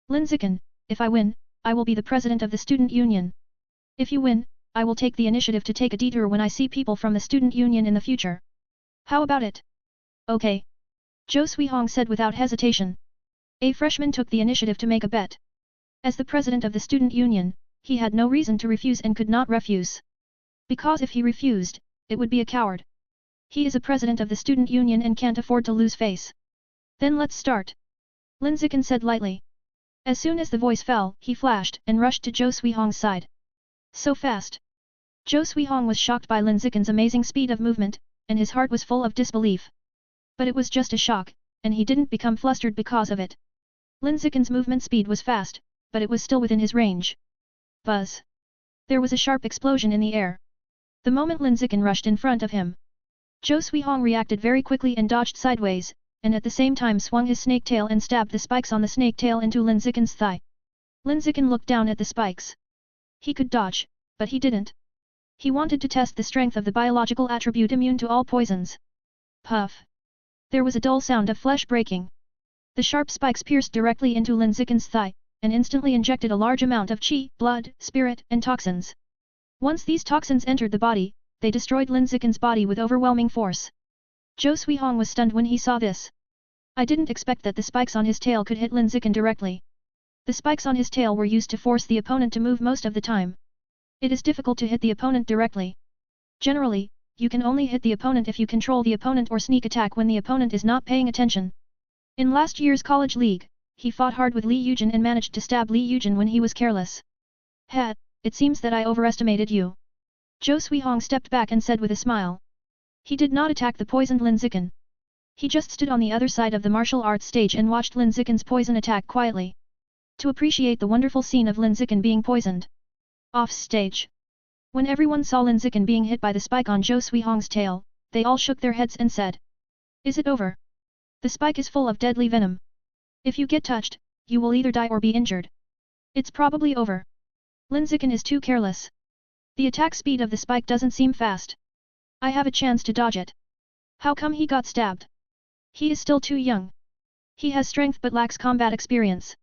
Lin Zichen, if I win, I will be the president of the student union. If you win, I will take the initiative to take a detour when I see people from the student union in the future. How about it? Okay. Zhou Suihong said without hesitation. A freshman took the initiative to make a bet. As the president of the student union, he had no reason to refuse and could not refuse. Because if he refused, it would be a coward. He is a president of the student union and can't afford to lose face. Then let's start. Lin Zichen said lightly. As soon as the voice fell, he flashed and rushed to Zhou Suihong's side. So fast. Zhou Suihong was shocked by Lin Zichen's amazing speed of movement, and his heart was full of disbelief. But it was just a shock, and he didn't become flustered because of it. Lin Zichen's movement speed was fast, but it was still within his range. Buzz. There was a sharp explosion in the air. The moment Lin Zichen rushed in front of him, Zhou Suihong reacted very quickly and dodged sideways, and at the same time swung his snake tail and stabbed the spikes on the snake tail into Lin Zichen's thigh. Lin Zichen looked down at the spikes. He could dodge, but he didn't. He wanted to test the strength of the biological attribute immune to all poisons. Puff. There was a dull sound of flesh breaking. The sharp spikes pierced directly into Lin Zichen's thigh, and instantly injected a large amount of qi, blood, spirit, and toxins. Once these toxins entered the body, they destroyed Lin Zichen's body with overwhelming force. Zhou Suihong was stunned when he saw this. I didn't expect that the spikes on his tail could hit Lin Zichen directly. The spikes on his tail were used to force the opponent to move most of the time. It is difficult to hit the opponent directly. Generally, you can only hit the opponent if you control the opponent or sneak attack when the opponent is not paying attention. In last year's college league, he fought hard with Li Yujin and managed to stab Li Yujin when he was careless. "Heh, it seems that I overestimated you." Zhou Suihong stepped back and said with a smile. He did not attack the poisoned Lin Zichen. He just stood on the other side of the martial arts stage and watched Lin Zichen's poison attack quietly. To appreciate the wonderful scene of Lin Zichen being poisoned. Off stage. When everyone saw Lin Zichen being hit by the spike on Zhou Suihong's tail, they all shook their heads and said, "Is it over? The spike is full of deadly venom. If you get touched, you will either die or be injured. It's probably over. Lin Zichen is too careless. The attack speed of the spike doesn't seem fast. I have a chance to dodge it. How come he got stabbed? He is still too young. He has strength but lacks combat experience.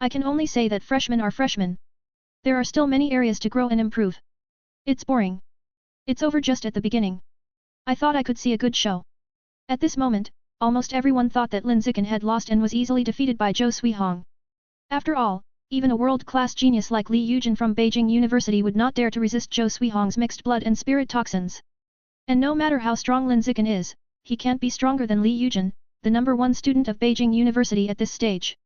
I can only say that freshmen are freshmen. There are still many areas to grow and improve. It's boring. It's over just at the beginning. I thought I could see a good show." At this moment, almost everyone thought that Lin Zichen had lost and was easily defeated by Zhou Suihong. After all, even a world-class genius like Li Yujin from Beijing University would not dare to resist Zhou Suihong's mixed blood and spirit toxins. And no matter how strong Lin Zichen is, he can't be stronger than Li Yujin, the #1 student of Beijing University at this stage.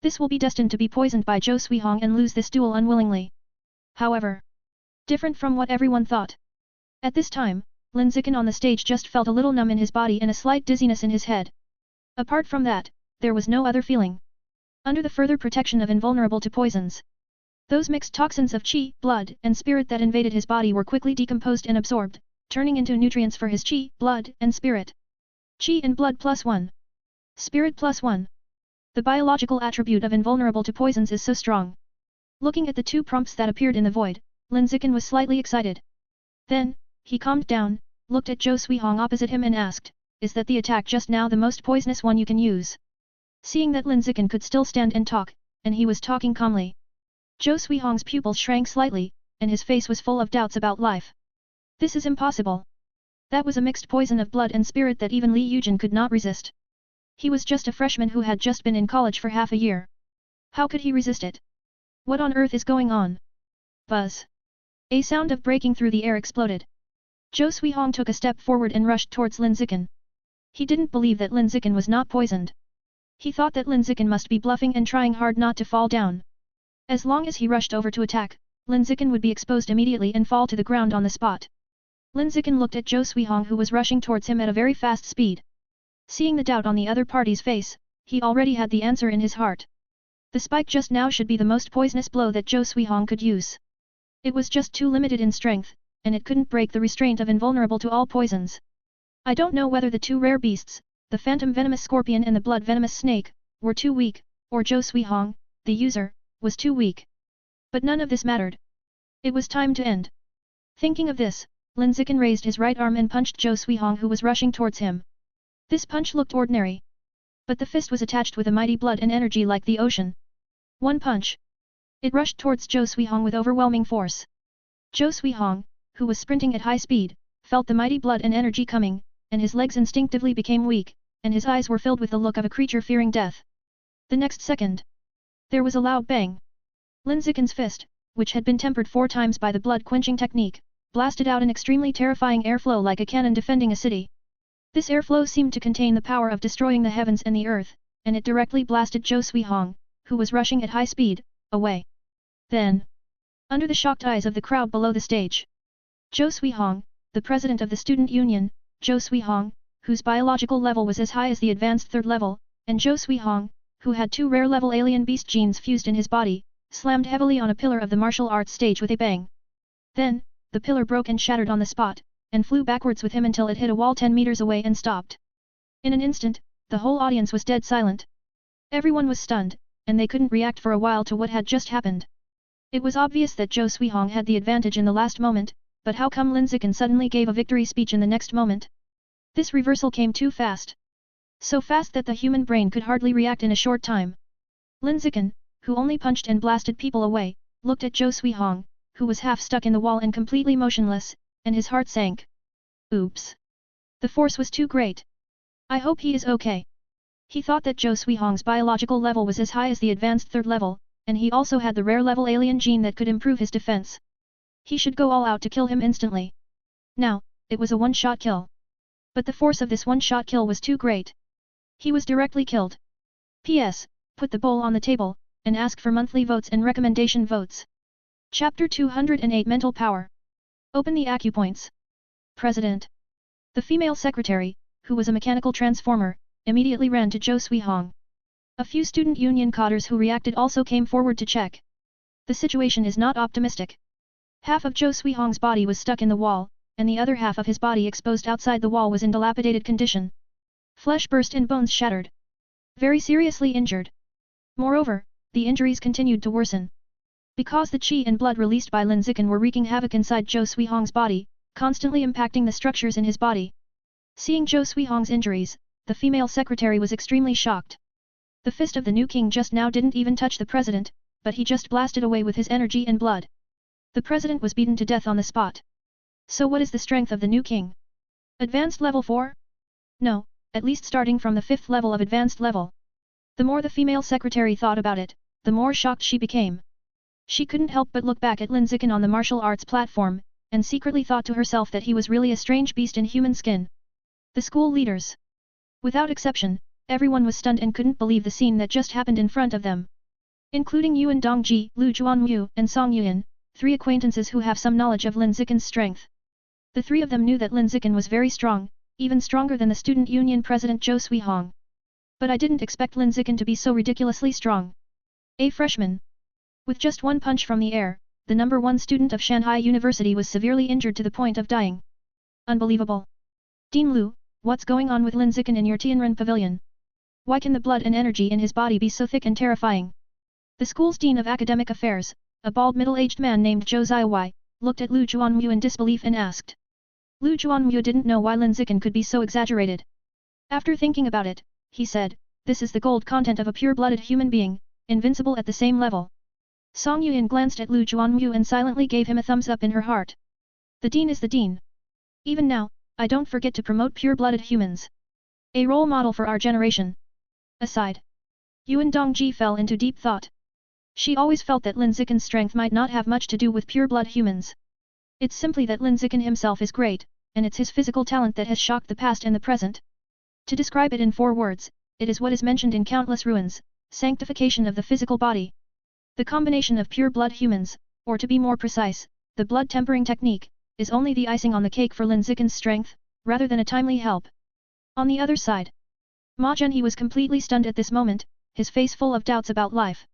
This will be destined to be poisoned by Zhou Suihong and lose this duel unwillingly. However, different from what everyone thought. At this time, Lin Zichen on the stage just felt a little numb in his body and a slight dizziness in his head. Apart from that, there was no other feeling. Under the further protection of invulnerable to poisons, those mixed toxins of qi, blood, and spirit that invaded his body were quickly decomposed and absorbed, turning into nutrients for his qi, blood, and spirit. Qi and blood +1. Spirit +1. The biological attribute of invulnerable to poisons is so strong. Looking at the two prompts that appeared in the void, Lin Zichen was slightly excited. Then, he calmed down, looked at Zhou Suihong opposite him and asked, "Is that the attack just now the most poisonous one you can use?" Seeing that Lin Zichen could still stand and talk, and he was talking calmly, Zhou Suihong's pupils shrank slightly, and his face was full of doubts about life. "This is impossible. That was a mixed poison of blood and spirit that even Li Yujin could not resist. He was just a freshman who had just been in college for half a year. How could he resist it? What on earth is going on?" Buzz. A sound of breaking through the air exploded. Zhou Suihong took a step forward and rushed towards Lin Zichen. He didn't believe that Lin Zichen was not poisoned. He thought that Lin Zichen must be bluffing and trying hard not to fall down. As long as he rushed over to attack, Lin Zichen would be exposed immediately and fall to the ground on the spot. Lin Zichen looked at Zhou Suihong who was rushing towards him at a very fast speed. Seeing the doubt on the other party's face, he already had the answer in his heart. The spike just now should be the most poisonous blow that Zhou Suihong could use. It was just too limited in strength, and it couldn't break the restraint of invulnerable to all poisons. I don't know whether the two rare beasts, the phantom venomous scorpion and the blood venomous snake, were too weak, or Zhou Suihong, the user, was too weak. But none of this mattered. It was time to end. Thinking of this, Lin Zichen raised his right arm and punched Zhou Suihong who was rushing towards him. This punch looked ordinary. But the fist was attached with a mighty blood and energy like the ocean. One punch. It rushed towards Zhou Suihong with overwhelming force. Zhou Suihong, who was sprinting at high speed, felt the mighty blood and energy coming, and his legs instinctively became weak, and his eyes were filled with the look of a creature fearing death. The next second, there was a loud bang. Lin Zichen's fist, which had been tempered 4 times by the blood-quenching technique, blasted out an extremely terrifying airflow like a cannon defending a city. This airflow seemed to contain the power of destroying the heavens and the earth, and it directly blasted Zhou Suihong, who was rushing at high speed, away. Then, under the shocked eyes of the crowd below the stage, Zhou Suihong, the president of the student union, Zhou Suihong, whose biological level was as high as the advanced 3rd level, and Zhou Suihong, who had 2 rare-level alien beast genes fused in his body, slammed heavily on a pillar of the martial arts stage with a bang. Then, the pillar broke and shattered on the spot, and flew backwards with him until it hit a wall 10 meters away and stopped. In an instant, the whole audience was dead silent. Everyone was stunned, and they couldn't react for a while to what had just happened. It was obvious that Zhou Suihong had the advantage in the last moment, but how come Lin Zichen suddenly gave a victory speech in the next moment? This reversal came too fast. So fast that the human brain could hardly react in a short time. Lin Zichen, who only punched and blasted people away, looked at Zhou Suihong, who was half stuck in the wall and completely motionless, and his heart sank. Oops! The force was too great. I hope he is okay. He thought that Zhou Suihong's biological level was as high as the advanced 3rd level, and he also had the rare-level alien gene that could improve his defense. He should go all out to kill him instantly. Now, it was a one-shot kill. But the force of this one-shot kill was too great. He was directly killed. P.S. Put the bowl on the table, and ask for monthly votes and recommendation votes. Chapter 208 Mental Power. Open the acupoints. President. The female secretary, who was a mechanical transformer, immediately ran to Zhou Suihong. A few student union cadres who reacted also came forward to check. The situation is not optimistic. Half of Zhou Suihong's body was stuck in the wall, and the other half of his body exposed outside the wall was in dilapidated condition. Flesh burst and bones shattered. Very seriously injured. Moreover, the injuries continued to worsen. Because the qi and blood released by Lin Zichen were wreaking havoc inside Zhou Suihong's body, constantly impacting the structures in his body. Seeing Zhou Suihong's injuries, the female secretary was extremely shocked. The fist of the new king just now didn't even touch the president, but he just blasted away with his energy and blood. The president was beaten to death on the spot. So what is the strength of the new king? Advanced level 4? No, at least starting from the 5th level of advanced level. The more the female secretary thought about it, the more shocked she became. She couldn't help but look back at Lin Zichen on the martial arts platform, and secretly thought to herself that he was really a strange beast in human skin. The school leaders. Without exception, everyone was stunned and couldn't believe the scene that just happened in front of them. Including Yuan Dongji, Lu Juanmu, and Song Yuan, 3 acquaintances who have some knowledge of Lin Zichen's strength. The 3 of them knew that Lin Zichen was very strong, even stronger than the student union president Zhou Suihong. But I didn't expect Lin Zichen to be so ridiculously strong. A freshman. With just one punch from the air, the #1 student of Shanghai University was severely injured to the point of dying. Unbelievable. Dean Lu, what's going on with Lin Zichen in your Tianren pavilion? Why can the blood and energy in his body be so thick and terrifying? The school's dean of academic affairs, a bald middle-aged man named Zhou Ziwei, looked at Lu Juanmu in disbelief and asked. Lu Juanmu didn't know why Lin Zichen could be so exaggerated. After thinking about it, he said, this is the gold content of a pure-blooded human being, invincible at the same level. Song Yuan glanced at Lu Juanmu and silently gave him a thumbs up in her heart. The dean is the dean. Even now, I don't forget to promote pure-blooded humans. A role model for our generation. Aside. Yuan Dongji fell into deep thought. She always felt that Lin Zichen's strength might not have much to do with pure-blood humans. It's simply that Lin Zichen himself is great, and it's his physical talent that has shocked the past and the present. To describe it in 4 words, it is what is mentioned in countless ruins, sanctification of the physical body. The combination of pure-blood humans, or to be more precise, the blood tempering technique, is only the icing on the cake for Lin Zichen's strength, rather than a timely help. On the other side, Ma Zhenhe was completely stunned at this moment, his face full of doubts about life.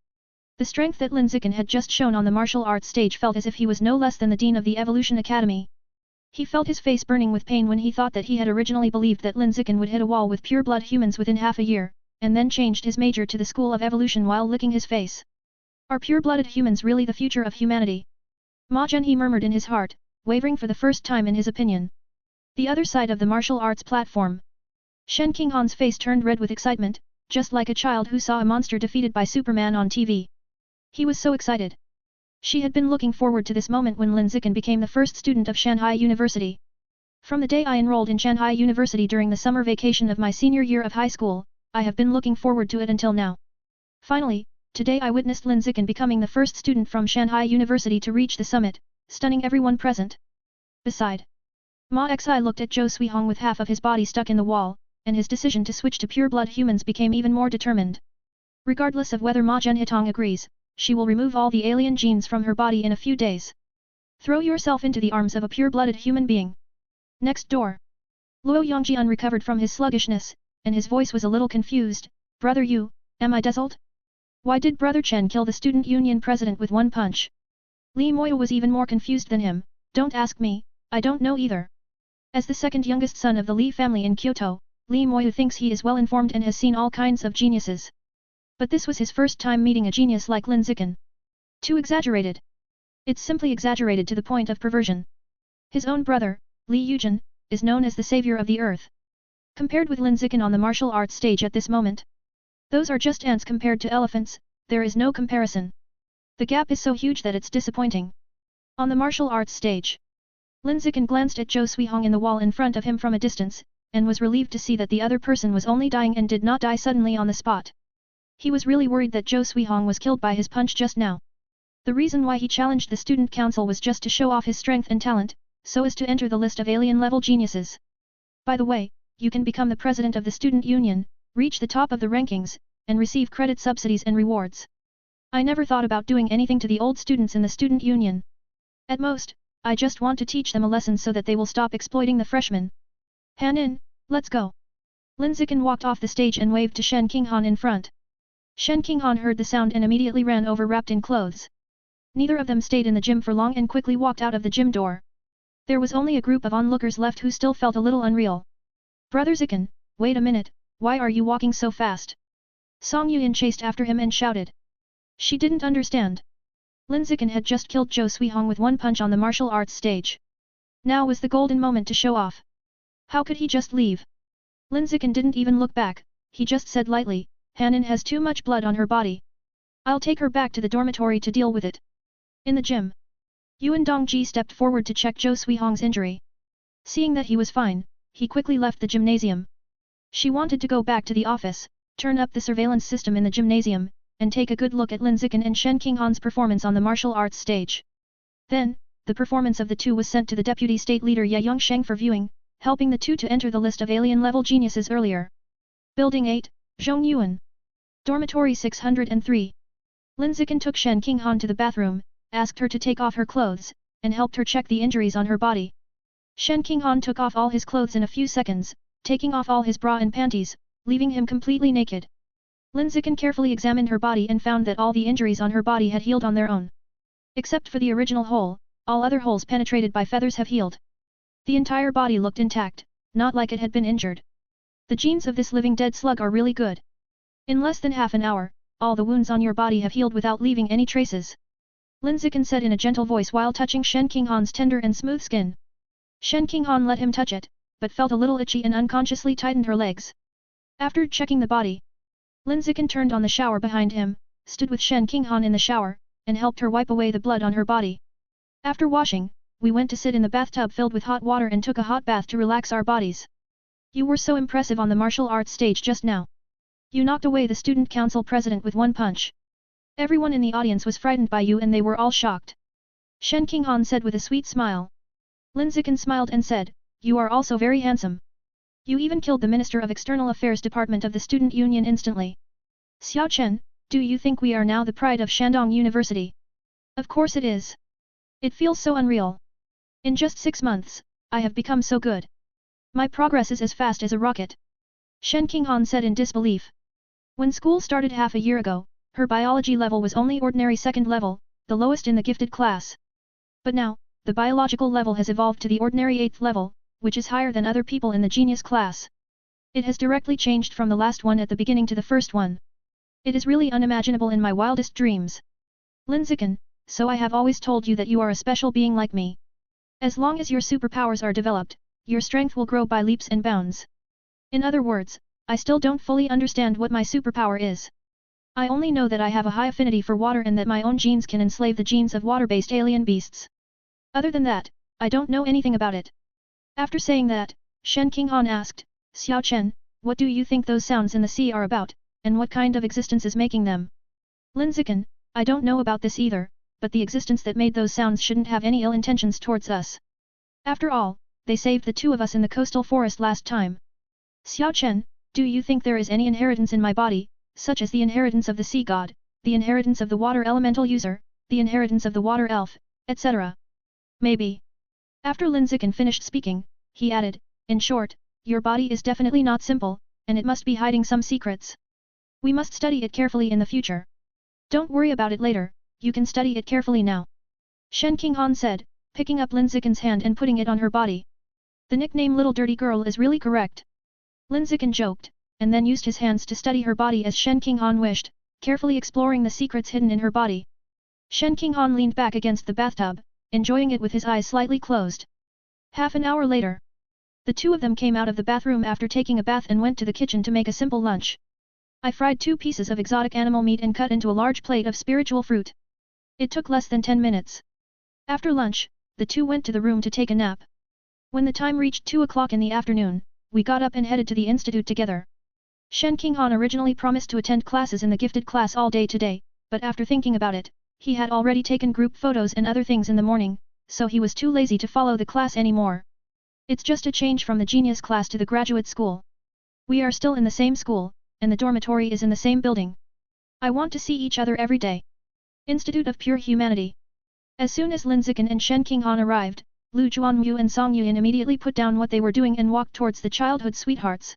The strength that Lin Zichen had just shown on the martial arts stage felt as if he was no less than the dean of the Evolution Academy. He felt his face burning with pain when he thought that he had originally believed that Lin Zichen would hit a wall with pure-blood humans within half a year, and then changed his major to the School of Evolution while licking his face. Are pure-blooded humans really the future of humanity? Ma Zhenhe murmured in his heart, wavering for the first time in his opinion. The other side of the martial arts platform. Shen Qinghan's face turned red with excitement, just like a child who saw a monster defeated by Superman on TV. He was so excited. She had been looking forward to this moment when Lin Zichen became the first student of Shanghai University. From the day I enrolled in Shanghai University during the summer vacation of my senior year of high school, I have been looking forward to it until now. Finally, today I witnessed Lin Zichen becoming the first student from Shanghai University to reach the summit, stunning everyone present. Beside, Ma Xi looked at Zhou Suihong with half of his body stuck in the wall, and his decision to switch to pure-blood humans became even more determined. Regardless of whether Ma Zhenhitong agrees, she will remove all the alien genes from her body in a few days. Throw yourself into the arms of a pure-blooded human being. Next door. Luo Yongjian recovered from his sluggishness, and his voice was a little confused. Brother Yu, am I dazzled? Why did Brother Chen kill the student union president with one punch? Li Moya was even more confused than him. Don't ask me, I don't know either. As the second youngest son of the Li family in Kyoto, Li Moya thinks he is well informed and has seen all kinds of geniuses. But this was his first time meeting a genius like Lin Zichen. Too exaggerated. It's simply exaggerated to the point of perversion. His own brother, Li Yujin, is known as the savior of the earth. Compared with Lin Zichen on the martial arts stage at this moment, those are just ants compared to elephants, there is no comparison. The gap is so huge that it's disappointing. On the martial arts stage, Lin Zichen glanced at Zhou Suihong in the wall in front of him from a distance, and was relieved to see that the other person was only dying and did not die suddenly on the spot. He was really worried that Zhou Suihong was killed by his punch just now. The reason why he challenged the student council was just to show off his strength and talent, so as to enter the list of alien-level geniuses. By the way, you can become the president of the student union, reach the top of the rankings, and receive credit subsidies and rewards. I never thought about doing anything to the old students in the student union. At most, I just want to teach them a lesson so that they will stop exploiting the freshmen. Hanin, let's go. Lin Zichen walked off the stage and waved to Shen Qinghan in front. Shen Qinghan heard the sound and immediately ran over wrapped in clothes. Neither of them stayed in the gym for long and quickly walked out of the gym door. There was only a group of onlookers left who still felt a little unreal. Brother Zichen, wait a minute, why are you walking so fast? Song Yuan chased after him and shouted. She didn't understand. Lin Zichen had just killed Zhou Suihong with one punch on the martial arts stage. Now was the golden moment to show off. How could he just leave? Lin Zichen didn't even look back, he just said lightly, Hanin has too much blood on her body. I'll take her back to the dormitory to deal with it. In the gym, Yuan Dongji stepped forward to check Zhou Suihong's injury. Seeing that he was fine, he quickly left the gymnasium. She wanted to go back to the office, turn up the surveillance system in the gymnasium, and take a good look at Lin Zichen and Shen Qinghan's performance on the martial arts stage. Then, the performance of the two was sent to the deputy state leader Ye Yongsheng for viewing, helping the two to enter the list of alien-level geniuses earlier. Building 8, Zhongyuan. Dormitory 603. Lin Zichen took Shen Qinghan to the bathroom, asked her to take off her clothes, and helped her check the injuries on her body. Shen Qinghan took off all his clothes in a few seconds, taking off all his bra and panties, leaving him completely naked. Lin Zichen carefully examined her body and found that all the injuries on her body had healed on their own. Except for the original hole, all other holes penetrated by feathers have healed. The entire body looked intact, not like it had been injured. The genes of this living dead slug are really good. In less than half an hour, all the wounds on your body have healed without leaving any traces. Lin Zichen said in a gentle voice while touching Shen Qinghan's tender and smooth skin. Shen Qinghan let him touch it, but felt a little itchy and unconsciously tightened her legs. After checking the body, Lin Zichen turned on the shower behind him, stood with Shen Qinghan in the shower, and helped her wipe away the blood on her body. After washing, we went to sit in the bathtub filled with hot water and took a hot bath to relax our bodies. You were so impressive on the martial arts stage just now. You knocked away the student council president with one punch. Everyone in the audience was frightened by you and they were all shocked. Shen Qinghan said with a sweet smile. Lin Zichen smiled and said, you are also very handsome. You even killed the Minister of External Affairs Department of the Student Union instantly. Xiao Chen, do you think we are now the pride of Shandong University? Of course it is. It feels so unreal. In just 6 months, I have become so good. My progress is as fast as a rocket. Shen Qinghan said in disbelief. When school started half a year ago, her biology level was only ordinary second level, the lowest in the gifted class. But now, the biological level has evolved to the ordinary 8th level, which is higher than other people in the genius class. It has directly changed from the last one at the beginning to the first one. It is really unimaginable in my wildest dreams. Lin Zichen, so I have always told you that you are a special being like me. As long as your superpowers are developed, your strength will grow by leaps and bounds. In other words, I still don't fully understand what my superpower is. I only know that I have a high affinity for water and that my own genes can enslave the genes of water-based alien beasts. Other than that, I don't know anything about it. After saying that, Shen Qinghan asked, Xiao Chen, what do you think those sounds in the sea are about, and what kind of existence is making them? Lin Zichen, I don't know about this either, but the existence that made those sounds shouldn't have any ill intentions towards us. After all, they saved the two of us in the coastal forest last time. Xiao Chen, do you think there is any inheritance in my body, such as the inheritance of the sea god, the inheritance of the water elemental user, the inheritance of the water elf, etc.? Maybe. After Lin Zichen finished speaking, he added, in short, your body is definitely not simple, and it must be hiding some secrets. We must study it carefully in the future. Don't worry about it later, you can study it carefully now. Shen Qinghan said, picking up Lin Zichen's hand and putting it on her body. The nickname Little Dirty Girl is really correct. Lin Zichen joked, and then used his hands to study her body as Shen Qinghan wished, carefully exploring the secrets hidden in her body. Shen Qinghan leaned back against the bathtub, enjoying it with his eyes slightly closed. Half an hour later, the two of them came out of the bathroom after taking a bath and went to the kitchen to make a simple lunch. I fried 2 pieces of exotic animal meat and cut into a large plate of spiritual fruit. It took less than 10 minutes. After lunch, the two went to the room to take a nap. When the time reached 2 o'clock in the afternoon, we got up and headed to the institute together. Shen Qinghan originally promised to attend classes in the gifted class all day today, but after thinking about it, he had already taken group photos and other things in the morning, so he was too lazy to follow the class anymore. It's just a change from the genius class to the graduate school. We are still in the same school, and the dormitory is in the same building. I want to see each other every day. Institute of Pure Humanity. As soon as Lin Zichen and Shen Qinghan arrived, Lu Juanmu and Song Yuan immediately put down what they were doing and walked towards the childhood sweethearts.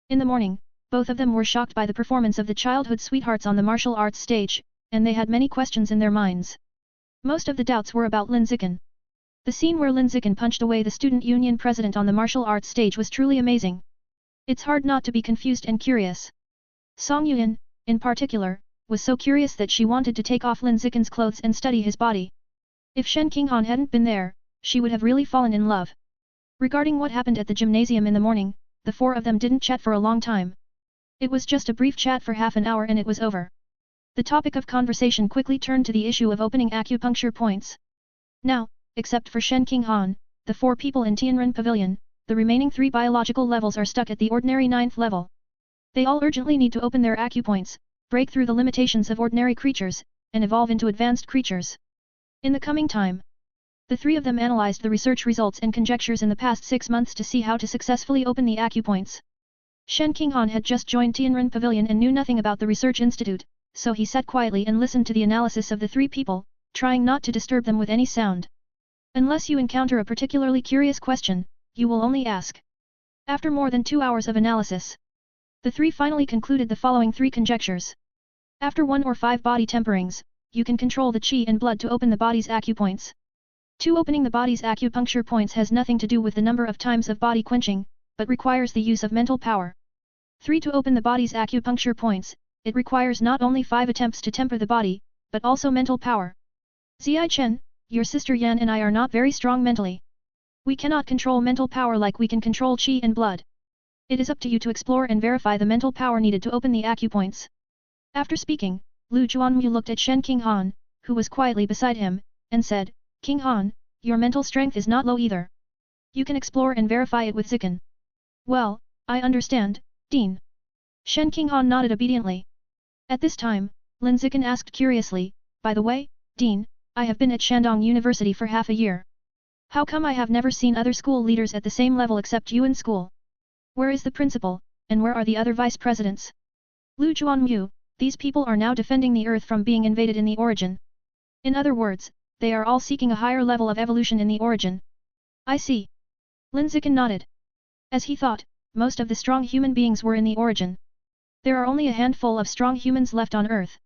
In the morning, both of them were shocked by the performance of the childhood sweethearts on the martial arts stage, and they had many questions in their minds. Most of the doubts were about Lin Zichen. The scene where Lin Zichen punched away the student union president on the martial arts stage was truly amazing. It's hard not to be confused and curious. Song Yuan, in particular, was so curious that she wanted to take off Lin Zichen's clothes and study his body. If Shen Qinghan hadn't been there, she would have really fallen in love. Regarding what happened at the gymnasium in the morning, the four of them didn't chat for a long time. It was just a brief chat for half an hour and it was over. The topic of conversation quickly turned to the issue of opening acupuncture points. Now, except for Shen Qinghan, the 4 people in Tianren Pavilion, the remaining 3 biological levels are stuck at the ordinary 9th level. They all urgently need to open their acupoints, break through the limitations of ordinary creatures, and evolve into advanced creatures. In the coming time, the 3 of them analyzed the research results and conjectures in the past 6 months to see how to successfully open the acupoints. Shen Qinghan had just joined Tianren Pavilion and knew nothing about the research institute, so he sat quietly and listened to the analysis of the 3 people, trying not to disturb them with any sound. Unless you encounter a particularly curious question, you will only ask. After more than 2 hours of analysis, the 3 finally concluded the following 3 conjectures. After 1 or 5 body temperings, you can control the qi and blood to open the body's acupoints. 2. Opening the body's acupuncture points has nothing to do with the number of times of body quenching, but requires the use of mental power. 3. To open the body's acupuncture points, it requires not only 5 attempts to temper the body, but also mental power. Zichen, your sister Yan and I are not very strong mentally. We cannot control mental power like we can control qi and blood. It is up to you to explore and verify the mental power needed to open the acupoints. After speaking, Lu Juanmu looked at Shen Qinghan, who was quietly beside him, and said, Qinghan, your mental strength is not low either. You can explore and verify it with Zichen. Well, I understand, Dean. Shen Qinghan nodded obediently. At this time, Lin Zichen asked curiously, by the way, Dean, I have been at Shandong University for half a year. How come I have never seen other school leaders at the same level except you in school? Where is the principal, and where are the other vice presidents? Lu Juanmu, these people are now defending the earth from being invaded in the origin. In other words, they are all seeking a higher level of evolution in the origin. I see. Lin Zichen nodded. As he thought, most of the strong human beings were in the origin. There are only a handful of strong humans left on Earth.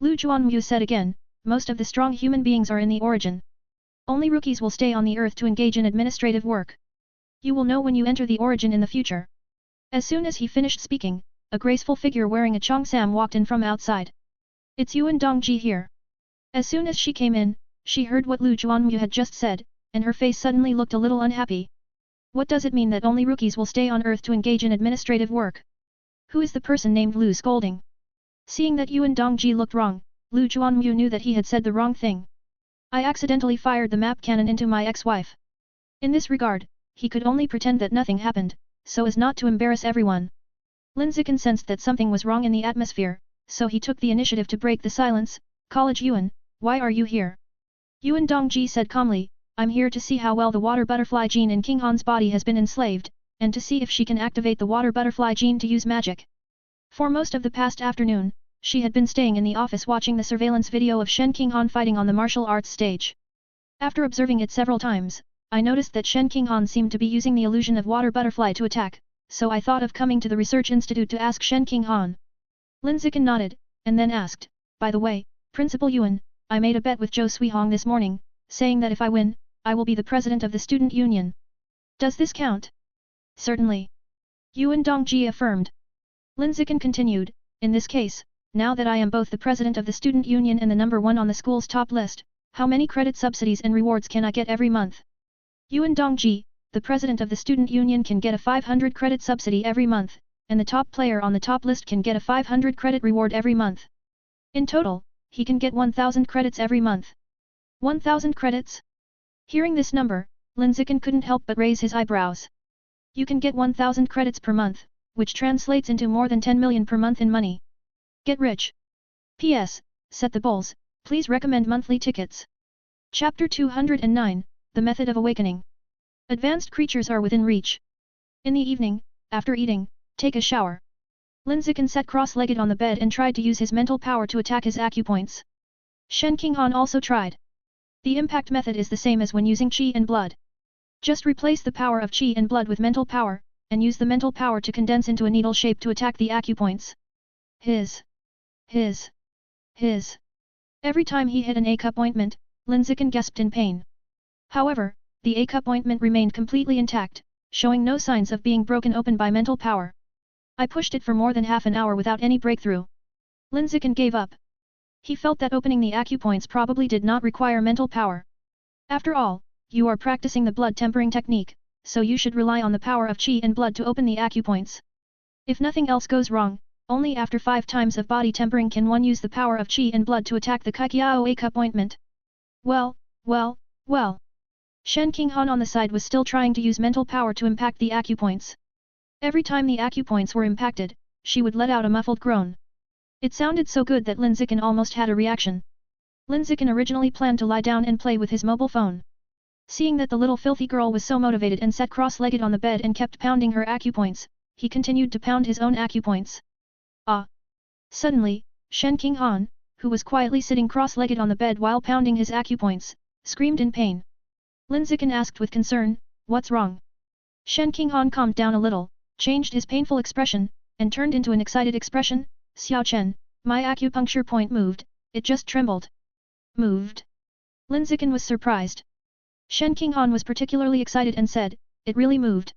Lu Juanmu said again, most of the strong human beings are in the origin. Only rookies will stay on the Earth to engage in administrative work. You will know when you enter the origin in the future. As soon as he finished speaking, a graceful figure wearing a cheongsam walked in from outside. It's Yuan Dongji here. As soon as she came in, she heard what Lu Juanmu had just said, and her face suddenly looked a little unhappy. What does it mean that only rookies will stay on Earth to engage in administrative work? Who is the person named Lu scolding? Seeing that Yuan Dongji looked wrong, Lu Juanmu knew that he had said the wrong thing. I accidentally fired the map cannon into my ex-wife. In this regard, he could only pretend that nothing happened, so as not to embarrass everyone. Lin Zichen sensed that something was wrong in the atmosphere, so he took the initiative to break the silence. College Yuan, why are you here? Yuan Dongji said calmly, I'm here to see how well the water butterfly gene in King Han's body has been enslaved, and to see if she can activate the water butterfly gene to use magic. For most of the past afternoon, she had been staying in the office watching the surveillance video of Shen Qinghan fighting on the martial arts stage. After observing it several times, I noticed that Shen Qinghan seemed to be using the illusion of water butterfly to attack, so I thought of coming to the research institute to ask Shen Qinghan. Lin Zichen nodded, and then asked, by the way, Principal Yuan, I made a bet with Zhou Suihong this morning, saying that if I win, I will be the president of the student union. Does this count? Certainly. Yuan Dongji affirmed. Lin Zichen continued, in this case, now that I am both the president of the student union and the #1 on the school's top list, how many credit subsidies and rewards can I get every month? Yuan Dongji, the president of the student union can get a 500 credit subsidy every month, and the top player on the top list can get a 500 credit reward every month. In total, he can get 1000 credits every month. 1000 credits? Hearing this number, Lin Zichen couldn't help but raise his eyebrows. You can get 1000 credits per month, which translates into more than 10 million per month in money. Get rich. P.S. Set the goals, please recommend monthly tickets. Chapter 209, The Method of Awakening. Advanced creatures are within reach. In the evening, after eating, take a shower. Lin Zichen sat cross-legged on the bed and tried to use his mental power to attack his acupoints. Shen Qinghan also tried. The impact method is the same as when using qi and blood. Just replace the power of qi and blood with mental power, and use the mental power to condense into a needle shape to attack the acupoints. His. Every time he hit an A-cup ointment, Lin Zichen gasped in pain. However, the A-cup ointment remained completely intact, showing no signs of being broken open by mental power. I pushed it for more than half an hour without any breakthrough. Lin Zichen gave up. He felt that opening the acupoints probably did not require mental power. After all, you are practicing the blood tempering technique, so you should rely on the power of qi and blood to open the acupoints. If nothing else goes wrong, only after 5 times of body tempering can one use the power of qi and blood to attack the Kaikiao A-cup ointment. Well. Shen Qinghan on the side was still trying to use mental power to impact the acupoints. Every time the acupoints were impacted, she would let out a muffled groan. It sounded so good that Lin Zichen almost had a reaction. Lin Zichen originally planned to lie down and play with his mobile phone. Seeing that the little filthy girl was so motivated and sat cross-legged on the bed and kept pounding her acupoints, he continued to pound his own acupoints. Ah! Suddenly, Shen Qinghan, who was quietly sitting cross-legged on the bed while pounding his acupoints, screamed in pain. Lin Zichen asked with concern, what's wrong? Shen Qinghan calmed down a little, changed his painful expression, and turned into an excited expression. Xiao Chen, my acupuncture point moved, it just trembled. Moved? Lin Zichen was surprised. Shen Qinghan was particularly excited and said, it really moved.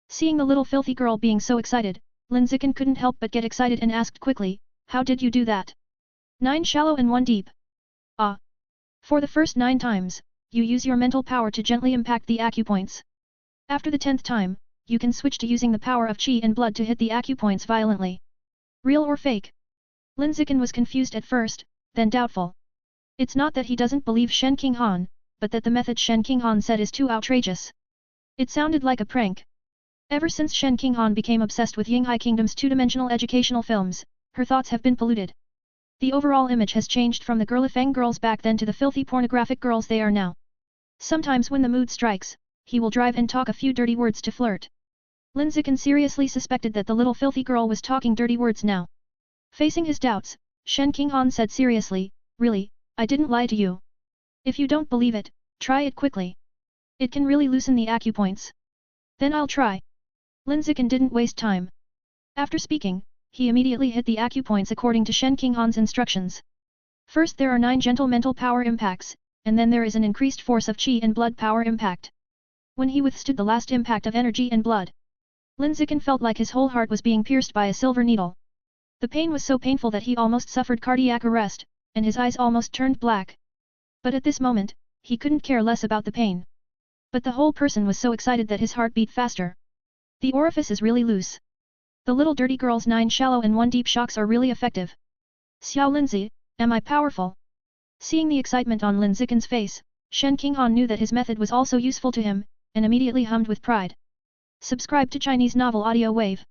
Seeing the little filthy girl being so excited, Lin Zichen couldn't help but get excited and asked quickly, how did you do that? 9 shallow and 1 deep. Ah! For the first 9 times, you use your mental power to gently impact the acupoints. After the 10th time, you can switch to using the power of qi and blood to hit the acupoints violently. Real or fake? Lin Zichen was confused at first, then doubtful. It's not that he doesn't believe Shen Qinghan, but that the method Shen Qinghan said is too outrageous. It sounded like a prank. Ever since Shen Qinghan became obsessed with Yinghai Kingdom's 2-dimensional educational films, her thoughts have been polluted. The overall image has changed from the girlifang girls back then to the filthy pornographic girls they are now. Sometimes when the mood strikes, he will drive and talk a few dirty words to flirt. Lin Zichen seriously suspected that the little filthy girl was talking dirty words now. Facing his doubts, Shen Qinghan said seriously, really, I didn't lie to you. If you don't believe it, try it quickly. It can really loosen the acupoints. Then I'll try. Lin Zichen didn't waste time. After speaking, he immediately hit the acupoints according to Shen Qinghan's instructions. First there are 9 gentle mental power impacts, and then there is an increased force of qi and blood power impact. When he withstood the last impact of energy and blood, Lin Zichen felt like his whole heart was being pierced by a silver needle. The pain was so painful that he almost suffered cardiac arrest, and his eyes almost turned black. But at this moment, he couldn't care less about the pain. But the whole person was so excited that his heart beat faster. The orifice is really loose. The little dirty girl's 9 shallow and 1 deep shocks are really effective. Xiao Linzi, am I powerful? Seeing the excitement on Lin Zichen's face, Shen Qinghan knew that his method was also useful to him, and immediately hummed with pride. Subscribe to Chinese Novel Audio Wave.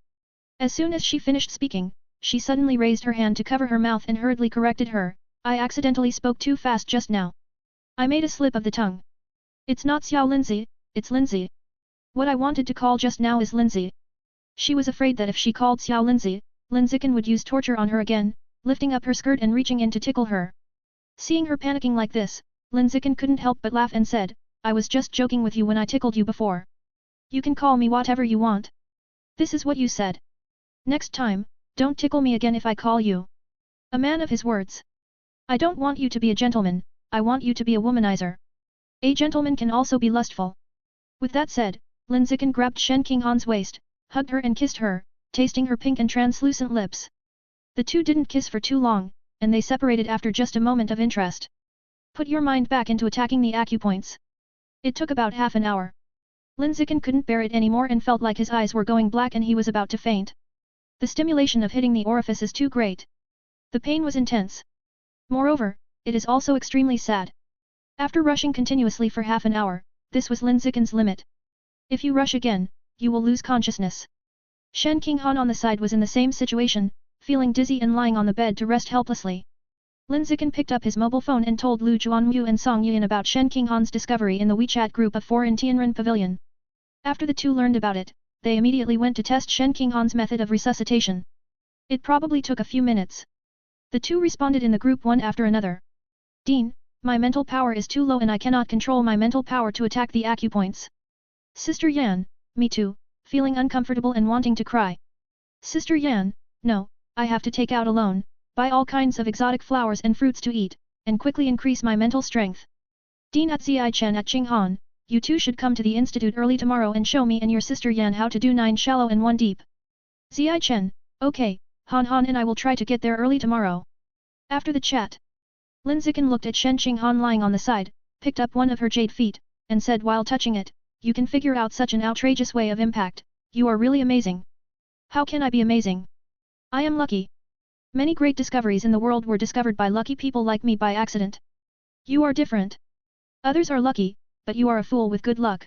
As soon as she finished speaking, she suddenly raised her hand to cover her mouth and hurriedly corrected her. I accidentally spoke too fast just now. I made a slip of the tongue. It's not Xiao Lindsay, it's Lindsay. What I wanted to call just now is Lindsay. She was afraid that if she called Xiao Lindsay, Lin Zichen would use torture on her again, lifting up her skirt and reaching in to tickle her. Seeing her panicking like this, Lin Zichen couldn't help but laugh and said, I was just joking with you when I tickled you before. You can call me whatever you want. This is what you said. Next time, don't tickle me again if I call you a man of his words. I don't want you to be a gentleman, I want you to be a womanizer. A gentleman can also be lustful. With that said, Lin Zichen grabbed Shen Qinghan's waist, hugged her and kissed her, tasting her pink and translucent lips. The two didn't kiss for too long, and they separated after just a moment of interest. Put your mind back into attacking the acupoints. It took about half an hour. Lin Zichen couldn't bear it anymore and felt like his eyes were going black and he was about to faint. The stimulation of hitting the orifice is too great. The pain was intense. Moreover, it is also extremely sad. After rushing continuously for half an hour, this was Lin Zichen's limit. If you rush again, you will lose consciousness. Shen Qinghan on the side was in the same situation, feeling dizzy and lying on the bed to rest helplessly. Lin Zichen picked up his mobile phone and told Lu Juanwu and Song Yuan about Shen Qinghan's discovery in the WeChat group of 4 in Tianren Pavilion. After the two learned about it, they immediately went to test Shen Qinghan's method of resuscitation. It probably took a few minutes. The two responded in the group one after another. Dean, my mental power is too low and I cannot control my mental power to attack the acupoints. Sister Yan, me too, feeling uncomfortable and wanting to cry. Sister Yan, no, I have to take out alone, buy all kinds of exotic flowers and fruits to eat, and quickly increase my mental strength. Dean at Zichen at Qinghan, you two should come to the institute early tomorrow and show me and your sister Yan how to do 9 shallow and 1 deep. Zichen, okay, Han Han and I will try to get there early tomorrow. After the chat, Lin Zichen looked at Shen Qinghan lying on the side, picked up one of her jade feet, and said while touching it, you can figure out such an outrageous way of impact, you are really amazing. How can I be amazing? I am lucky. Many great discoveries in the world were discovered by lucky people like me by accident. You are different. Others are lucky, but you are a fool with good luck.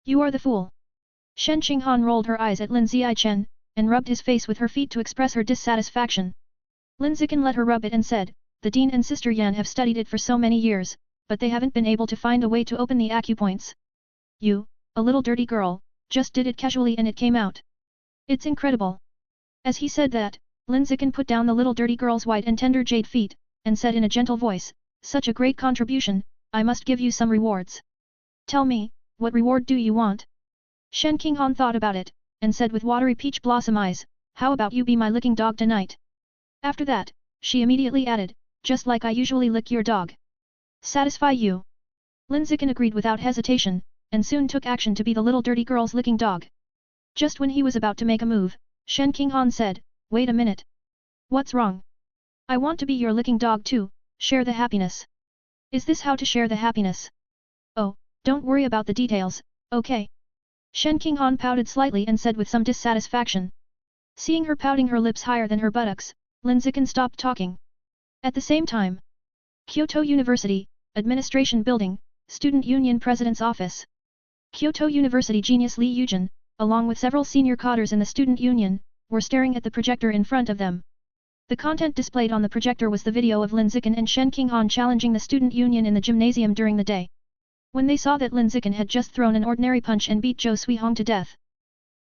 You are the fool. Shen Qinghan rolled her eyes at Lin Zichen, and rubbed his face with her feet to express her dissatisfaction. Lin Zichen let her rub it and said, the Dean and Sister Yan have studied it for so many years, but they haven't been able to find a way to open the acupoints. You, a little dirty girl, just did it casually and it came out. It's incredible. As he said that, Lin Zichen put down the little dirty girl's white and tender jade feet, and said in a gentle voice, such a great contribution, I must give you some rewards. Tell me, what reward do you want? Shen Qinghan thought about it, and said with watery peach blossom eyes, how about you be my licking dog tonight? After that, she immediately added, just like I usually lick your dog. Satisfy you. Lin Zichen agreed without hesitation, and soon took action to be the little dirty girl's licking dog. Just when he was about to make a move, Shen Qinghan said, wait a minute. What's wrong? I want to be your licking dog too, share the happiness. Is this how to share the happiness? Oh, don't worry about the details, okay? Shen Qinghan pouted slightly and said with some dissatisfaction. Seeing her pouting her lips higher than her buttocks, Lin Zichen stopped talking. At the same time, Kyoto University, Administration Building, Student Union President's Office. Kyoto University genius Li Yujin, along with several senior cadres in the Student Union, were staring at the projector in front of them. The content displayed on the projector was the video of Lin Zichen and Shen Qinghan challenging the Student Union in the gymnasium during the day. When they saw that Lin Zichen had just thrown an ordinary punch and beat Zhou Suihong to death,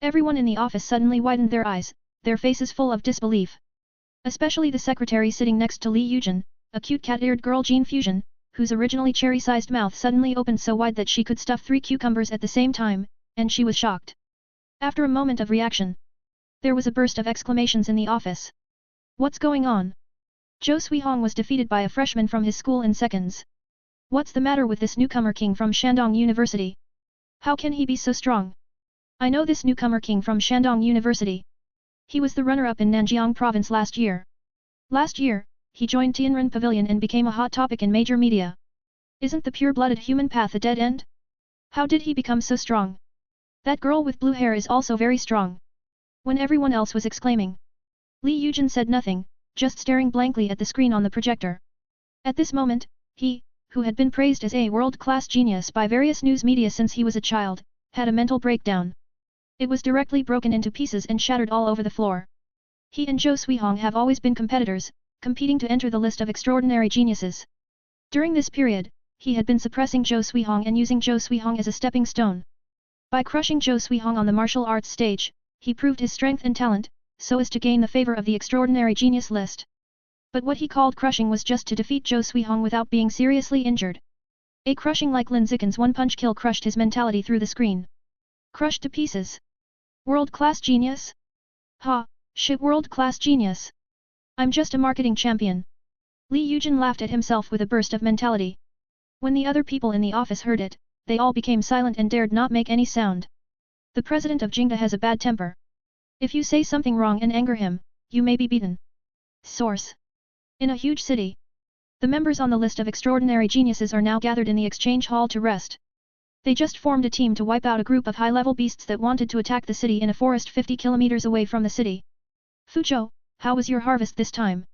everyone in the office suddenly widened their eyes, their faces full of disbelief. Especially the secretary sitting next to Li Yujin, a cute cat-eared girl Jean Fusion, whose originally cherry-sized mouth suddenly opened so wide that she could stuff 3 cucumbers at the same time, and she was shocked. After a moment of reaction, there was a burst of exclamations in the office. What's going on? Zhou Suihong was defeated by a freshman from his school in seconds. What's the matter with this newcomer king from Shandong University? How can he be so strong? I know this newcomer king from Shandong University. He was the runner-up in Nanjiang province last year. Last year, he joined Tianren Pavilion and became a hot topic in major media. Isn't the pure-blooded human path a dead end? How did he become so strong? That girl with blue hair is also very strong. When everyone else was exclaiming, Li Yujin said nothing, just staring blankly at the screen on the projector. At this moment, he, who had been praised as a world-class genius by various news media since he was a child, had a mental breakdown. It was directly broken into pieces and shattered all over the floor. He and Zhou Suihong have always been competitors, competing to enter the list of extraordinary geniuses. During this period, he had been suppressing Zhou Suihong and using Zhou Suihong as a stepping stone. By crushing Zhou Suihong on the martial arts stage, he proved his strength and talent, so as to gain the favor of the extraordinary genius list. But what he called crushing was just to defeat Zhou Suihong without being seriously injured. A crushing like Lin Zichen's one-punch kill crushed his mentality through the screen. Crushed to pieces. World-class genius? Ha, shit, world-class genius. I'm just a marketing champion. Li Yujin laughed at himself with a burst of mentality. When the other people in the office heard it, they all became silent and dared not make any sound. The president of Jingda has a bad temper. If you say something wrong and anger him, you may be beaten. Source. In a huge city. The members on the list of extraordinary geniuses are now gathered in the exchange hall to rest. They just formed a team to wipe out a group of high-level beasts that wanted to attack the city in a forest 50 kilometers away from the city. Fuzhou, how was your harvest this time?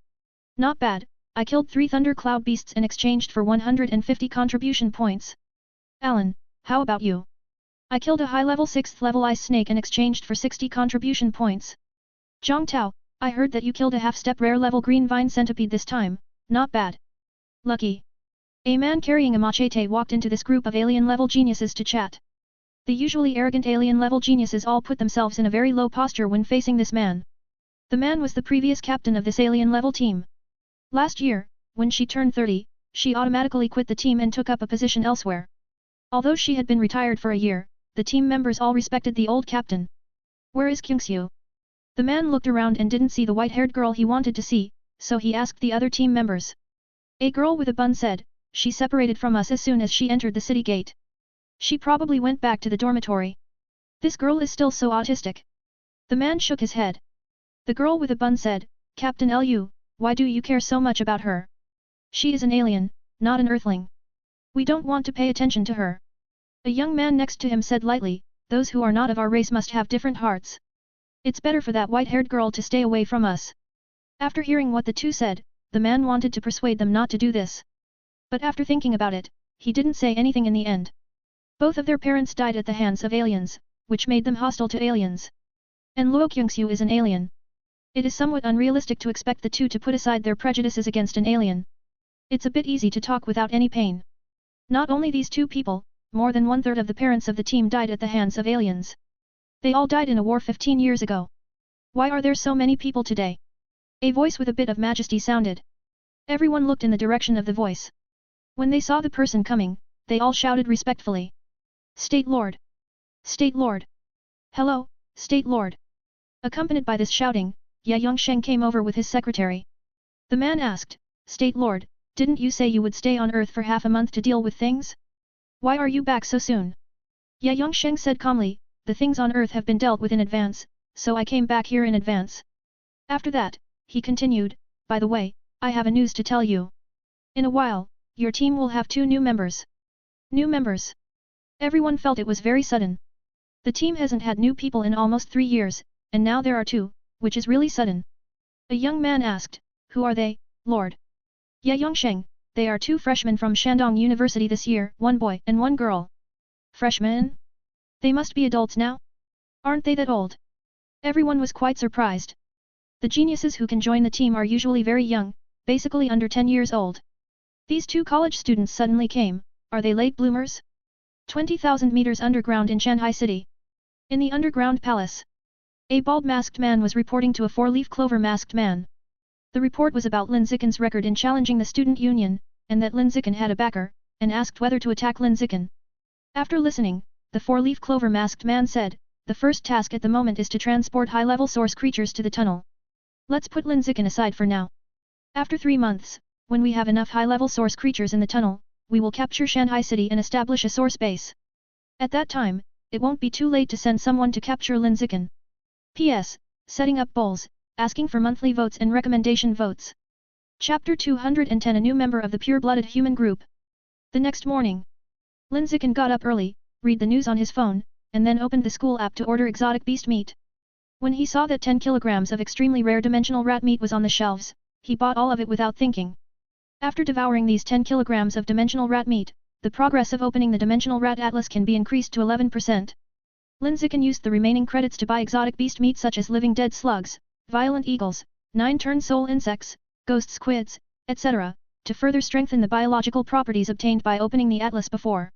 Not bad, I killed 3 thundercloud beasts and exchanged for 150 contribution points. Alan, how about you? I killed a high-level 6th level ice snake and exchanged for 60 contribution points. Zhang Tao, I heard that you killed a half-step rare level green vine centipede this time, not bad. Lucky. A man carrying a machete walked into this group of alien-level geniuses to chat. The usually arrogant alien-level geniuses all put themselves in a very low posture when facing this man. The man was the previous captain of this alien-level team. Last year, when she turned 30, she automatically quit the team and took up a position elsewhere. Although she had been retired for a year, the team members all respected the old captain. Where is Kyungsu? The man looked around and didn't see the white-haired girl he wanted to see, so he asked the other team members. A girl with a bun said, she separated from us as soon as she entered the city gate. She probably went back to the dormitory. This girl is still so autistic. The man shook his head. The girl with a bun said, Captain Lu, why do you care so much about her? She is an alien, not an earthling. We don't want to pay attention to her. A young man next to him said lightly, those who are not of our race must have different hearts. It's better for that white-haired girl to stay away from us. After hearing what the two said, the man wanted to persuade them not to do this. But after thinking about it, he didn't say anything in the end. Both of their parents died at the hands of aliens, which made them hostile to aliens. And Luo Kyungsu is an alien. It is somewhat unrealistic to expect the two to put aside their prejudices against an alien. It's a bit easy to talk without any pain. Not only these two people, more than 1/3 of the parents of the team died at the hands of aliens. They all died in a war 15 years ago. Why are there so many people today? A voice with a bit of majesty sounded. Everyone looked in the direction of the voice. When they saw the person coming, they all shouted respectfully. State Lord! State Lord! Hello, State Lord! Accompanied by this shouting, Ye Yongsheng came over with his secretary. The man asked, State Lord, didn't you say you would stay on Earth for half a month to deal with things? Why are you back so soon? Ye Yongsheng said calmly, the things on Earth have been dealt with in advance, so I came back here in advance. After that, he continued, by the way, I have a news to tell you. In a while, your team will have 2 new members. New members? Everyone felt it was very sudden. The team hasn't had new people in almost 3 years, and now there are 2, which is really sudden. A young man asked, who are they, Lord? Ye Yongsheng, they are 2 freshmen from Shandong University this year, 1 boy and 1 girl. Freshmen? They must be adults now? Aren't they that old? Everyone was quite surprised. The geniuses who can join the team are usually very young, basically under 10 years old. These 2 college students suddenly came, are they late bloomers? 20,000 meters underground in Shanghai City. In the underground palace. A bald masked man was reporting to a 4-leaf clover masked man. The report was about Lin Zichen's record in challenging the student union, and that Lin Zichen had a backer, and asked whether to attack Lin Zichen. After listening, the 4-leaf clover masked man said, the first task at the moment is to transport high-level source creatures to the tunnel. Let's put Lin Zichen aside for now. After 3 months, when we have enough high-level source creatures in the tunnel, we will capture Shanghai City and establish a source base. At that time, it won't be too late to send someone to capture Lin Zichen. P.S. Setting up polls, asking for monthly votes and recommendation votes. Chapter 210 A new member of the pure-blooded human group. The next morning, Lin Zichen got up early, read the news on his phone, and then opened the school app to order exotic beast meat. When he saw that 10 kilograms of extremely rare dimensional rat meat was on the shelves, he bought all of it without thinking. After devouring these 10 kilograms of dimensional rat meat, the progress of opening the dimensional rat atlas can be increased to 11%. Lin Zichen used the remaining credits to buy exotic beast meat such as living dead slugs, violent eagles, 9-turn soul insects, ghost squids, etc., to further strengthen the biological properties obtained by opening the atlas before.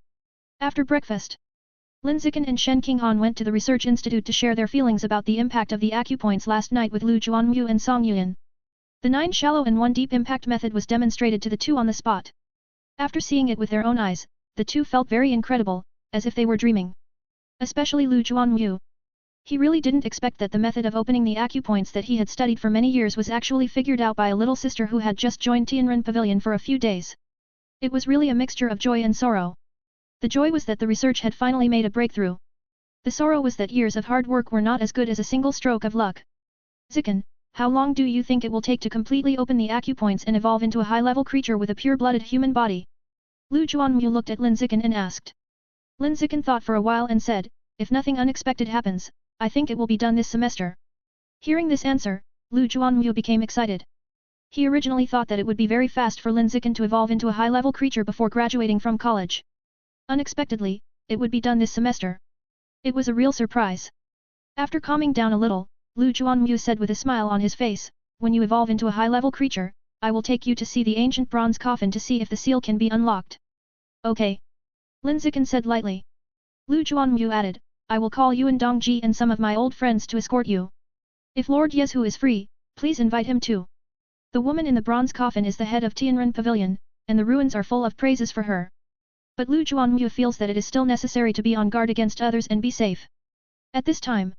After breakfast, Lin Zichen and Shen Qinghan went to the research institute to share their feelings about the impact of the acupoints last night with Lu Juanmu and Song Yuan. The 9 shallow and 1 deep impact method was demonstrated to the two on the spot. After seeing it with their own eyes, the two felt very incredible, as if they were dreaming. Especially Lu Juanmu. He really didn't expect that the method of opening the acupoints that he had studied for many years was actually figured out by a little sister who had just joined Tianren Pavilion for a few days. It was really a mixture of joy and sorrow. The joy was that the research had finally made a breakthrough. The sorrow was that years of hard work were not as good as a single stroke of luck. Zichen, how long do you think it will take to completely open the acupoints and evolve into a high-level creature with a pure-blooded human body? Lu Juanmu looked at Lin Zichen and asked. Lin Zichen thought for a while and said, if nothing unexpected happens, I think it will be done this semester. Hearing this answer, Lu Juanmu became excited. He originally thought that it would be very fast for Lin Zichen to evolve into a high-level creature before graduating from college. Unexpectedly, it would be done this semester. It was a real surprise. After calming down a little, Lu Juanmu said with a smile on his face, when you evolve into a high-level creature, I will take you to see the ancient bronze coffin to see if the seal can be unlocked. Okay. Lin Zichen said lightly. Lu Juanmu added, I will call Yuan Dongji and some of my old friends to escort you. If Lord Yezu is free, please invite him too. The woman in the bronze coffin is the head of Tianren Pavilion, and the ruins are full of praises for her. But Lu Juanmu feels that it is still necessary to be on guard against others and be safe. At this time,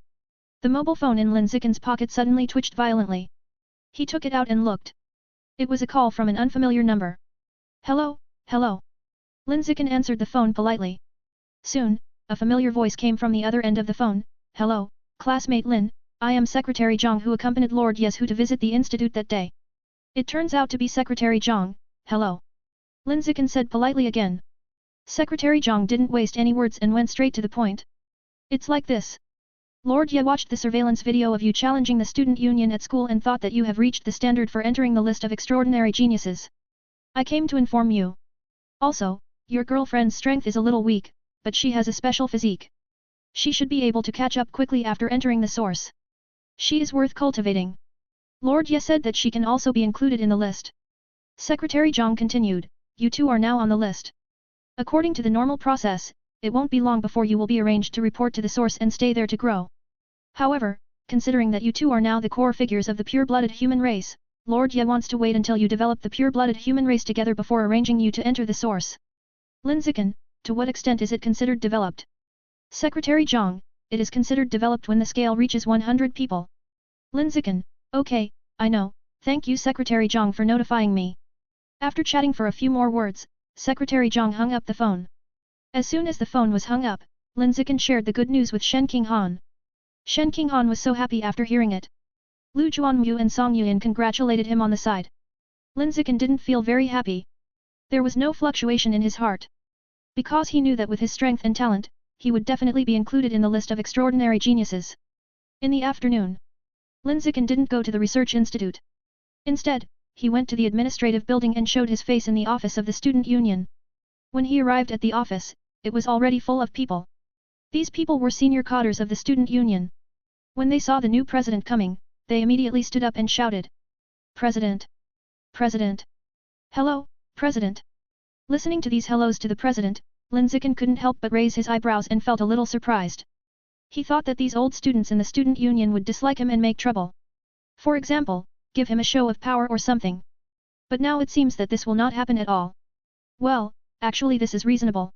the mobile phone in Lin Zichen's pocket suddenly twitched violently. He took it out and looked. It was a call from an unfamiliar number. Hello, hello. Lin Zichen answered the phone politely. Soon, a familiar voice came from the other end of the phone. Hello, classmate Lin, I am Secretary Zhang who accompanied Lord Yezu to visit the institute that day. It turns out to be Secretary Zhang. Hello. Lin Zichen said politely again. Secretary Zhang didn't waste any words and went straight to the point. It's like this. Lord Ye watched the surveillance video of you challenging the student union at school and thought that you have reached the standard for entering the list of extraordinary geniuses. I came to inform you. Also, your girlfriend's strength is a little weak, but she has a special physique. She should be able to catch up quickly after entering the source. She is worth cultivating. Lord Ye said that she can also be included in the list. Secretary Zhang continued, you two are now on the list. According to the normal process, it won't be long before you will be arranged to report to the source and stay there to grow. However, considering that you two are now the core figures of the pure-blooded human race, Lord Ye wants to wait until you develop the pure-blooded human race together before arranging you to enter the source. Lin Zichen, to what extent is it considered developed? Secretary Zhang, it is considered developed when the scale reaches 100 people. Lin Zichen, okay, I know, thank you Secretary Zhang for notifying me. After chatting for a few more words, Secretary Zhang hung up the phone. As soon as the phone was hung up, Lin Zichen shared the good news with Shen Qinghan. Shen Qinghan was so happy after hearing it. Lu Juanmu and Song Yuan congratulated him on the side. Lin Zichen didn't feel very happy. There was no fluctuation in his heart. Because he knew that with his strength and talent, he would definitely be included in the list of extraordinary geniuses. In the afternoon, Lin Zichen didn't go to the research institute. Instead, he went to the administrative building and showed his face in the office of the student union. When he arrived at the office, it was already full of people. These people were senior cadres of the student union. When they saw the new president coming, they immediately stood up and shouted. President! President! Hello, President! Listening to these hellos to the president, Lin Zichen couldn't help but raise his eyebrows and felt a little surprised. He thought that these old students in the student union would dislike him and make trouble. For example, give him a show of power or something. But now it seems that this will not happen at all. Well, actually this is reasonable.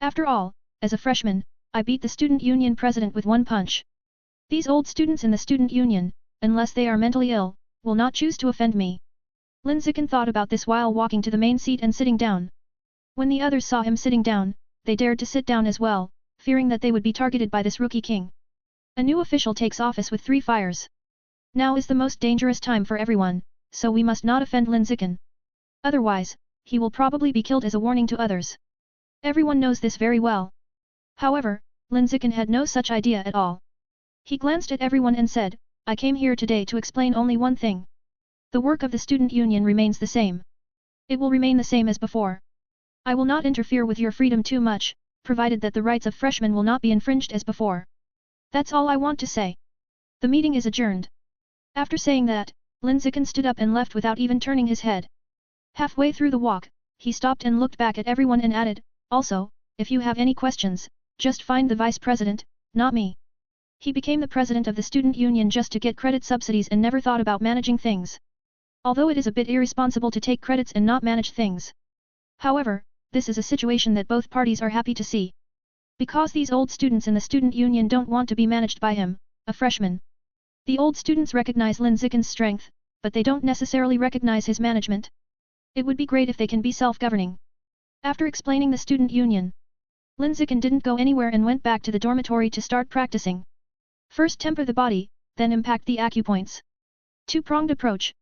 After all, as a freshman, I beat the student union president with one punch. These old students in the student union, unless they are mentally ill, will not choose to offend me. Lin Zichen thought about this while walking to the main seat and sitting down. When the others saw him sitting down, they dared to sit down as well, fearing that they would be targeted by this rookie king. A new official takes office with 3 fires. Now is the most dangerous time for everyone, so we must not offend Lin Zichen. Otherwise, he will probably be killed as a warning to others. Everyone knows this very well. However, Lin Zichen had no such idea at all. He glanced at everyone and said, I came here today to explain only one thing. The work of the student union remains the same. It will remain the same as before. I will not interfere with your freedom too much, provided that the rights of freshmen will not be infringed as before. That's all I want to say. The meeting is adjourned. After saying that, Lin Zichen stood up and left without even turning his head. Halfway through the walk, he stopped and looked back at everyone and added, "Also, if you have any questions, just find the vice president, not me." He became the president of the student union just to get credit subsidies and never thought about managing things. Although it is a bit irresponsible to take credits and not manage things. However, this is a situation that both parties are happy to see. Because these old students in the student union don't want to be managed by him, a freshman. The old students recognize Lin Zichen's strength, but they don't necessarily recognize his management. It would be great if they can be self-governing. After explaining the student union, Lin Zichen didn't go anywhere and went back to the dormitory to start practicing. First temper the body, then impact the acupoints. Two-pronged approach.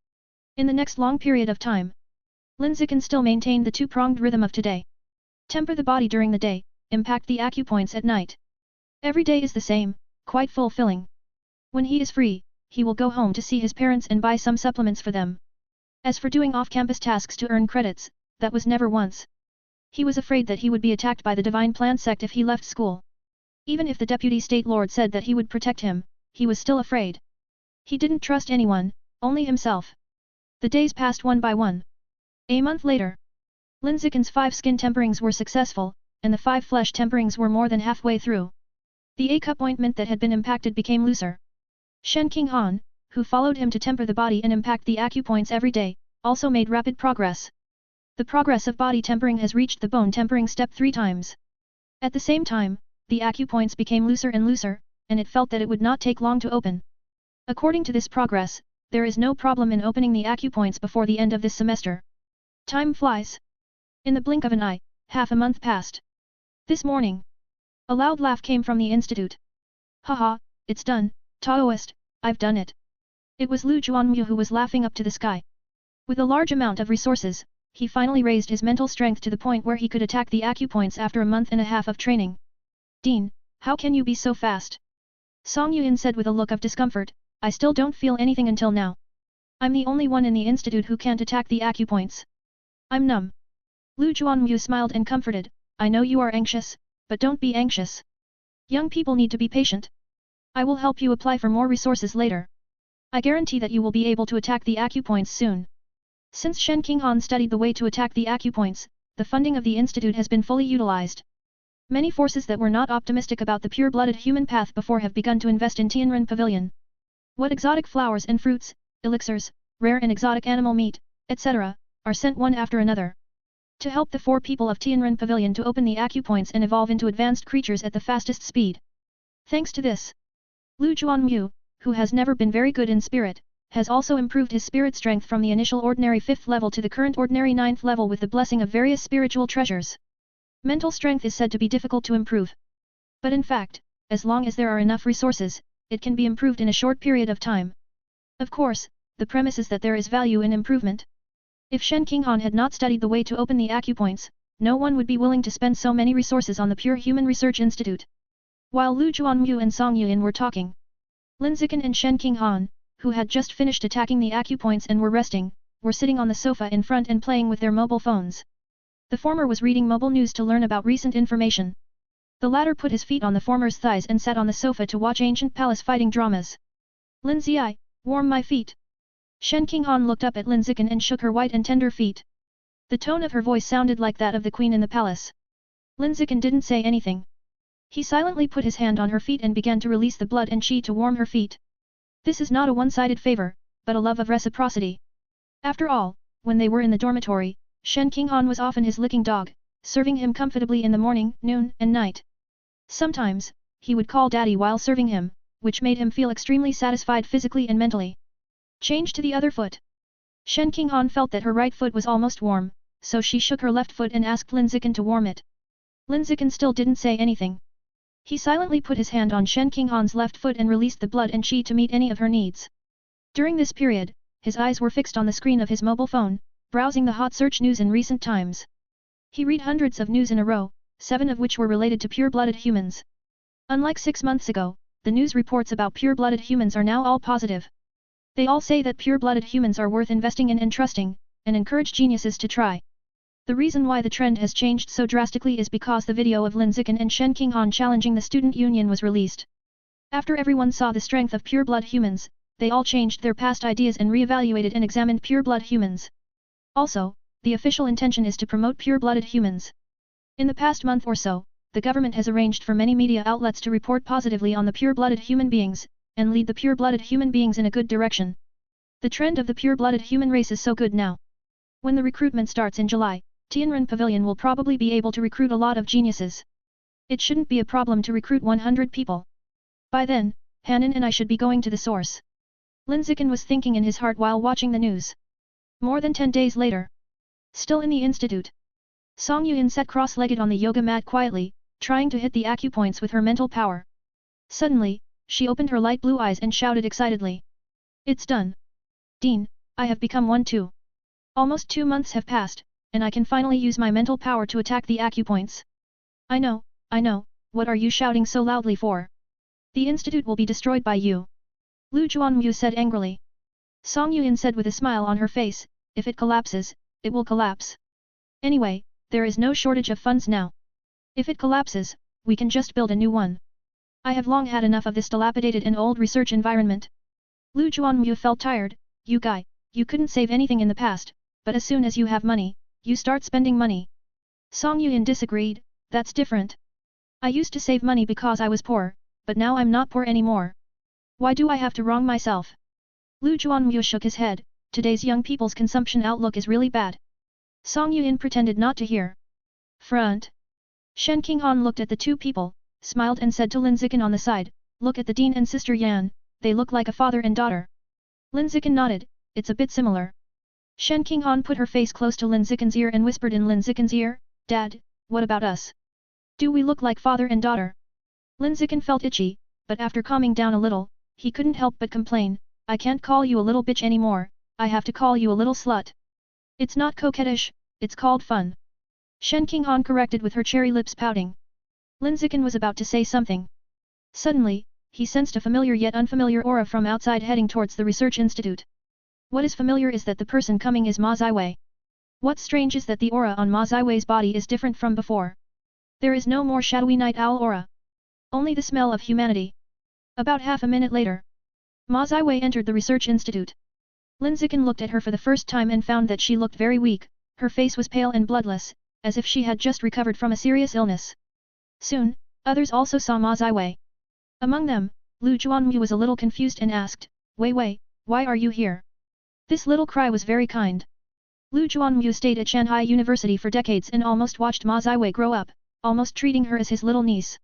In the next long period of time, Lin Zichen still maintained the two-pronged rhythm of today. Temper the body during the day, impact the acupoints at night. Every day is the same, quite fulfilling. When he is free, he will go home to see his parents and buy some supplements for them. As for doing off-campus tasks to earn credits, that was never once. He was afraid that he would be attacked by the Divine Plant sect if he left school. Even if the Deputy State Lord said that he would protect him, he was still afraid. He didn't trust anyone, only himself. The days passed one by one. A month later, Lin Zichen's 5 skin temperings were successful, and the 5 flesh temperings were more than halfway through. The A-cup ointment that had been impacted became looser. Shen Qinghan, who followed him to temper the body and impact the acupoints every day, also made rapid progress. The progress of body tempering has reached the bone tempering step 3 times. At the same time, the acupoints became looser and looser, and it felt that it would not take long to open. According to this progress, there is no problem in opening the acupoints before the end of this semester. Time flies. In the blink of an eye, half a month passed. This morning, a loud laugh came from the institute. Haha, it's done, Taoist, I've done it. It was Lu Juanmu who was laughing up to the sky. With a large amount of resources, he finally raised his mental strength to the point where he could attack the acupoints after a month and a half of training. Dean, how can you be so fast? Song Yuan said with a look of discomfort, I still don't feel anything until now. I'm the only one in the institute who can't attack the acupoints. I'm numb. Lu Juanmu smiled and comforted, I know you are anxious, but don't be anxious. Young people need to be patient. I will help you apply for more resources later. I guarantee that you will be able to attack the acupoints soon. Since Shen Qinghan studied the way to attack the acupoints, the funding of the institute has been fully utilized. Many forces that were not optimistic about the pure-blooded human path before have begun to invest in Tianren Pavilion. What exotic flowers and fruits, elixirs, rare and exotic animal meat, etc., are sent one after another. To help the 4 people of Tianren Pavilion to open the acupoints and evolve into advanced creatures at the fastest speed. Thanks to this, Lu Juanmu, who has never been very good in spirit, has also improved his spirit strength from the initial ordinary 5th level to the current ordinary 9th level with the blessing of various spiritual treasures. Mental strength is said to be difficult to improve. But in fact, as long as there are enough resources, it can be improved in a short period of time. Of course, the premise is that there is value in improvement. If Shen Qinghan had not studied the way to open the acupoints, no one would be willing to spend so many resources on the Pure Human Research Institute. While Lu Juanmu and Song Yuan were talking, Lin Zichen and Shen Qinghan, who had just finished attacking the acupoints and were resting, were sitting on the sofa in front and playing with their mobile phones. The former was reading mobile news to learn about recent information. The latter put his feet on the former's thighs and sat on the sofa to watch ancient palace fighting dramas. Lin Ziai, warm my feet. Shen Qinghan looked up at Lin Zichen and shook her white and tender feet. The tone of her voice sounded like that of the queen in the palace. Lin Zichen didn't say anything. He silently put his hand on her feet and began to release the blood and qi to warm her feet. This is not a one-sided favor, but a love of reciprocity. After all, when they were in the dormitory, Shen Qinghan was often his licking dog, serving him comfortably in the morning, noon, and night. Sometimes, he would call daddy while serving him, which made him feel extremely satisfied physically and mentally. Change to the other foot. Shen Qinghan felt that her right foot was almost warm, so she shook her left foot and asked Lin Zichen to warm it. Lin Zichen still didn't say anything. He silently put his hand on Shen Qinghan's left foot and released the blood and qi to meet any of her needs. During this period, his eyes were fixed on the screen of his mobile phone, browsing the hot search news in recent times. He read hundreds of news in a row, 7 of which were related to pure-blooded humans. Unlike 6 months ago, the news reports about pure-blooded humans are now all positive. They all say that pure-blooded humans are worth investing in and trusting, and encourage geniuses to try. The reason why the trend has changed so drastically is because the video of Lin Zichen and Shen Qinghan challenging the student union was released. After everyone saw the strength of pure-blood humans, they all changed their past ideas and re-evaluated and examined pure-blood humans. Also, the official intention is to promote pure-blooded humans. In the past month or so, the government has arranged for many media outlets to report positively on the pure-blooded human beings, and lead the pure-blooded human beings in a good direction. The trend of the pure-blooded human race is so good now. When the recruitment starts in July, Tianren Pavilion will probably be able to recruit a lot of geniuses. It shouldn't be a problem to recruit 100 people. By then, Hanan and I should be going to the source. Lin Zichen was thinking in his heart while watching the news. More than 10 days later. Still in the institute. Song Yuan sat cross-legged on the yoga mat quietly, trying to hit the acupoints with her mental power. Suddenly, she opened her light blue eyes and shouted excitedly. It's done. Dean, I have become one too. Almost 2 months have passed, and I can finally use my mental power to attack the acupoints. I know, what are you shouting so loudly for? The institute will be destroyed by you. Lu Juanmu said angrily. Song Yuan said with a smile on her face, if it collapses, it will collapse. Anyway, there is no shortage of funds now. If it collapses, we can just build a new one. I have long had enough of this dilapidated and old research environment. Lu Juanmu felt tired. You guy, you couldn't save anything in the past, but as soon as you have money, you start spending money. Song Yuan disagreed, that's different. I used to save money because I was poor, but now I'm not poor anymore. Why do I have to wrong myself? Lu Juanmu shook his head, today's young people's consumption outlook is really bad. Song Yuan pretended not to hear. Front. Shen Qinghan looked at the two people, smiled and said to Lin Zichen on the side, look at the dean and sister Yan, they look like a father and daughter. Lin Zichen nodded, it's a bit similar. Shen Qinghan put her face close to Lin Zichen's ear and whispered in Lin Zichen's ear, Dad, what about us? Do we look like father and daughter? Lin Zichen felt itchy, but after calming down a little, he couldn't help but complain, I can't call you a little bitch anymore, I have to call you a little slut. It's not coquettish, it's called fun. Shen Qinghan corrected with her cherry lips pouting. Lin Zichen was about to say something. Suddenly, he sensed a familiar yet unfamiliar aura from outside heading towards the research institute. What is familiar is that the person coming is Ma Ziwei. What's strange is that the aura on Ma Ziwei's body is different from before. There is no more shadowy night owl aura. Only the smell of humanity. About half a minute later, Ma Ziwei entered the research institute. Lin Zichen looked at her for the first time and found that she looked very weak, her face was pale and bloodless, as if she had just recovered from a serious illness. Soon, others also saw Ma Ziwei. Among them, Lu Juanmu was a little confused and asked, Wei Wei, why are you here? This little cry was very kind. Lu Juanmu stayed at Shanghai University for decades and almost watched Ma Ziwei grow up, almost treating her as his little niece.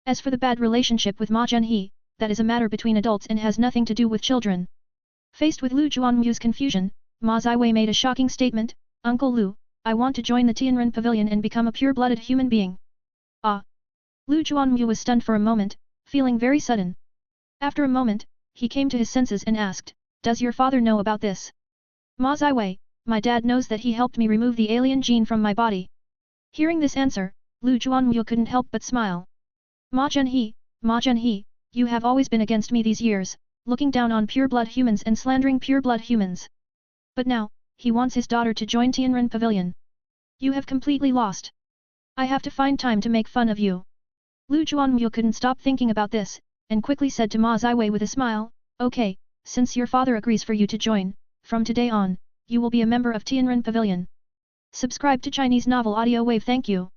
As for the bad relationship with Ma Zhenhe, that is a matter between adults and has nothing to do with children. Faced with Lu Juanmu's confusion, Ma Ziwei made a shocking statement, Uncle Lu, I want to join the Tianren Pavilion and become a pure-blooded human being. Ah! Lu Juanmu was stunned for a moment, feeling very sudden. After a moment, he came to his senses and asked, does your father know about this? Ma Ziwei, my dad knows that he helped me remove the alien gene from my body. Hearing this answer, Lu Juanmu couldn't help but smile. Ma Zhenhe, you have always been against me these years, looking down on pure-blood humans and slandering pure-blood humans. But now, he wants his daughter to join Tianren Pavilion. You have completely lost. I have to find time to make fun of you. Lu Juanmu couldn't stop thinking about this, and quickly said to Ma Ziwei with a smile, okay, since your father agrees for you to join, from today on, you will be a member of Tianren Pavilion. Subscribe to Chinese Novel Audio Wave. Thank you.